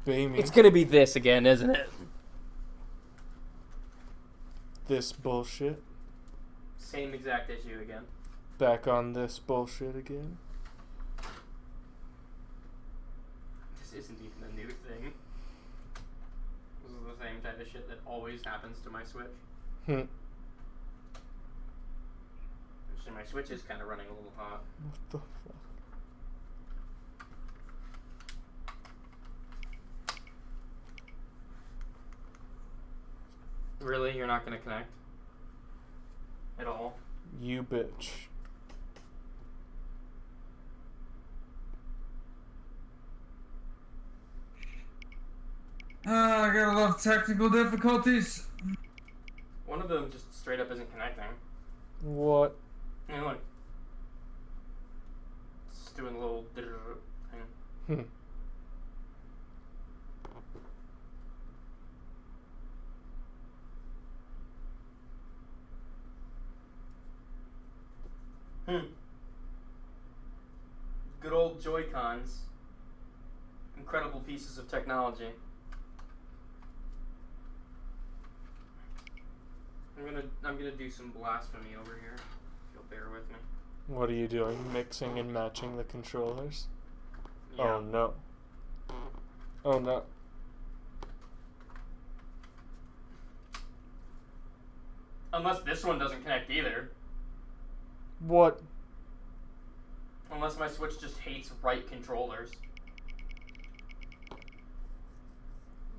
Bamey.
It's gonna be this again, isn't it?
This bullshit.
Same exact issue again.
Back on this bullshit again.
This isn't even a new thing. This is the same type of shit that always happens to my Switch.
Hmm.
Actually, my Switch is kind of running a little hot.
What the fuck?
Really? You're not gonna connect? At all?
You bitch.
I got a lot of technical difficulties.
One of them just straight up isn't connecting.
What?
You know, like, it's doing a little thing.
Hmm.
Good old Joy-Cons. Incredible pieces of technology. I'm gonna do some blasphemy over here. If you'll bear with me.
What are you doing? Mixing and matching the controllers?
Yeah.
Oh no. Oh no.
Unless this one doesn't connect either.
What?
Unless my Switch just hates right controllers.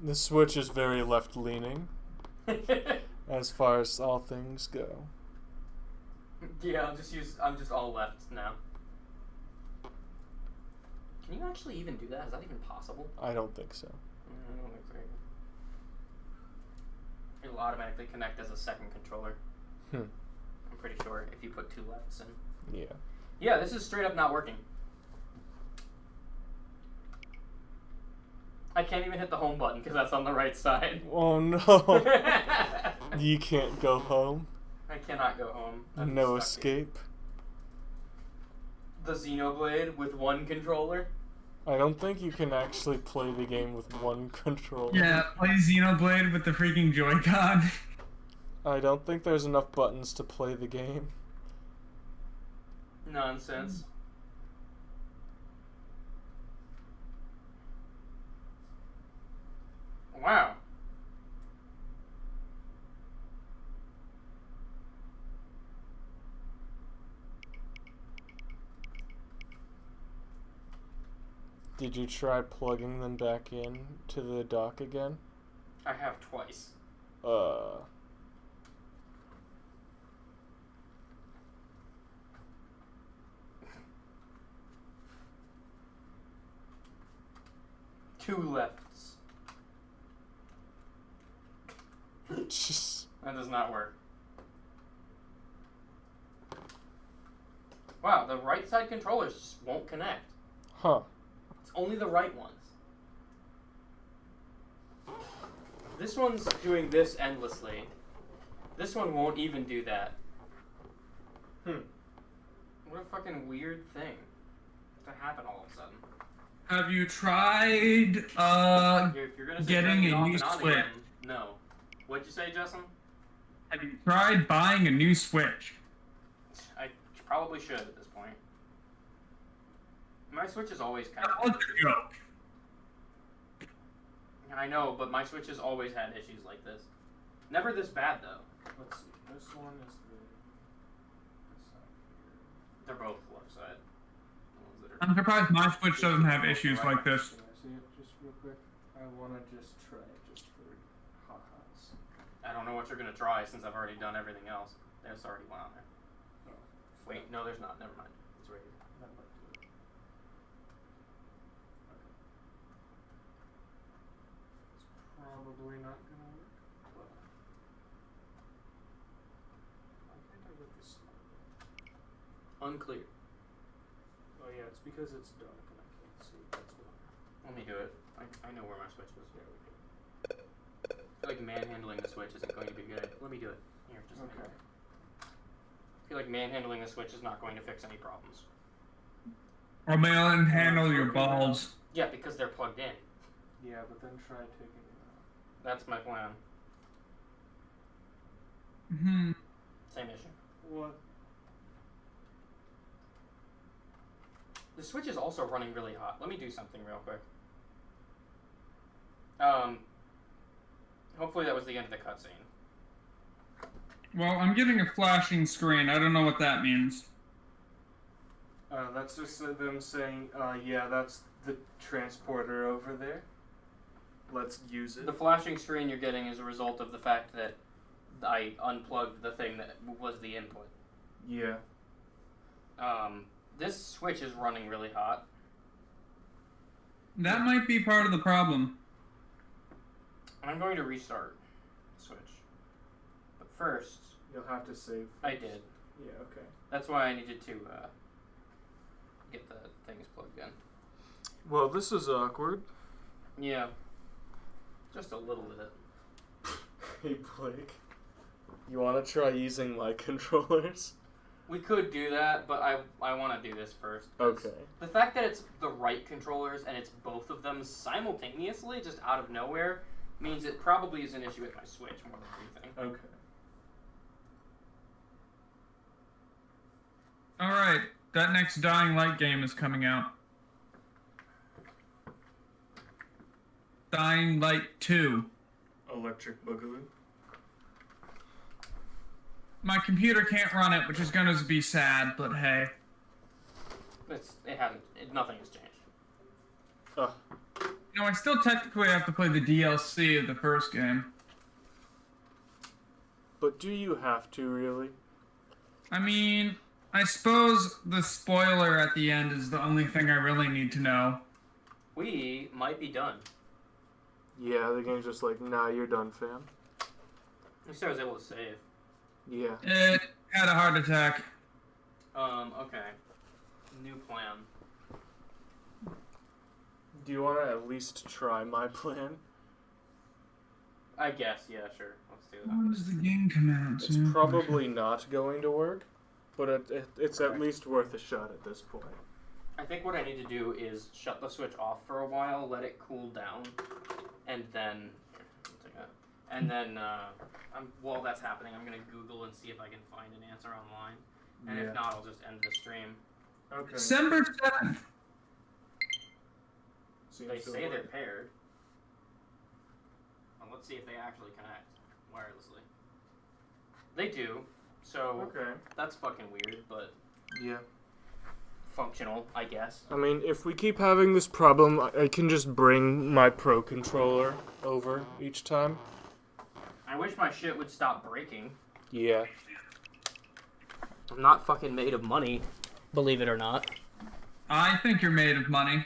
The Switch is very left-leaning, as far as all things go.
Yeah, I'm just all left now. Can you actually even do that? Is that even possible?
I don't think so.
I don't think so. It'll automatically connect as a second controller.
Hmm.
I'm pretty sure if you put two lefts in.
Yeah.
Yeah, this is straight up not working. I can't even hit the home button because that's on the right side.
Oh no. You can't go home.
I cannot go home. I'm
No
stuck here.
escape.
The XenoBlade with one controller?
I don't think you can actually play the game with one controller.
Yeah, play XenoBlade with the freaking Joy-Con.
I don't think there's enough buttons to play the game.
Nonsense. Wow.
Did you try plugging them back in to the dock again?
I have twice. Two lefts. That does not work. Wow, the right side controllers just won't connect.
Huh.
It's only the right ones. This one's doing this endlessly. This one won't even do that. What a fucking weird thing to happen all of a sudden.
Have you tried
If you're gonna say
getting
turn it
a
off
new
and on
Switch?
again, no. What'd you say, Justin?
Have you tried buying a new Switch?
I probably should at this point. My Switch is always kind of...
That's a joke.
I know, but my Switch has always had issues like this. Never this bad, though.
Let's see. This one is the...
They're both left side.
I'm surprised my Switch doesn't have issues like this.
Can I see it just real quick? I want to just try it just for ha-has.
I don't know what you're going to try since I've already done everything else. There's already one on there.
Oh.
Wait, no, there's not. Never mind. It's right here.
That might do it. Okay. It's probably not going to work, but... I think I got this slide.
Unclear.
Oh yeah, it's because it's dark and I can't see. That's why.
Let me do it. I know where my Switch is. Yeah, we do. I feel like manhandling the Switch isn't going to be good. Let me do it. Here, just a minute. I feel like manhandling the Switch is not going to fix any problems.
Or manhandle your balls.
Yeah, because they're plugged in.
Yeah, but then try taking it out.
That's my plan. Same issue.
What?
The Switch is also running really hot. Let me do something real quick. Hopefully that was the end of the cutscene.
Well, I'm getting a flashing screen. I don't know what that means.
That's just them saying, yeah, that's the transporter over there. Let's use it.
The flashing screen you're getting is a result of the fact that I unplugged the thing that was the input.
Yeah.
This Switch is running really hot.
That might be part of the problem.
I'm going to restart the Switch. But first...
You'll have to save.
I did.
Yeah, okay.
That's why I needed to get the things plugged in.
Well, this is awkward.
Yeah. Just a little bit.
Hey, Blake. You want to try using light controllers?
We could do that, but I want to do this first.
Okay.
The fact that it's the right controllers and it's both of them simultaneously, just out of nowhere, means it probably is an issue with my Switch more than anything.
Okay.
Alright, that next Dying Light game is coming out. Dying Light 2.
Electric Boogaloo.
My computer can't run it, which is going to be sad, but hey.
Nothing has changed.
No, I still technically have to play the DLC of the first game.
But do you have to, really?
I mean, I suppose the spoiler at the end is the only thing I really need to know.
We might be done.
Yeah, the game's just like, nah, you're done, fam.
At least I was able to save.
Yeah.
It had a heart attack.
Okay. New plan.
Do you want to at least try my plan?
I guess, yeah, sure. Let's do that.
When does the game come out?
It's probably not going to work, but it's at least worth a shot at this point.
I think what I need to do is shut the Switch off for a while, let it cool down, and then... And then, while that's happening, I'm going to Google and see if I can find an answer online. And if not, I'll just end the stream.
Okay.
December 7th.
They say they're paired. Well, let's see if they actually connect wirelessly. They do, so
okay.
That's fucking weird, but...
Yeah.
functional, I guess.
I mean, if we keep having this problem, I can just bring my Pro Controller over each time.
I wish my shit would stop breaking.
Yeah.
I'm not fucking made of money, believe it or not.
I think you're made of money.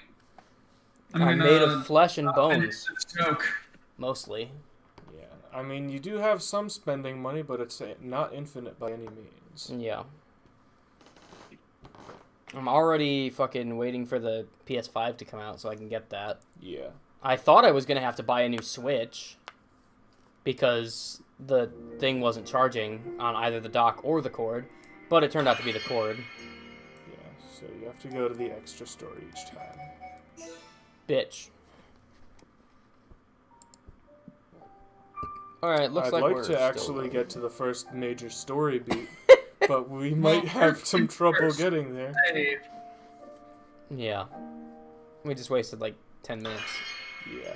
I'm made of flesh and bones.
It's a joke.
Mostly.
Yeah. I mean, you do have some spending money, but it's not infinite by any means.
Yeah. I'm already fucking waiting for the PS5 to come out so I can get that.
Yeah.
I thought I was going to have to buy a new Switch because the thing wasn't charging on either the dock or the cord, but it turned out to be the cord.
Yeah, so you have to go to the extra store each time.
Bitch. Alright, looks
I'd
like
like
we're
to actually
still...
get to the first major story beat, but we might have some trouble getting there.
Yeah. We just wasted like 10 minutes.
Yeah.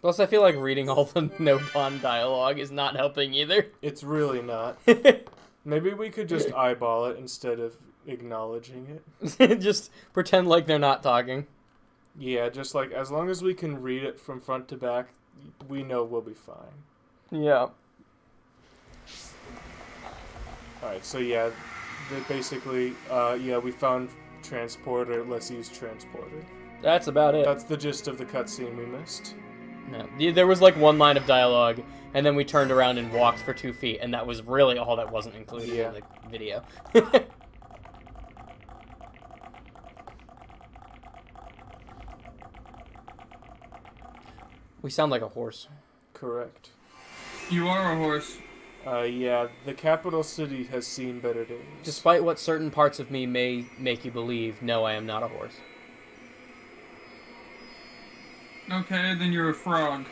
Plus, I feel like reading all the no-pun dialogue is not helping either.
It's really not. Maybe we could just eyeball it instead of acknowledging it.
Just pretend like they're not talking.
Yeah, just like, as long as we can read it from front to back, we know we'll be fine.
Yeah.
Alright, so yeah, basically, yeah, we found transporter, let's use transporter.
That's about it.
That's the gist of the cutscene we missed.
No. There was like one line of dialogue, and then we turned around and walked for 2 feet, and that was really all that wasn't included in the video. We sound like a horse.
Correct.
You are a horse.
Yeah, the capital city has seen better days.
Despite what certain parts of me may make you believe, no, I am not a horse.
Okay, then you're a frog.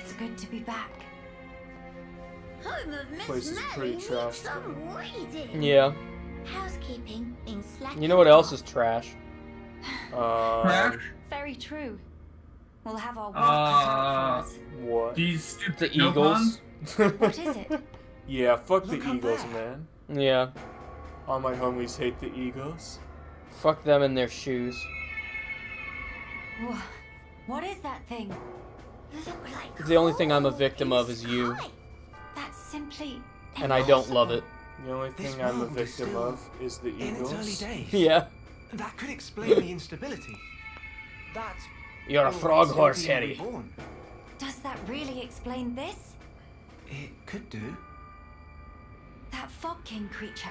It's good to be back.
Home of Miss
Place is pretty
Melly needs
trashed,
some reading.
Yeah.
Housekeeping in slack.
You know what else is trash?
Trash?
Very true. We'll have our work cut out for us.
What?
These stupid
The Eagles?
What is it?
Yeah, fuck the
Look up
Eagles,
there.
man.
Yeah.
All my homies hate the Eagles.
Fuck them and their shoes.
What is that thing?
Look like
The only thing I'm a victim of is you,
pie.
That's simply
and I don't love it.
The only
This
thing I'm a
world is
victim
still
of is the
In its
Eagles.
early days.
Yeah.
That could explain the instability. That
You're a
all
frog
still
horse,
being
Harry.
reborn.
Does that really explain this?
It could do.
That Fog King creature.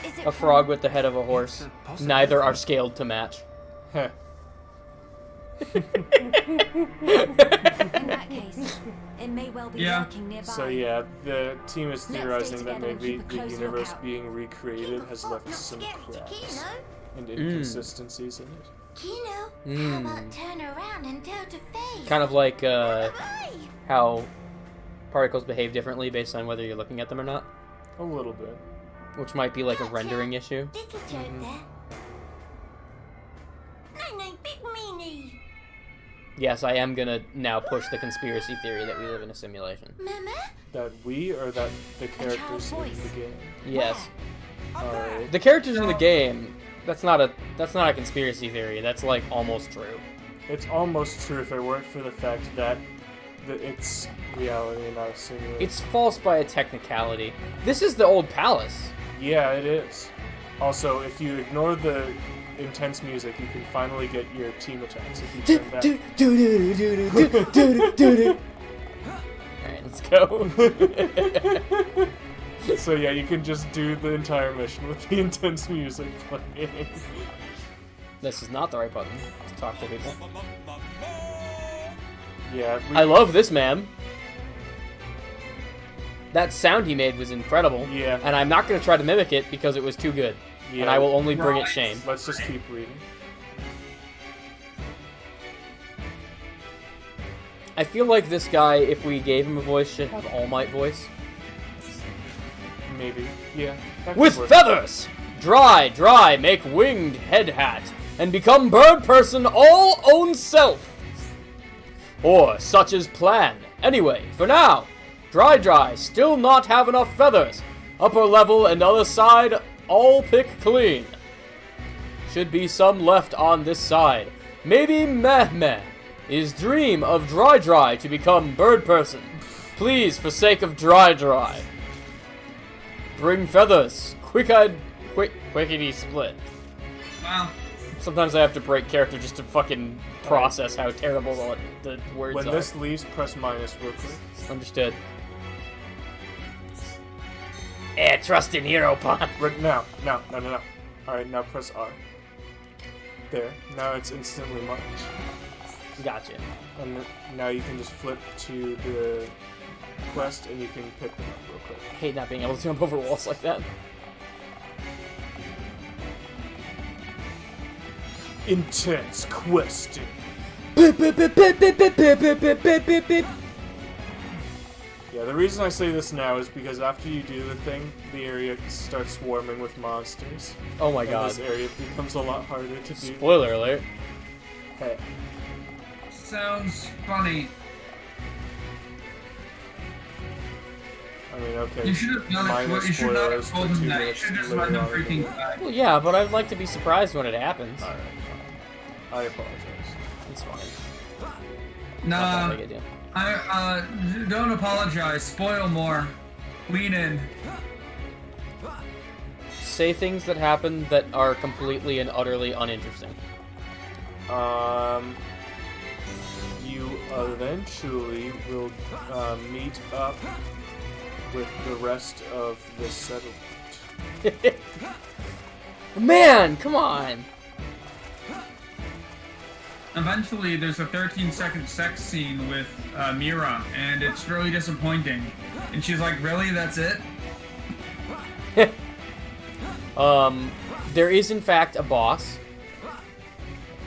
Is it
A frog with the head of a horse.
It's a possibility.
Neither are scaled to match.
Heh.
In that case, it may well be
Yeah.
lurking nearby.
So yeah, the team is
stay
theorizing that
together and
maybe
keep a
the
close
universe
lookout.
being recreated has left
Not
some
scary to
cracks
Kino.
and inconsistencies in it.
Kino, how about turn around and toe to face?
Kind of like
Bye.
how particles behave differently based on whether you're looking at them or not,
A little bit.
which might be like a rendering issue.
Little joke there. No, big meanie.
Yes, I am gonna now push the conspiracy theory that we live in a simulation.
Mama?
That we or that the characters
child's
in
voice.
the game.
Yes.
Alright.
The characters in the game, that's not a conspiracy theory. That's like almost true.
It's almost true if it weren't for the fact that it's reality and not a simulation.
It's false by a technicality. This is the old palace.
Yeah, it is. Also, if you ignore the intense music, you can finally get your team attacks if you turn that.
Alright, let's go.
So yeah, you can just do the entire mission with the intense music playing.
This is not the right button to talk to people.
Yeah,
I love this man. That sound he made was incredible.
Yeah.
And I'm not going to try to mimic it because it was too good.
Yeah.
And I will only bring it shame.
Let's just keep reading.
I feel like this guy, if we gave him a voice, should have All Might voice.
Maybe. Yeah. that could
With
work.
feathers! Dry, make winged head hat, and become bird person all own self. Or such is plan. Anyway, for now, Dry still not have enough feathers. Upper level and other side, all pick clean. Should be some left on this side. Maybe Meh is dream of Dry to become bird person. Please, for sake of Dry. Bring feathers. Quickity split.
Wow.
Sometimes I have to break character just to fucking process how terrible the words are.
When this leaves, press minus real quick.
Understood. Trust in Hero Pop.
No. Alright, now press R. There. Now it's instantly marked.
Gotcha.
And now you can just flip to the quest and you can pick them up real quick.
I hate not being able to jump over walls like that.
Intense questing. Yeah, the reason I say this now is because after you do the thing, the area starts swarming with monsters.
Oh my
and
god.
this area becomes a lot harder to do.
Spoiler alert.
Hey.
Sounds funny.
I mean, okay.
You should have done
minor
it. You should not have
spoilers
told
for
him
2
that. You
minutes
should just
later
let him
on in the
freaking
game.
die.
Well, yeah, but I'd like to be surprised when it happens.
Alright, fine. I apologize.
It's fine.
Nah,
Not that big a deal.
don't apologize. Spoil more. Lean in.
Say things that happen that are completely and utterly uninteresting.
You eventually will meet up with the rest of the settlement.
Man, come on!
Eventually, there's a 13-second sex scene with Mira, and it's really disappointing. And she's like, really? That's it?
There is in fact a boss.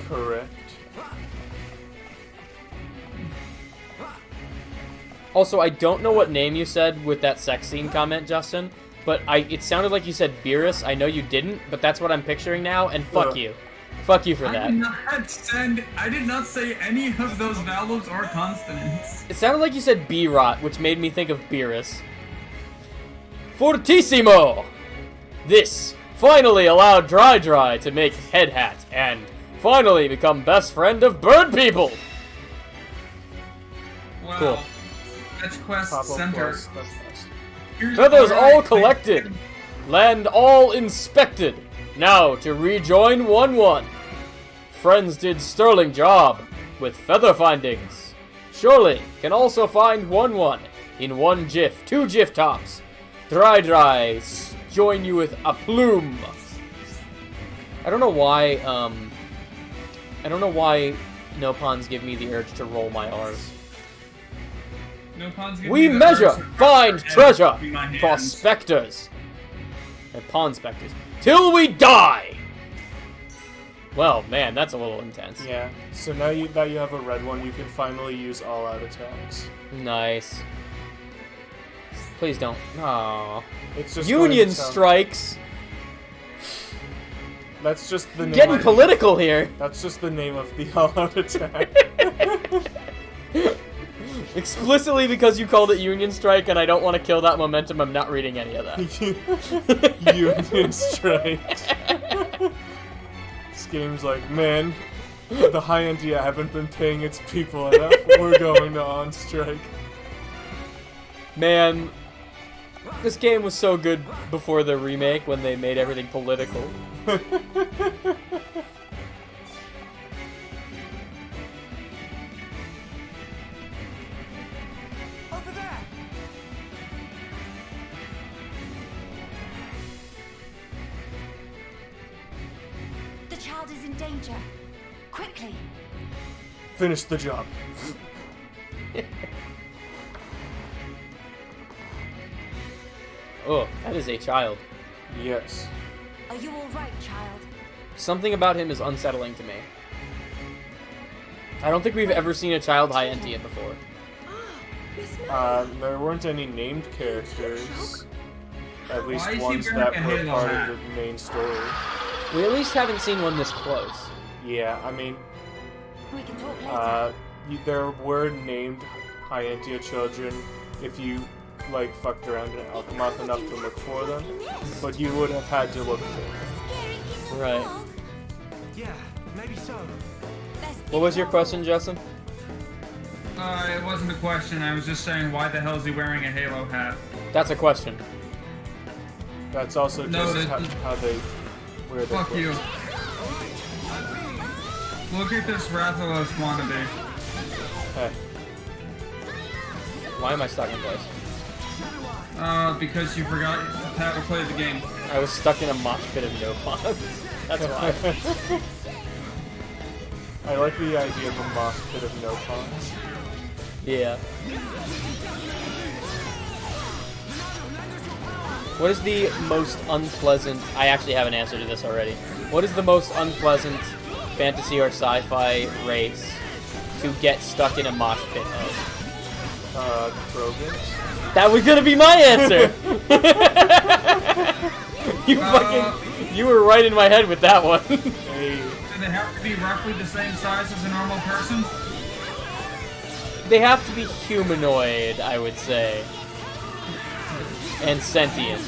Correct.
Also, I don't know what name you said with that sex scene comment, Justin, but it sounded like you said Beerus. I know you didn't, but that's what I'm picturing now, and fuck you. Fuck you for that.
I did not say any of those vowels or consonants.
It sounded like you said B-Rot, which made me think of Beerus. Fortissimo! This finally allowed Dry to make Head Hat, and finally become best friend of bird people!
Wow.
Cool.
Fetch quest
Pop-up
center.
quest, that's nice.
Feathers all collected! Land all inspected! Now to rejoin 1-1. Friends did sterling job with feather findings. Surely can also find 1-1 in one GIF, 2 GIF tops. Dry join you with a plume. I don't know why no puns give me the urge to roll my R's.
No puns give
We
me the
measure,
urge to
find
and
treasure,
between my hands.
prospectors, and pawn specters, till we die! Well, man, that's a little intense.
Yeah. So now that you have a red one, you can finally use all-out attacks.
Nice. Please don't. Aww.
It's just
Union
going to sound-
strikes!
That's just the name.
Getting political here!
That's just the name of the all-out attack.
Explicitly because you called it Union Strike and I don't want to kill that momentum, I'm not reading any of that.
Union strike. This game's like, man, the high India haven't been paying its people enough. We're going to on strike.
Man, this game was so good before the remake when they made everything political.
Over there!
The child is in danger. Quickly.
Finish the job.
Oh, that is a child.
Yes.
Are you all right, child?
Something about him is unsettling to me. I don't think we've ever seen a child high Entia before.
There weren't any named characters. At least
Why is he
ones
wearing
that
a
were
halo
part
hat?
of the main story.
We at least haven't seen one this close.
Yeah, I mean,
We can talk later.
there were named Hyantia children if you, like, fucked around in Alchemoth enough to look for them, but you would have had to look for them.
Right.
Yeah, maybe so.
What was your question, Justin?
It wasn't a question. I was just saying, why the hell is he wearing a Halo hat?
That's a question.
That's also just how they wear their
Fuck you. Look at this Rathalos wannabe.
Hey.
Why am I stuck in place?
Because you forgot how to play the game.
I was stuck in a mosh pit of no fun. That's why.
I like the idea of a mosh pit of no pawns.
Yeah. What is the most unpleasant... I actually have an answer to this already. What is the most unpleasant fantasy or sci-fi race to get stuck in a mosh pit of?
Trogans?
That was gonna be my answer! You were right in my head with that one.
Hey.
Do they have to be roughly the same size as a normal person?
They have to be humanoid, I would say. And sentient.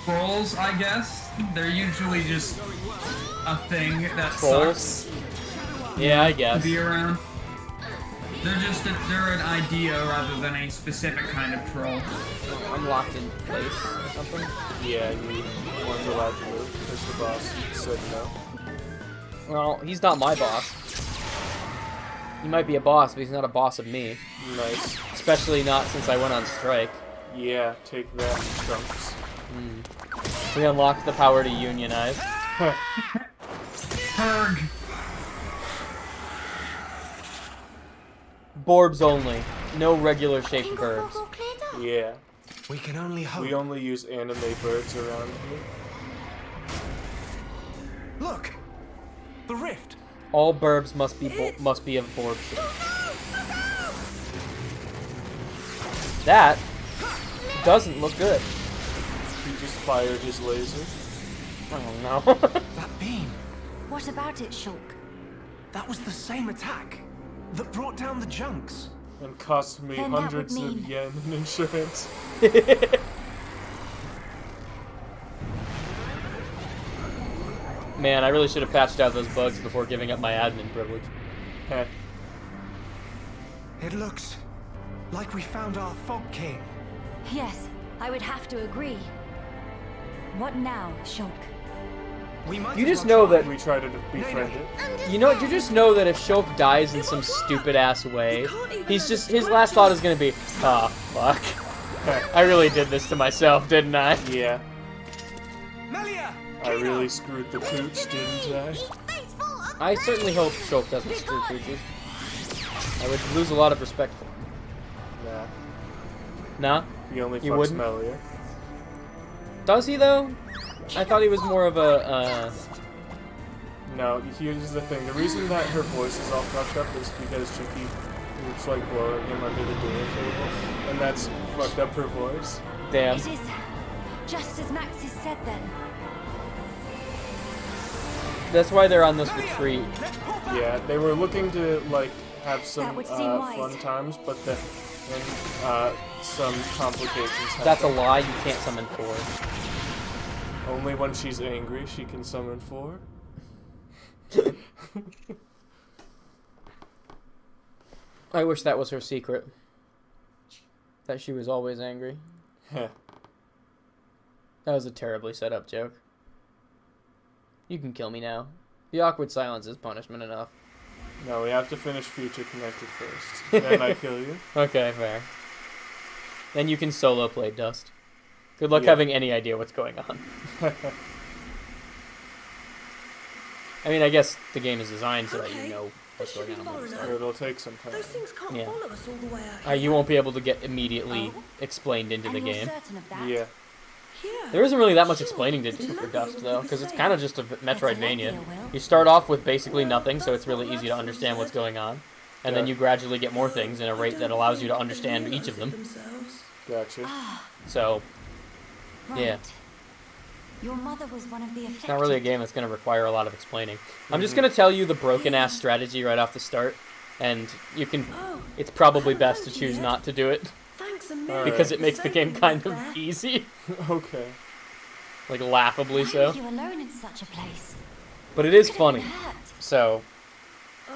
Trolls, I guess. They're usually just a thing that
Trolls?
sucks.
Yeah, I
To
guess.
be around. They're an idea rather than a specific kind of troll.
I'm locked in place or something.
Yeah, you weren't allowed to move because the boss said no.
Well, he's not my boss. He might be a boss, but he's not a boss of me.
Nice.
Especially not since I went on strike.
Yeah, take that, chunks.
We unlocked the power to unionize.
Herg.
Borbs only. No regular shaped birds.
Yeah.
We can only hope.
We only use anime birds around here.
Look! The rift!
All burbs must be of Borb shape. That doesn't look good.
He just fired his laser.
Oh no.
That beam.
What about it, Shulk?
That was the same attack that brought down the junks.
And cost me
Then that
hundreds
would
of
mean-
yen in insurance.
Man, I really should have patched out those bugs before giving up my admin privilege.
Heh.
It looks like we found our Fog King.
Yes, I would have to agree. What now, Shulk?
We might
You
as
just
well
know
try.
that...
We try to befriend it.
You know, you just know that if Shulk dies in some stupid ass way, his last thought is gonna be, ah, fuck. I really did this to myself, didn't I?
Yeah.
Melia!
I really screwed the pooch, didn't I?
I certainly hope Shulk doesn't screw creatures. I would lose a lot of respect for him.
Nah.
Nah?
He only
You
fucks
wouldn't?
Melia.
Does he, though? I thought he was more of a,
No, here's the thing. The reason that her voice is all fucked up is because she keeps like blowing him under the dinner table. And that's fucked up her voice.
damn.
It is just as Max has said then.
That's why they're on this retreat.
Yeah, they were looking to like have
That
some
would seem wise.
fun times, but then some complications happen.
That's a lie, you can't summon 4.
Only when she's angry she can summon 4.
I wish that was her secret. That she was always angry.
Heh.
That was a terribly set up joke. You can kill me now. The awkward silence is punishment enough.
No, we have to finish Future Connected first. Then I kill you.
Okay, fair. Then you can solo play Dust. Good luck
Yeah.
having any idea what's going on. I mean, I guess the game is designed so that you know what's going on. when you start.
It'll take some time.
Those things can't
Yeah.
follow us all the way out.
You won't be able to get immediately explained into
And
the
you're
game.
certain of that?
Yeah.
There isn't really that much explaining to do for Dust, though, because it's kind of just a Metroidvania.
Will.
You start off with basically nothing, so it's really easy to understand what's going on. And then
Yeah.
you gradually get more things in a rate that allows you to understand each of them.
Gotcha.
So,
Right.
Yeah.
Your mother was one of the affected.
It's not really a game that's going to require a lot of explaining. I'm just going to tell you the broken-ass strategy right off the start, and you can... It's probably best to choose not to do it, because it makes the game kind of easy.
Okay.
Like, laughably
Why
so.
are you alone in such a place?
But it is
Could
funny,
have been hurt.
so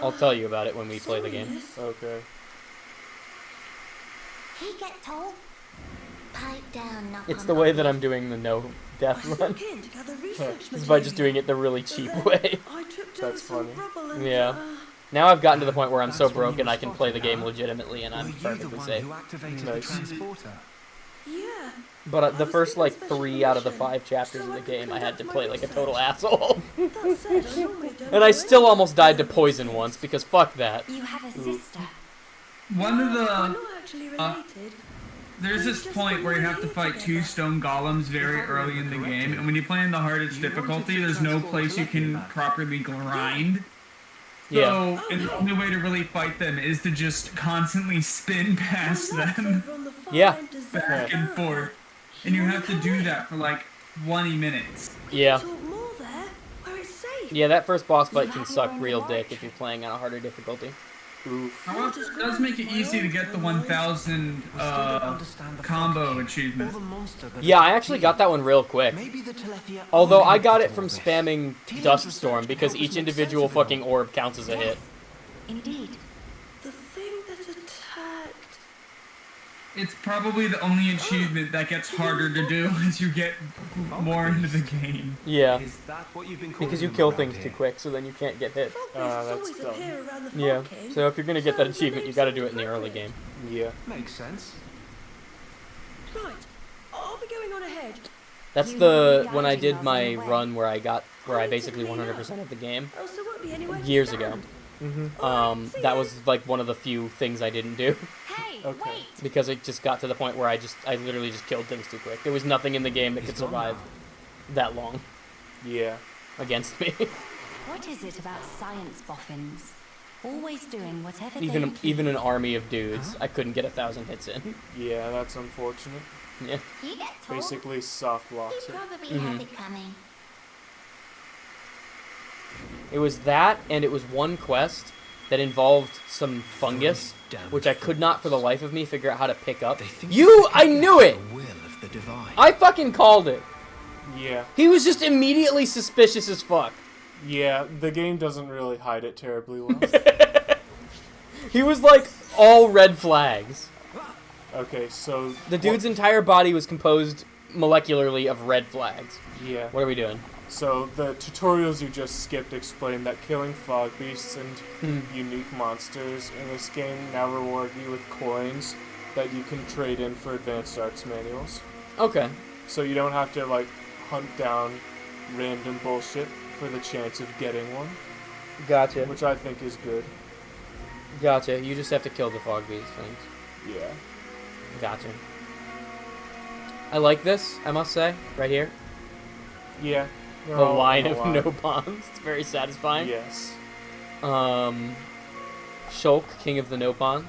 I'll tell you about it when we play the game.
Okay.
He get told. Pipe down, knock
It's
on
the way
my
that I'm
wrist.
doing the no death run.
Keen to gather research
It's by just doing it the really cheap way.
I tripped
That's
over some
funny.
rubble and,
Yeah. Now I've gotten to the point where I'm so
That's when you
broken
were
I can play the
spotted,
game
huh?
legitimately and
Were
I'm
you the
perfectly
one
safe.
who activated the
Nice.
transporter?
yeah.
But the
was
first
given
like
special
3 out of the
permission,
5 chapters
so
of
I
the
could
game I had to
conduct
play
my
like a
research.
total asshole.
That said, I normally don't
And I
do
still
anything
almost died to
with
poison
things.
once because fuck that.
You have a sister.
One of
We're
the
not actually related.
there's this point where you have to fight 2 stone golems very early in the game, and when you play in the hardest difficulty, there's no place you can properly grind.
Yeah.
So, and the only way to really fight them is to just constantly spin past them
Yeah.
back and forth. And you have to do that for like 20 minutes.
Yeah.
Talk more there, where it's safe.
Yeah, that first boss fight
You
can
have
suck
your own
real dick
laboratory.
if you're playing on a harder difficulty.
Oof.
However, it does make it easy to get the 1000
We still don't understand the
combo
fog, or
achievement.
the monster that
Yeah, I
attacked
actually
you.
got that one real quick.
Maybe the Telethia are
Although I got
connected
it
to
from
all this.
spamming
Telia's
Dust
research
Storm
can
because
help us
each
make
individual
sense of it all.
fucking orb counts as a hit.
Indeed.
The thing that attacked.
It's probably the only achievement that gets harder to do as you get more into the game.
Yeah.
Is that what you've been calling
Because you
them
kill
around
things
here?
too quick, so then you can't get hit.
Fog
that's
always
dumb.
appear around the
Yeah.
Fog King.
So if you're gonna get that
So the
achievement, you
name's
gotta do it in the early
appropriate.
game.
Yeah.
Makes sense.
Right. I'll be going on ahead.
That's
You
the
know
when I
guiding
did
us
my
in a way.
run where I basically 100% of the game
Else there won't be anywhere to
years ago.
stand.
Mm-hmm. That was like one of the few things I didn't do
Hey,
Okay.
wait.
because it just got to the point where I literally just killed things too quick. There was nothing in the game that could
He's gone
survive that long
Yeah.
against me.
What is it about science boffins? Always doing whatever they
even
please.
an army of dudes, I couldn't get 1,000 hits in.
Yeah, that's unfortunate.
Yeah.
He get told.
Basically soft
He
locks it.
probably had it coming.
It was that, and it was one quest that involved some fungus,
Damn
which I could not for the life of me figure out how to pick up.
They think
You! I knew it!
the will of the divine.
I fucking called it!
Yeah.
He was just immediately suspicious as fuck.
Yeah, the game doesn't really hide it terribly well.
He was like all red flags.
Okay, so
The dude's entire body was composed molecularly of red flags.
yeah.
What are we doing?
So the tutorials you just skipped explain that killing fog beasts and unique monsters in this game now reward you with coins that you can trade in for advanced arts manuals.
Okay.
So you don't have to like hunt down random bullshit for the chance of getting one,
Gotcha.
which I think is good.
Gotcha. You just have to kill the fog beast things.
Yeah.
Gotcha. I like this, I must say, right here.
Yeah. they're
The
all
line
in a
of no bombs. It's very satisfying.
Yes,
Shulk, King of the Nopon.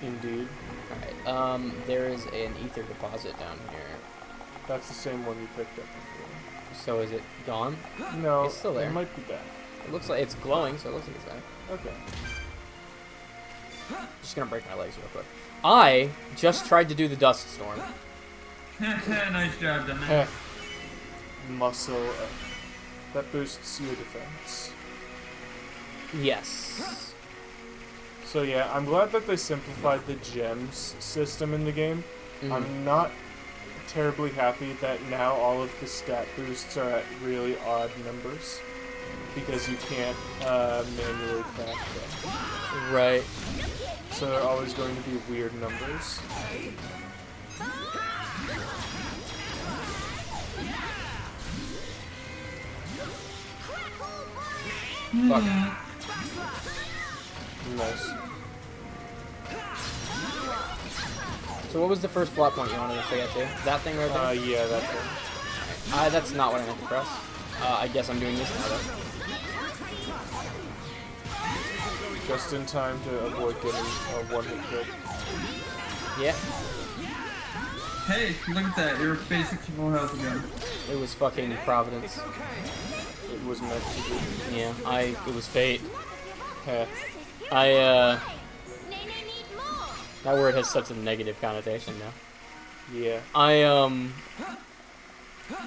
indeed.
Alright, there is an ether deposit down here.
That's the same one you picked up before.
So is it gone?
No,
It's still there.
It might be back.
It looks like it's glowing, so it looks like it's there.
Okay.
Just gonna break my legs real quick. I just tried to do the dust storm.
Nice job, done
Heh. Muscle up. That boosts your defense.
Yes.
So yeah, I'm glad that they simplified the gems system in the game. I'm not terribly happy that now all of the stat boosts are at really odd numbers because you can't manually craft them.
Right.
So they're always going to be weird numbers.
Fuck.
Nice.
So what was the first plot point you wanted us to get to? That thing right there?
Yeah, that thing.
That's not what I meant to press. I guess I'm doing this now though.
Just in time to avoid getting a one-hit kill.
Yeah.
Hey, look at that. You're basic to full health again.
It was fucking Providence.
It was meant to be.
Yeah, it was fate.
Heh.
That word has such a negative connotation now.
Yeah.
I,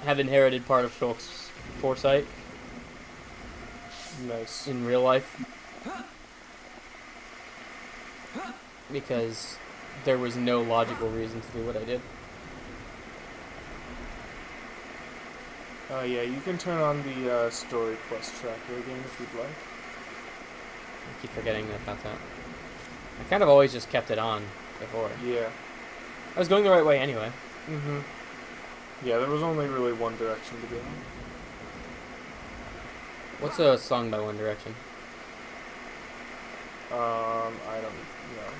have inherited part of Shulk's foresight.
Nice.
In real life. Because there was no logical reason to do what I did.
Yeah, you can turn on the story quest tracker again if you'd like.
I keep forgetting about that. I kind of always just kept it on before.
Yeah.
I was going the right way anyway.
Mm-hmm. Yeah, there was only really one direction to go.
What's a song by One Direction?
I don't know.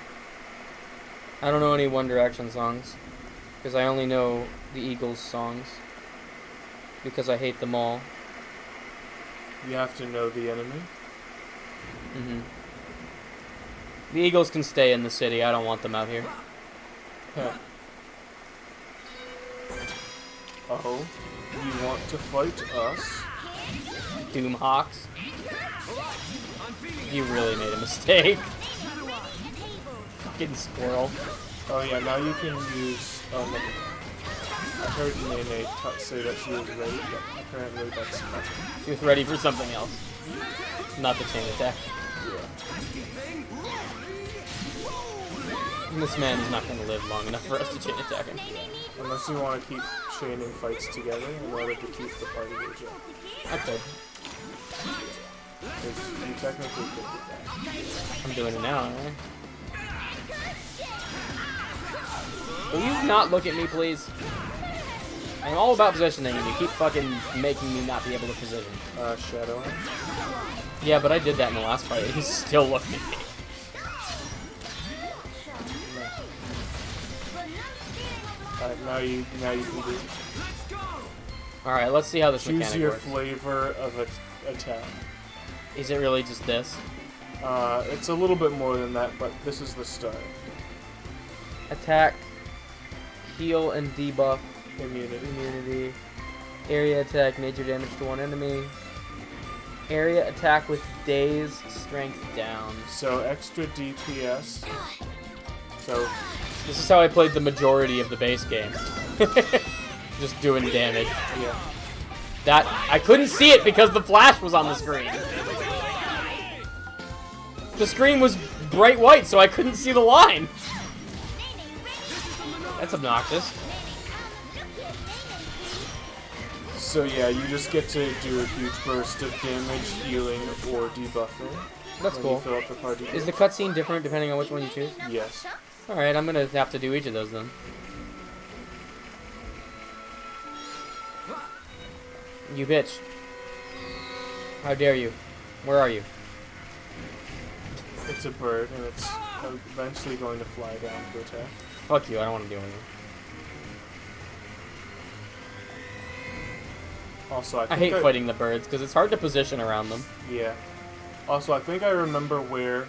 I don't know any One Direction songs. Because I only know the Eagles songs. Because I hate them all.
You have to know the enemy.
Mm-hmm. The Eagles can stay in the city. I don't want them out here.
Huh. Oh, you want to fight us?
Doomhawks. You really made a mistake. Fucking squirrel.
Oh yeah, now you can use. I heard Nene say that she was ready, but apparently that's not.
She was ready for something else. Not the chain attack. And this man is not going to live long enough for us to chain attack him.
Unless you want to keep chaining fights together in order to keep the party together.
I could.
Because you technically could do that.
I'm doing it now, right? Will you not look at me, please? I'm all about positioning, and you keep fucking making me not be able to position.
Shadow.
Yeah, but I did that in the last fight, and he's still looking at me.
Alright, now you can do it.
Alright, let's see how this
Choose
mechanic
your
works.
flavor of attack.
Is it really just this?
It's a little bit more than that, but this is the start.
Attack, heal and debuff,
immunity,
area attack, major damage to one enemy, area attack with daze, strength down.
So extra DPS. So
this is how I played the majority of the base game. Just doing damage.
Yeah.
That I couldn't see it because the flash was on the screen. The screen was bright white, so I couldn't see the line. That's obnoxious.
So yeah, you just get to do a huge burst of damage, healing, or debuffing.
That's cool.
You fill up the party.
Is the cutscene different depending on which one you choose?
Yes.
Alright, I'm gonna have to do each of those then. You bitch. How dare you? Where are you?
It's a bird, and it's eventually going to fly down to attack.
Fuck you, I don't want to deal with you.
Also,
I hate fighting the birds, because it's hard to position around them.
Yeah. Also, I think I remember where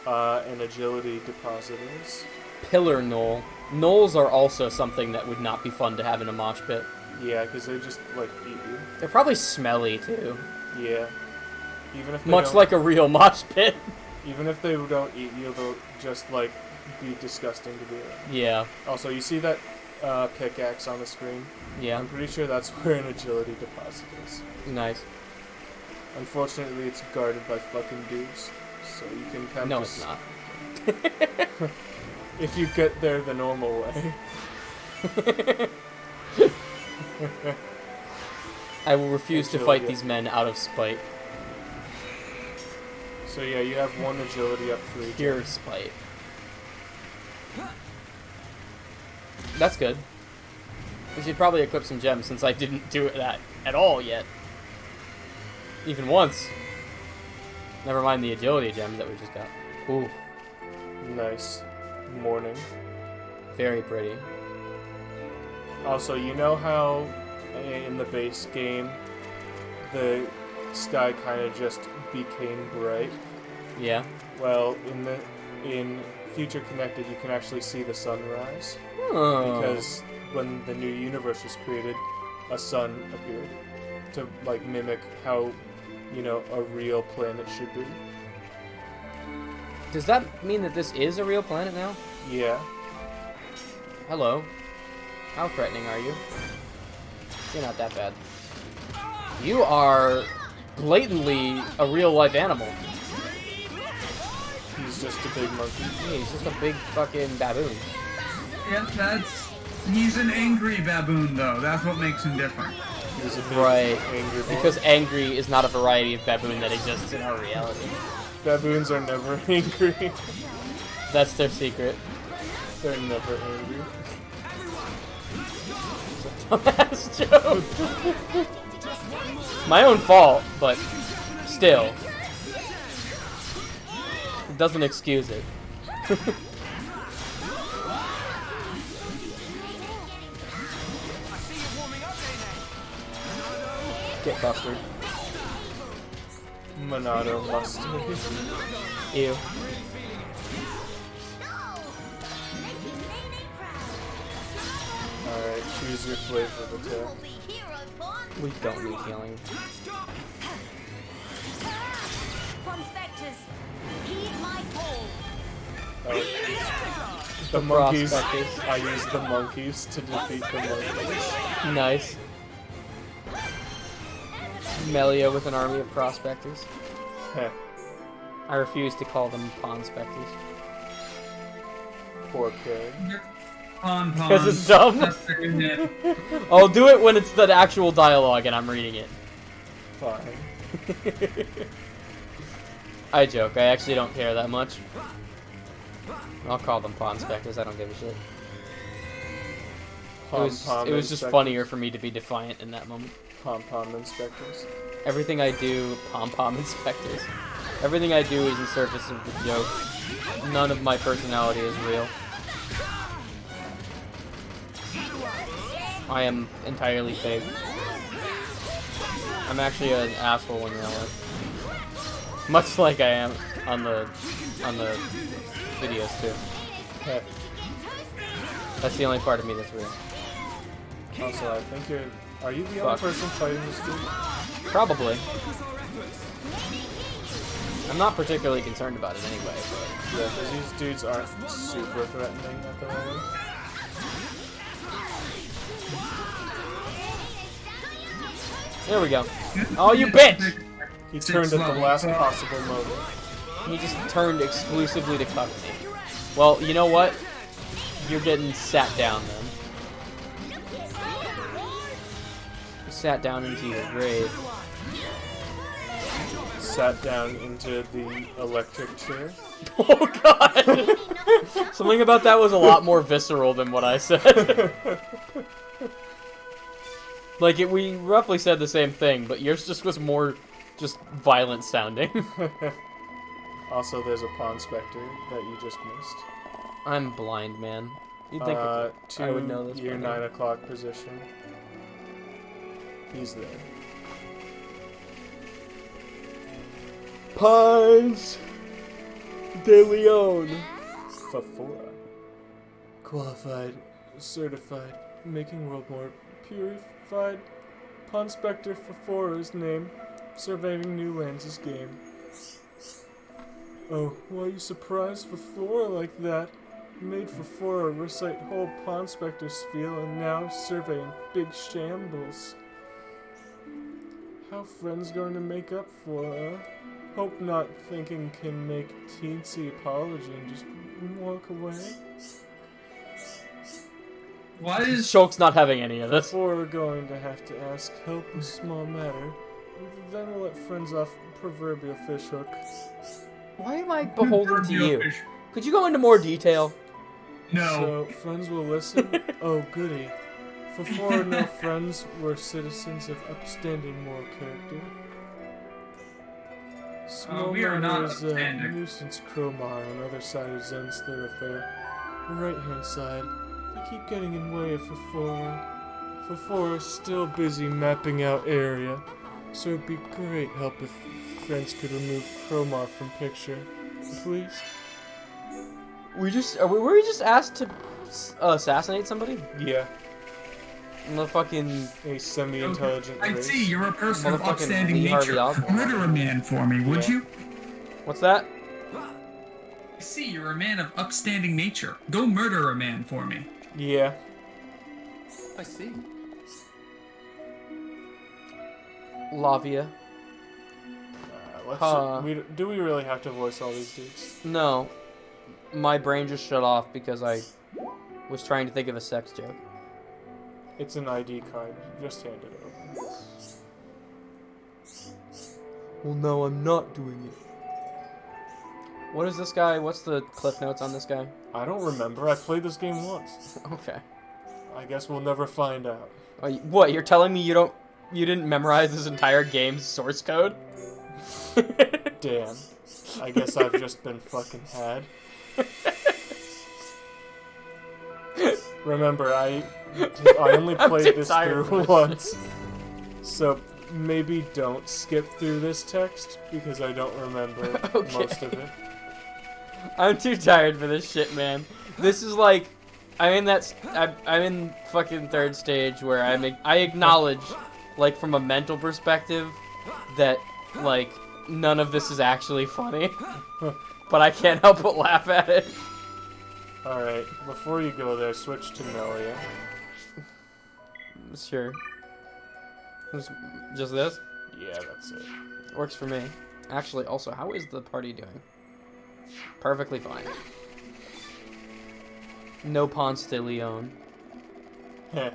an agility deposit is.
Pillar knoll. Knolls are also something that would not be fun to have in a mosh pit.
Yeah, because they just, like, eat you.
They're probably smelly, too.
Yeah. Even if they
much
don't,
like a real mosh pit.
Even if they don't eat you, they'll just, like, be disgusting to be around.
Yeah.
Also, you see that pickaxe on the screen?
Yeah.
I'm pretty sure that's where an agility deposit is.
Nice.
Unfortunately, it's guarded by fucking dudes, so you can kind of
it's not.
If you get there the normal way.
I will refuse to fight these men out of spite.
So yeah, you have one agility up 3.
Pure spite. That's good. We should probably equip some gems since I didn't do that at all yet. Even once. Never mind the agility gems that we just got. Ooh.
Nice. Morning.
Very pretty.
Also, you know how in the base game the sky kind of just became bright?
Yeah.
Well, in Future Connected, you can actually see the sunrise.
Oh.
Because when the new universe was created, a sun appeared to like mimic how, you know, a real planet should be.
Does that mean that this is a real planet now?
Yeah.
Hello. How threatening are you? You're not that bad. You are blatantly a real-life animal.
He's just a big monkey.
Yeah, he's just a big fucking baboon.
Yeah, he's an angry baboon, though. That's what makes him different.
He's a big angry boy.
Because angry is not a variety of baboon that exists in our reality.
Baboons are never angry.
That's their secret.
They're never angry.
Dumbass joke. My own fault, but still. It doesn't excuse it. Get busted.
Monado mustard.
Ew.
Alright, choose your flavor of attack.
We don't need healing.
The monkeys.
Prospectors.
I use the monkeys to defeat the monkeys.
Nice. Melia with an army of prospectors.
Heh.
I refuse to call them pawn specters.
Poor kid.
Because it's dumb. I'll do it when it's the actual dialogue and I'm reading it.
Fine.
I joke. I actually don't care that much. I'll call them pawn specters. I don't give a shit. It was just funnier for me to be defiant in that moment.
Pom-pom inspectors.
Everything I do, pom-pom inspectors. Everything I do is in service of the joke. None of my personality is real. I am entirely fake. I'm actually an asshole in real life. Much like I am on the videos too.
Heh.
That's the only part of me that's real.
Also, I think are you the only person fighting this dude?
Probably. I'm not particularly concerned about it anyway, but...
Yeah, because these dudes aren't super threatening at the moment.
There we go. Oh, you bitch!
He turned at the last possible moment.
He just turned exclusively to cuff me. Well, you know what? You're getting sat down then. Sat down into your grave.
Sat down into the electric chair.
Oh god! Something about that was a lot more visceral than what I said. Like, we roughly said the same thing, but yours just was more just violent sounding.
Also, there's a pawn specter that you just missed.
I'm blind, man. You'd think I would know this.
Your 9 o'clock position. He's there.
Pines de Leon.
Fafora. Qualified, certified, making world more purified. Pawn Spectre Fafora's name. Surveying new lands is game. Oh, why you surprised Fafora like that? Made Fafora recite whole Pawn Spectre spiel and now surveying big shambles. How friends going to make up for her? Hope not thinking can make teensy apology and just walk away.
Why is
Shulk's not having any of this?
Before we're going to have to ask help a small matter, then we'll let friends off proverbial fishhook.
Why am I beholden to you? Could you go into more detail?
No.
So, friends will listen? Oh, goody. Before no friends were citizens of upstanding moral character. Small
we are not
matter is a
upstanding.
nuisance Cromar on the other side of Zen's thoroughfare. Right hand side. They keep getting in way of Fafora. Fafora's still busy mapping out area, so it'd be great help if friends could remove Cromar from picture. Please?
were we just asked to assassinate somebody?
Yeah.
The fucking
a semi-intelligent
I
race.
see, you're a person of
Motherfucking
upstanding
Lee Harvey
nature.
Oswald.
Murder a man for me, would you?
What's that?
I see, you're a man of upstanding nature. Go murder a man for me.
Yeah.
I see.
Lavia.
Do we really have to voice all these dudes?
No. My brain just shut off because I was trying to think of a sex joke.
It's an ID card. Just hand it over.
Well, no, I'm not doing it. What is this guy? What's the cliff notes on this guy?
I don't remember. I played this game once.
Okay.
I guess we'll never find out.
What? You're telling me you didn't memorize this entire game's source code?
Damn. I guess I've just been fucking had. Remember, I only played this through once. So maybe don't skip through this text because I don't remember most of it.
I'm too tired for this shit, man. This is like, I'm in fucking third stage where I acknowledge, like, from a mental perspective, that, like, none of this is actually funny. But I can't help but laugh at it.
Alright, before you go there, switch to Melia.
Sure. Just this?
Yeah, that's it.
Works for me. Actually, also, how is the party doing? Perfectly fine. No Ponce de Leon.
Heh.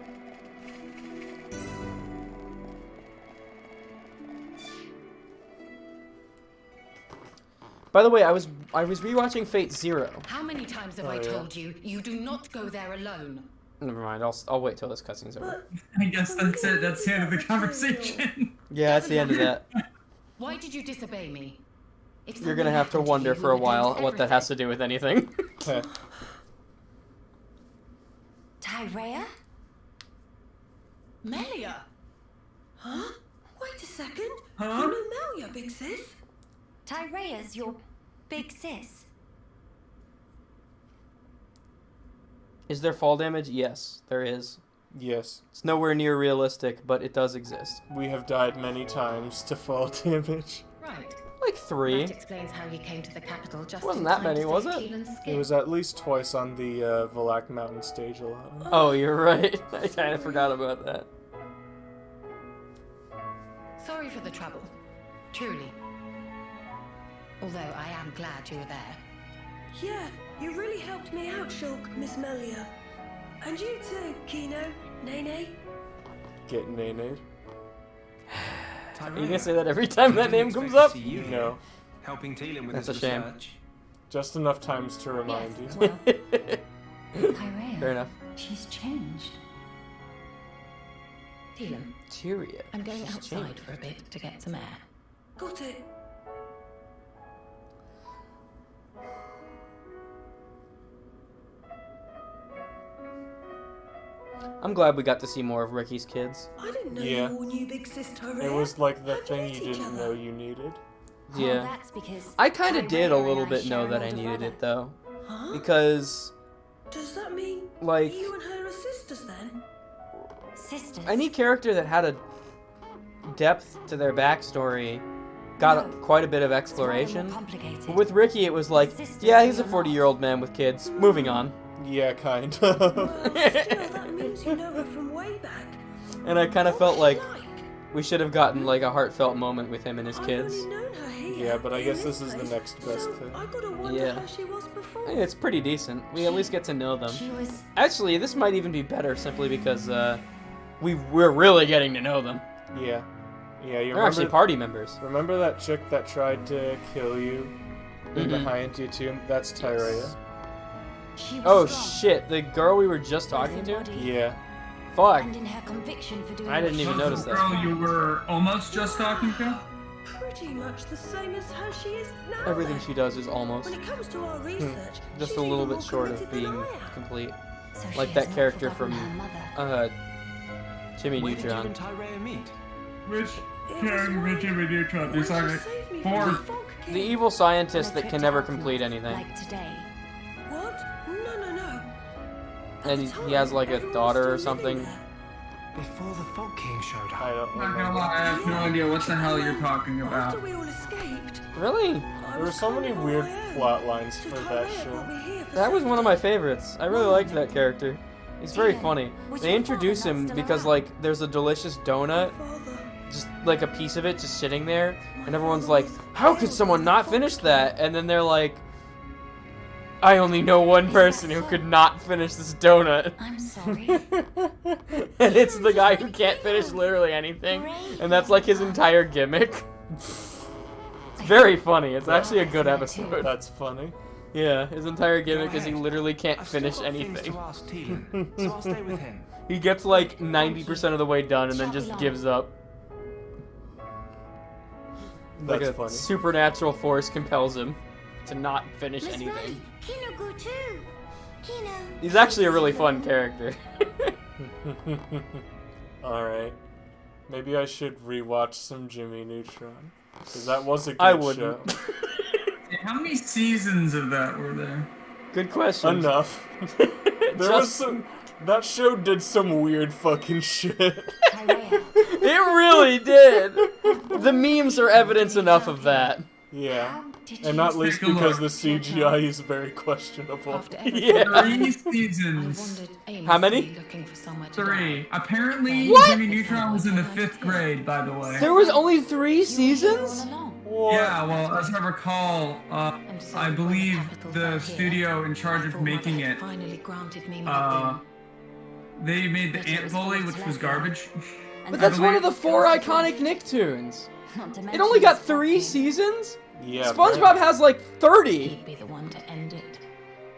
By the way, I was rewatching Fate Zero.
How many times have I told you do not go there alone?
Never mind. I'll wait till this cutscene's over.
I guess that's it. That's the end of the conversation.
Yeah, that's the end of that.
Why did you disobey me? If
You're gonna have to wonder for a while what that has to do with anything.
Tyrea?
Melia? Huh? Wait a second.
Huh?
You know Melia, big sis?
Tyrea's your big sis.
Is there fall damage? Yes, there is.
Yes.
It's nowhere near realistic, but it does exist.
We have died many times to fall damage.
Right.
Like 3.
That explains how you came to the capital just
Wasn't
in
that
time
many,
to
was
save
it?
Keelan's
It
skin.
was at least twice on the Valak Mountain stage alone.
Oh, you're right. I kind of forgot about that.
Sorry for the trouble. Truly. Although I am glad you were there.
Yeah, you really helped me out, Shulk, Miss Melia. And you too, Kino, Nene.
Get Nene.
Are you gonna say that every time that name comes up?
No.
Helping Teelan with
That's
his
a shame.
research.
Just enough times to remind
Yes,
you.
well, Tyrea.
Fair enough.
She's changed.
Keelan,
Tyria.
I'm going
She's
outside
changed.
for a bit to get some air.
Got it.
I'm glad we got to see more of Ricky's kids.
I didn't know
Yeah.
you all knew big sis Tyrea.
It was like the
How'd you
thing
meet
you
each
didn't
other?
know you needed.
Yeah.
Oh, that's because
I kind of did a
Tyrea
little
and I
bit know
share
that
an
I
older
needed
brother.
it, though.
Huh?
Because,
Does that mean
like,
you and her are sisters then?
Sisters.
any character that had a depth to their backstory got quite a bit of
It's rather more
exploration.
complicated.
But with Ricky, it was like,
Sisters
yeah, he's a
do a
40-year-old man with kids. Moving on.
Yeah, kind of.
Well, still, that means you know her from way back.
And I kind of felt
What's
like
she like?
we should have gotten, like, a heartfelt moment with him and his
I've
kids.
only known her here,
Yeah, but I
in
guess this is the
place,
next best
so
thing.
I gotta wonder
Yeah.
how she was before.
Hey, it's pretty decent. We at least get to know them.
She was.
Actually, this might even be better simply because we're really getting to know them.
Yeah. Yeah, you
They're actually
remember,
party members.
remember that chick that tried to kill you in the
Mhm.
High Intia tomb? That's Tyrea.
She was
Oh
strong,
shit, the girl we were just
both
talking
in
to?
body
Yeah.
Fuck.
And in her conviction for doing
I didn't
what
even
she
notice
did.
that.
Girl you were almost just talking to?
Pretty much the same as how she is now.
Everything
then.
she does is almost.
When it comes to our research,
Just
she's
a little
even
bit
more
short of
committed than
being
I am.
complete.
So she
Like
has
that
not
character
forgotten
from,
her mother.
Jimmy
Where did you
Neutron.
and Tyrea meet?
Which
It
character
was
did Jimmy Neutron?
when
You're
she
talking
saved me from
for
the fog
The
king.
evil scientist
On a
that
trip
can
to
never
Alchemist,
complete anything.
Like today.
What?
And he has like a daughter or something.
Before the Fog King showed up.
I don't
Not gonna
remember.
lie, I have no idea what the hell you're talking about.
After we all escaped,
Really?
There were so many weird plot lines for that show.
That was one of my favorites. I really liked that character. He's very funny. They introduce him because like there's a delicious donut, just like a piece of it just sitting there, and everyone's like, how could someone not finish that? And then they're like, I only know one person who could not finish this donut.
I'm sorry.
And it's the guy who can't finish literally anything, and that's like his entire gimmick. It's very funny. It's actually a good episode.
That's funny.
Yeah, his entire gimmick is he literally can't
I've still
finish
got things
anything.
to ask Teelan, so I'll stay with him.
He gets like 90% of the way done and then just gives up. Like
That's
a
funny.
supernatural force compels him to not finish
Miss
anything.
Ray, Kino go too. Kino.
He's actually a really fun character.
Alright. Maybe I should rewatch some Jimmy Neutron. Because that was a good
I
show.
wouldn't.
How many seasons of that were there?
Good question.
Enough. There was some... That show did some weird fucking shit.
It really did. The memes are evidence enough of that.
Yeah. And not least
Take a
because the
look.
CGI is very questionable.
Yeah.
3 seasons.
How many?
3. Apparently,
What?
Jimmy Neutron was in the 5th grade, by the way.
There was only 3 seasons?
Yeah, well, as I recall, I believe the studio in charge of making it, they made the Ant Bully, which was garbage.
But that's one of the 4 iconic Nicktoons. It only got 3 seasons?
Yeah.
SpongeBob has like 30.
He'd be the one to end it.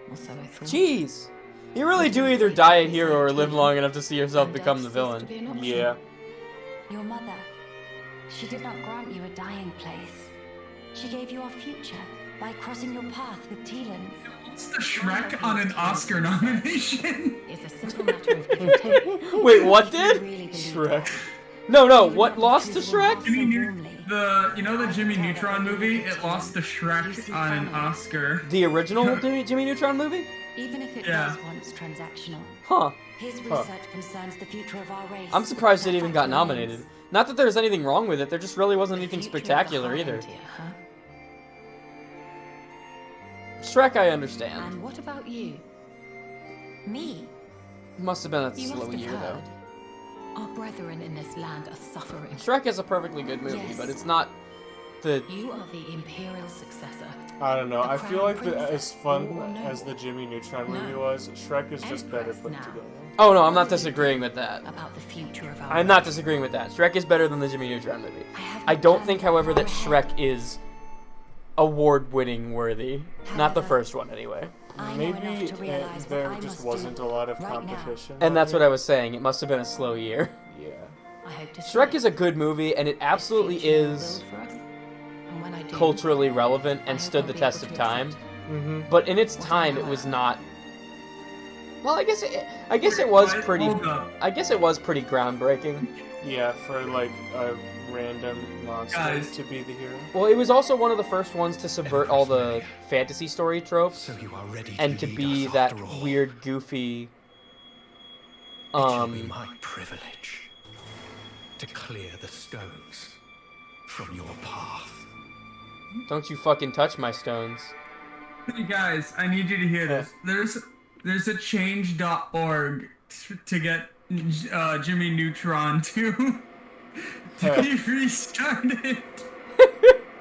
Or so I thought.
Jeez. You really do either die a hero or live long enough to see yourself become the villain.
Yeah.
Your mother, she did not grant you a dying place. She gave you a future by crossing your path with Teelan.
What's the Shrek on an Oscar nomination?
It's a simple matter of give and take.
Wait, what did?
Shrek.
No, what lost to Shrek?
You know the Jimmy Neutron movie? It lost to Shrek on an Oscar.
The original Jimmy Neutron movie?
Even if it
Yeah.
was once transactional,
Huh.
his research concerns the future of our race.
I'm surprised it even got nominated. Not that there's anything wrong with it, there just really wasn't anything spectacular either. Shrek, I understand.
And what about you?
Me?
Must have been a
You
slow
must have
year, though.
heard. Our brethren in this land are suffering.
Shrek is a perfectly good movie,
Yes.
but it's not the...
You are the imperial successor.
I don't know.
The
I feel
crown
like
princess,
as fun
or no.
as the Jimmy Neutron movie
No.
was, Shrek is just better
Empress
put
now.
together.
Oh no, I'm not disagreeing with that.
About the future of our
I'm not disagreeing with that. Shrek is better than the Jimmy Neutron movie.
have
I
no
don't
plan
think, however, that
far
Shrek is award-winning worthy. Not the first one, anyway.
I know
Maybe
enough to realize
there
what I
just
must
wasn't
do
a lot of
right now.
competition.
And that's what I was saying. It must have been a slow year.
Yeah.
I hope to
Shrek is a good movie, and it absolutely is culturally relevant and stood the test of time.
Mm-hmm.
But in its time, it was not. Well, I guess it was pretty.
Hold up.
I guess it was pretty groundbreaking.
Yeah, for like a random monster
Guys.
to be the hero.
Well, it was also one of the first ones to subvert all the fantasy story tropes
So you are ready
and to
lead
be
us
that
after all.
weird, goofy.
It shall be my privilege to clear the stones from your path.
Don't you fucking touch my stones.
Hey guys, I need you to hear this. There's a change.org to get Jimmy Neutron to be restarted.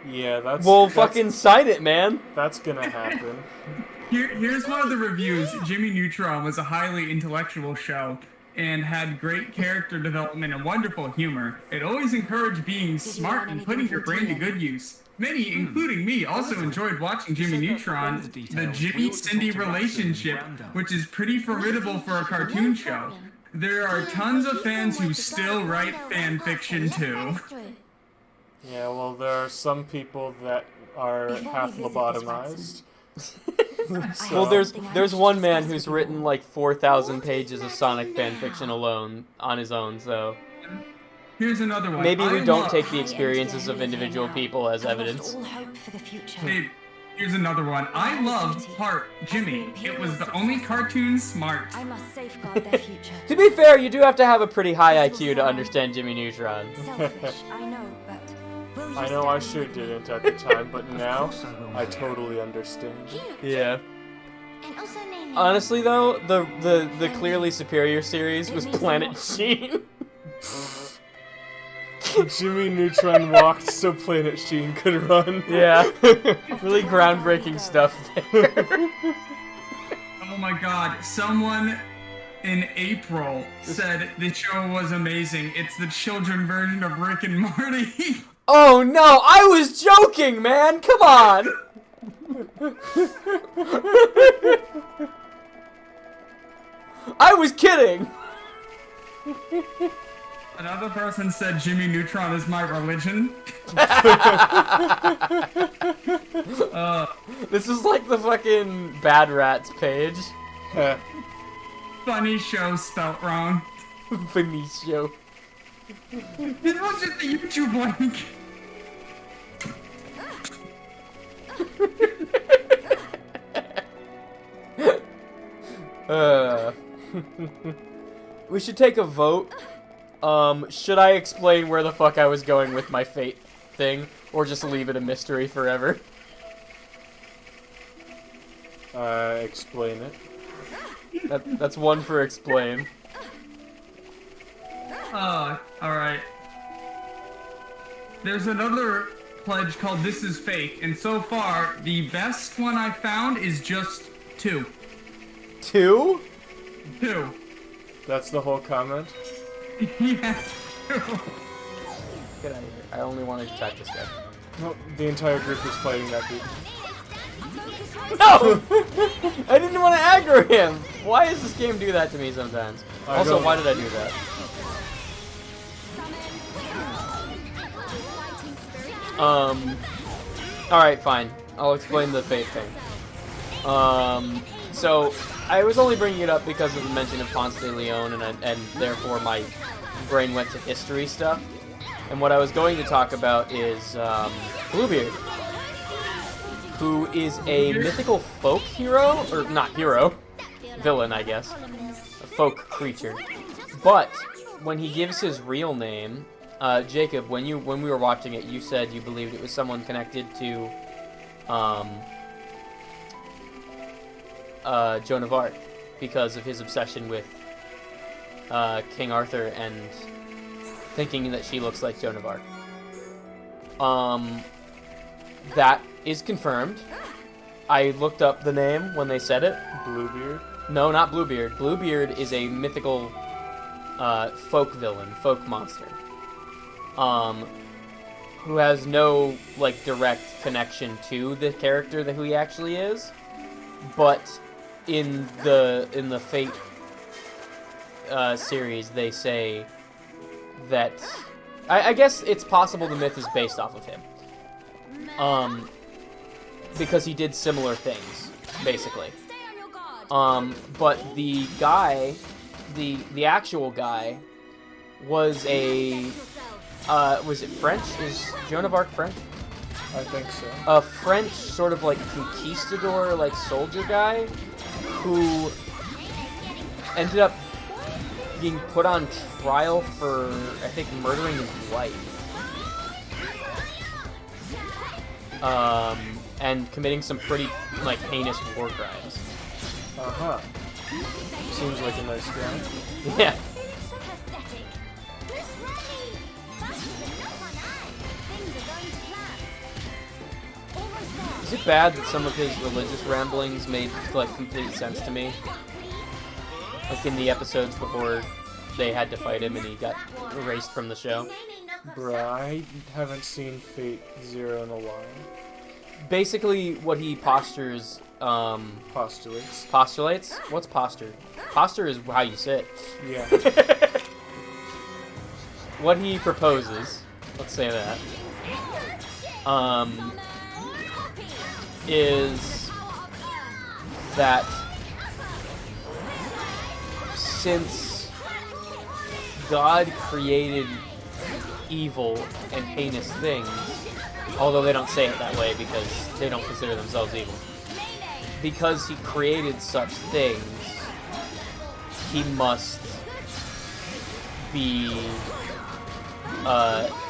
Yeah, that's.
Well,
that's-
fucking sign it, man.
That's gonna happen.
Here's one of the reviews. Jimmy Neutron was a highly intellectual show and had great character development and wonderful humor. It always encouraged being smart and putting your brain to good use. Many, including me, also enjoyed watching Jimmy Neutron, the Jimmy-Cindy relationship, which is pretty formidable for a cartoon show. There are tons of fans who still write fan fiction too.
Yeah, well, there are some people that are half lobotomized.
Well, there's one man who's written like 4,000 pages of Sonic fanfiction alone on his own, so
Here's another one.
maybe we
I
don't
love-
take the experiences of individual people as evidence.
All hope for the future.
Babe, Here's another one. I loved Part Jimmy. It was the only cartoon smart.
I must safeguard their future.
To be fair, you do have to have a pretty high IQ to understand Jimmy Neutron.
Selfish, I know, but will you
I know I
stand
sure
with me?
didn't at the time, but now I totally understand.
Yeah.
And also name
Honestly, though, the clearly superior series was Planet Sheen.
Jimmy Neutron walked so Planet Sheen could run.
Yeah. Really groundbreaking stuff there.
Oh my god, someone in April said the show was amazing. It's the children version of Rick and Morty.
Oh no, I was joking, man! Come on! I was kidding!
Another person said Jimmy Neutron is my religion.
This is like the fucking Bad Rats page.
Funny show spelt wrong.
Benicio.
It was just the YouTube link.
We should take a vote. Should I explain where the fuck I was going with my fate thing, or just leave it a mystery forever?
Explain it.
That's one for explain.
Alright. There's another pledge called This Is Fake, and so far, the best one I found is just 2.
2?
2.
That's the whole comment?
Yes, 2.
Get out of here. I only wanted to attack this guy.
No, the entire group is fighting that dude.
No! I didn't want to aggro him! Why does this game do that to me sometimes? Also, why did I do that? Alright, fine. I'll explain the fate thing. So, I was only bringing it up because of the mention of Ponce de Leon, and therefore my brain went to history stuff. And what I was going to talk about is, Bluebeard, who is a mythical folk hero, or not hero, villain, I guess. A folk creature. But, when he gives his real name, Jacob, when we were watching it, you said you believed it was someone connected to, Joan of Arc, because of his obsession with, King Arthur and thinking that she looks like Joan of Arc. That is confirmed. I looked up the name when they said it.
Bluebeard?
No, not Bluebeard. Bluebeard is a mythical, folk villain, folk monster. Who has no, like, direct connection to the character that who he actually is. But in the Fate series, they say that I guess it's possible the myth is based off of him. Because he did similar things, basically. But the guy, the actual guy, was a was it French? Is Joan of Arc French?
I think so.
A French sort of like conquistador, like soldier guy, who ended up being put on trial for, I think, murdering his wife. And committing some pretty, like, heinous war crimes.
Uh-huh. Seems like a nice guy.
Yeah. Is it bad that some of his religious ramblings made, like, complete sense to me? Like in the episodes before they had to fight him and he got erased from the show?
Bruh, I haven't seen Fate Zero in a while.
Basically, what he postures,
Postulates.
Postulates? What's posture? Posture is how you sit.
Yeah.
What he proposes, let's say that, is that since God created evil and heinous things, Although they don't say it that way because they don't consider themselves evil. Because he created such things, he must be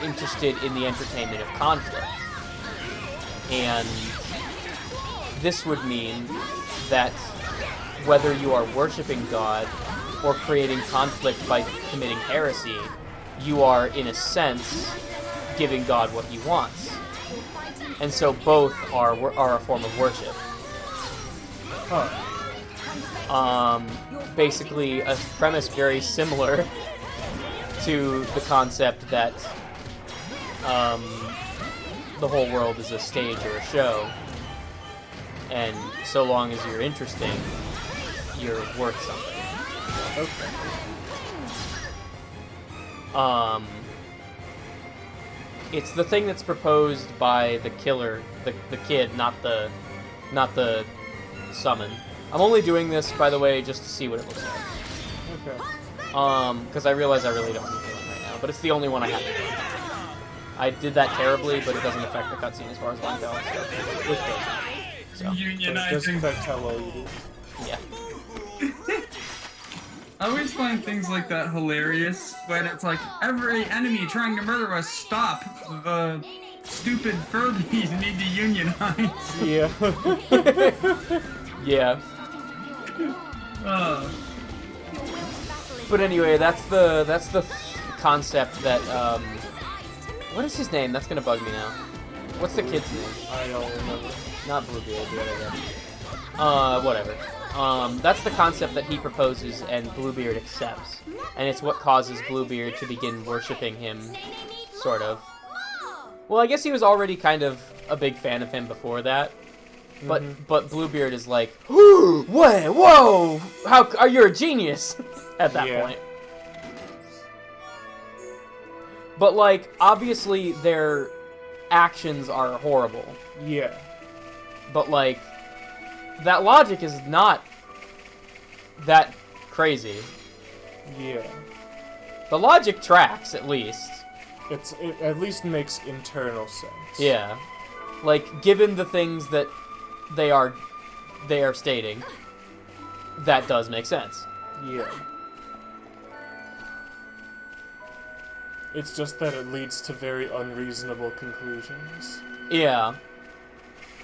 interested in the entertainment of conflict. And this would mean that whether you are worshipping God or creating conflict by committing heresy, you are, in a sense, giving God what he wants. And so both are a form of worship. Basically, a premise very similar to the concept that the whole world is a stage or a show, and so long as you're interesting, you're worth something.
Okay.
It's the thing that's proposed by the killer, the kid, not the summon. I'm only doing this, by the way, just to see what it looks like.
Okay.
Because I realize I really don't need to right now, but it's the only one I have to do. I did that terribly, but it doesn't affect the cutscene as far as I know. So.
Unionizing.
It doesn't affect how well you do.
Yeah.
I always find things like that hilarious when it's like, every enemy trying to murder us, stop. The stupid Furbies need to unionize.
Yeah.
Yeah. But anyway, that's the concept that, what is his name? That's gonna bug me now. What's the kid's name?
I don't remember.
Not Bluebeard, the other guy. Whatever. That's the concept that he proposes and Bluebeard accepts. And it's what causes Bluebeard to begin worshipping him, sort of. Well, I guess he was already kind of a big fan of him before that. But Bluebeard is like, whoa, how are you a genius at that point? But like, obviously their actions are horrible.
Yeah.
But like, that logic is not that crazy.
Yeah.
The logic tracks, at least.
It at least makes internal sense.
Yeah. Like, given the things that they are stating, that does make sense.
Yeah. It's just that it leads to very unreasonable conclusions.
Yeah.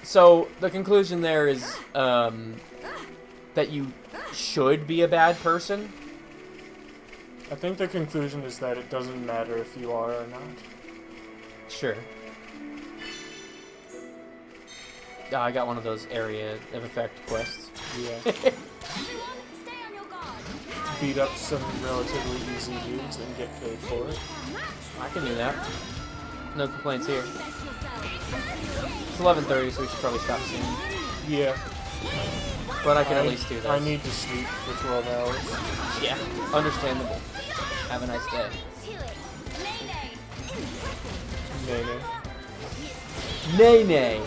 So, the conclusion there is, that you should be a bad person?
I think the conclusion is that it doesn't matter if you are or not.
Sure. I got one of those area of effect quests.
Yeah. Beat up some relatively easy dudes and get paid for it.
I can do that. No complaints here. It's 11:30, so we should probably stop soon.
Yeah.
But I can at least do this.
I need to sleep for 12 hours.
Yeah, understandable. Have a nice day. Nay nay.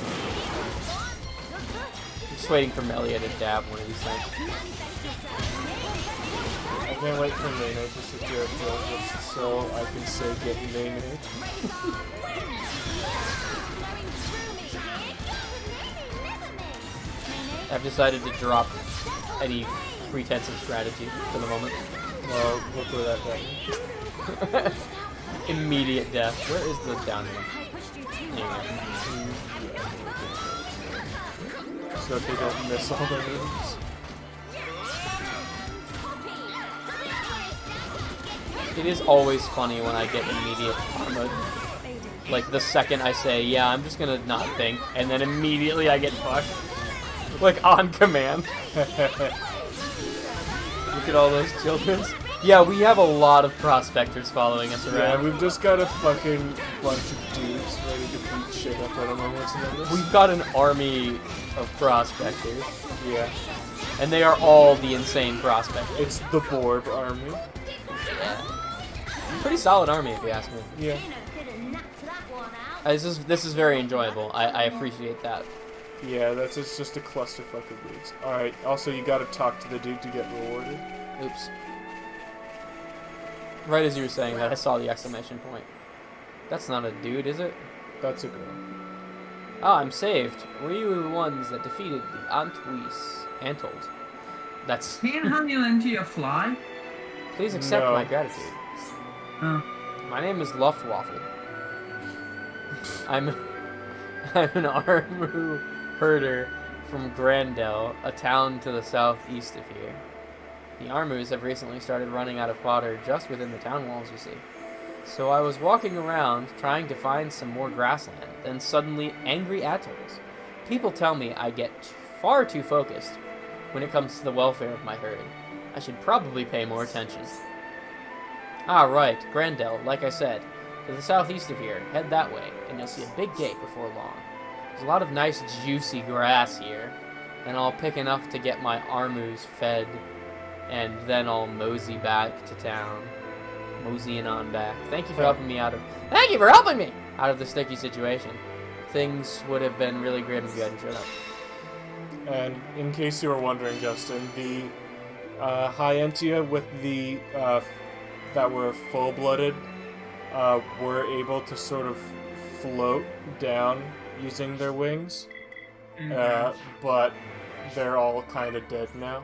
Just waiting for Melia to dab one of these things.
I can't wait for Nene to secure it so I can say get Nene.
I've decided to drop any pretense of strategy for the moment.
Well, look where that got me.
Immediate death. Where is the down one?
So that they don't miss all their moves.
It is always funny when I get immediate karma. Like, the second I say, yeah, I'm just gonna not think, and then immediately I get fucked. Like, on command. Look at all those children. Yeah, we have a lot of prospectors following us around.
Yeah, we've just got a fucking bunch of dudes ready to beat shit up at a moment's notice.
We've got an army of prospectors.
Yeah.
And they are all the insane prospectors.
It's the Borb army.
Yeah. Pretty solid army, if you ask me.
Yeah.
This is very enjoyable. I appreciate that.
Yeah, it's just a clusterfuck of dudes. Alright, also you gotta talk to the dude to get rewarded.
Oops. Right as you were saying that, I saw the exclamation point. That's not a dude, is it?
That's a girl.
Ah, I'm saved. Were you the ones that defeated the Antold? That's...
Can't Hyantia fly?
Please accept my gratitude.
Oh.
My name is Luftwaffle. I'm an Armu herder from Grandel, a town to the southeast of here. The Armus have recently started running out of fodder just within the town walls, you see. So I was walking around trying to find some more grassland, then suddenly angry atolls. People tell me I get far too focused when it comes to the welfare of my herd. I should probably pay more attention. Ah, right, Grandel, like I said, to the southeast of here, head that way, and you'll see a big gate before long. There's a lot of nice juicy grass here, and I'll pick enough to get my Armus fed, and then I'll mosey back to town. Moseying on back. Thank you for helping me out of the sticky situation. Things would have been really grim if you hadn't showed up.
And in case you were wondering, Justin, the Hyantia with the that were full-blooded were able to sort of float down using their wings, but they're all kind of dead now.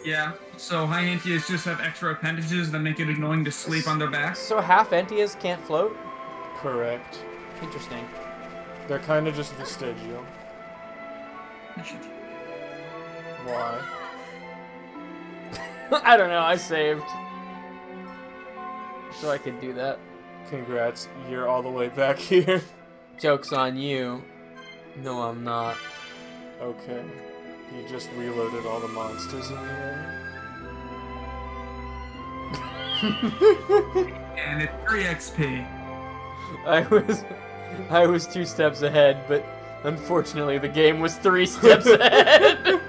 Yeah, so Hyantias just have extra appendages that make it annoying to sleep on their backs.
So half Entias can't float?
Correct.
Interesting.
They're kind of just vestigial. Why?
I don't know, I saved. So I could do that.
Congrats, you're all the way back here.
Joke's on you. No, I'm not.
Okay. You just reloaded all the monsters in the area?
And it's 3 XP.
I was 2 steps ahead, but unfortunately the game was 3 steps ahead.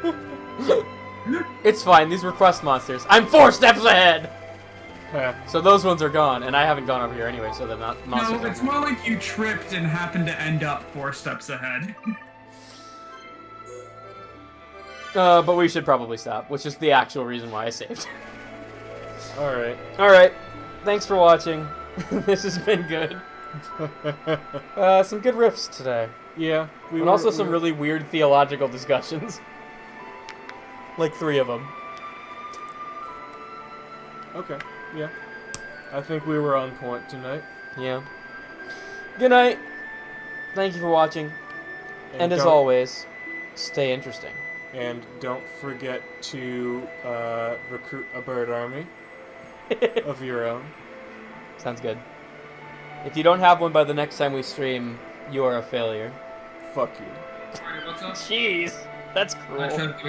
It's fine, these were quest monsters. I'm 4 steps ahead! So those ones are gone, and I haven't gone over here anyway, so the monsters
No, it's more like you tripped and happened to end up 4 steps ahead.
But we should probably stop, which is the actual reason why I saved.
Alright.
Thanks for watching. This has been good. Some good riffs today.
Yeah.
And also some really weird theological discussions. Like 3 of them.
Okay, yeah. I think we were on point tonight.
Yeah. Good night. Thank you for watching. And as always, stay interesting.
And don't forget to recruit a bird army of your own.
Sounds good. If you don't have one by the next time we stream, you are a failure.
Fuck you.
Alright, what's up?
Jeez, that's cruel.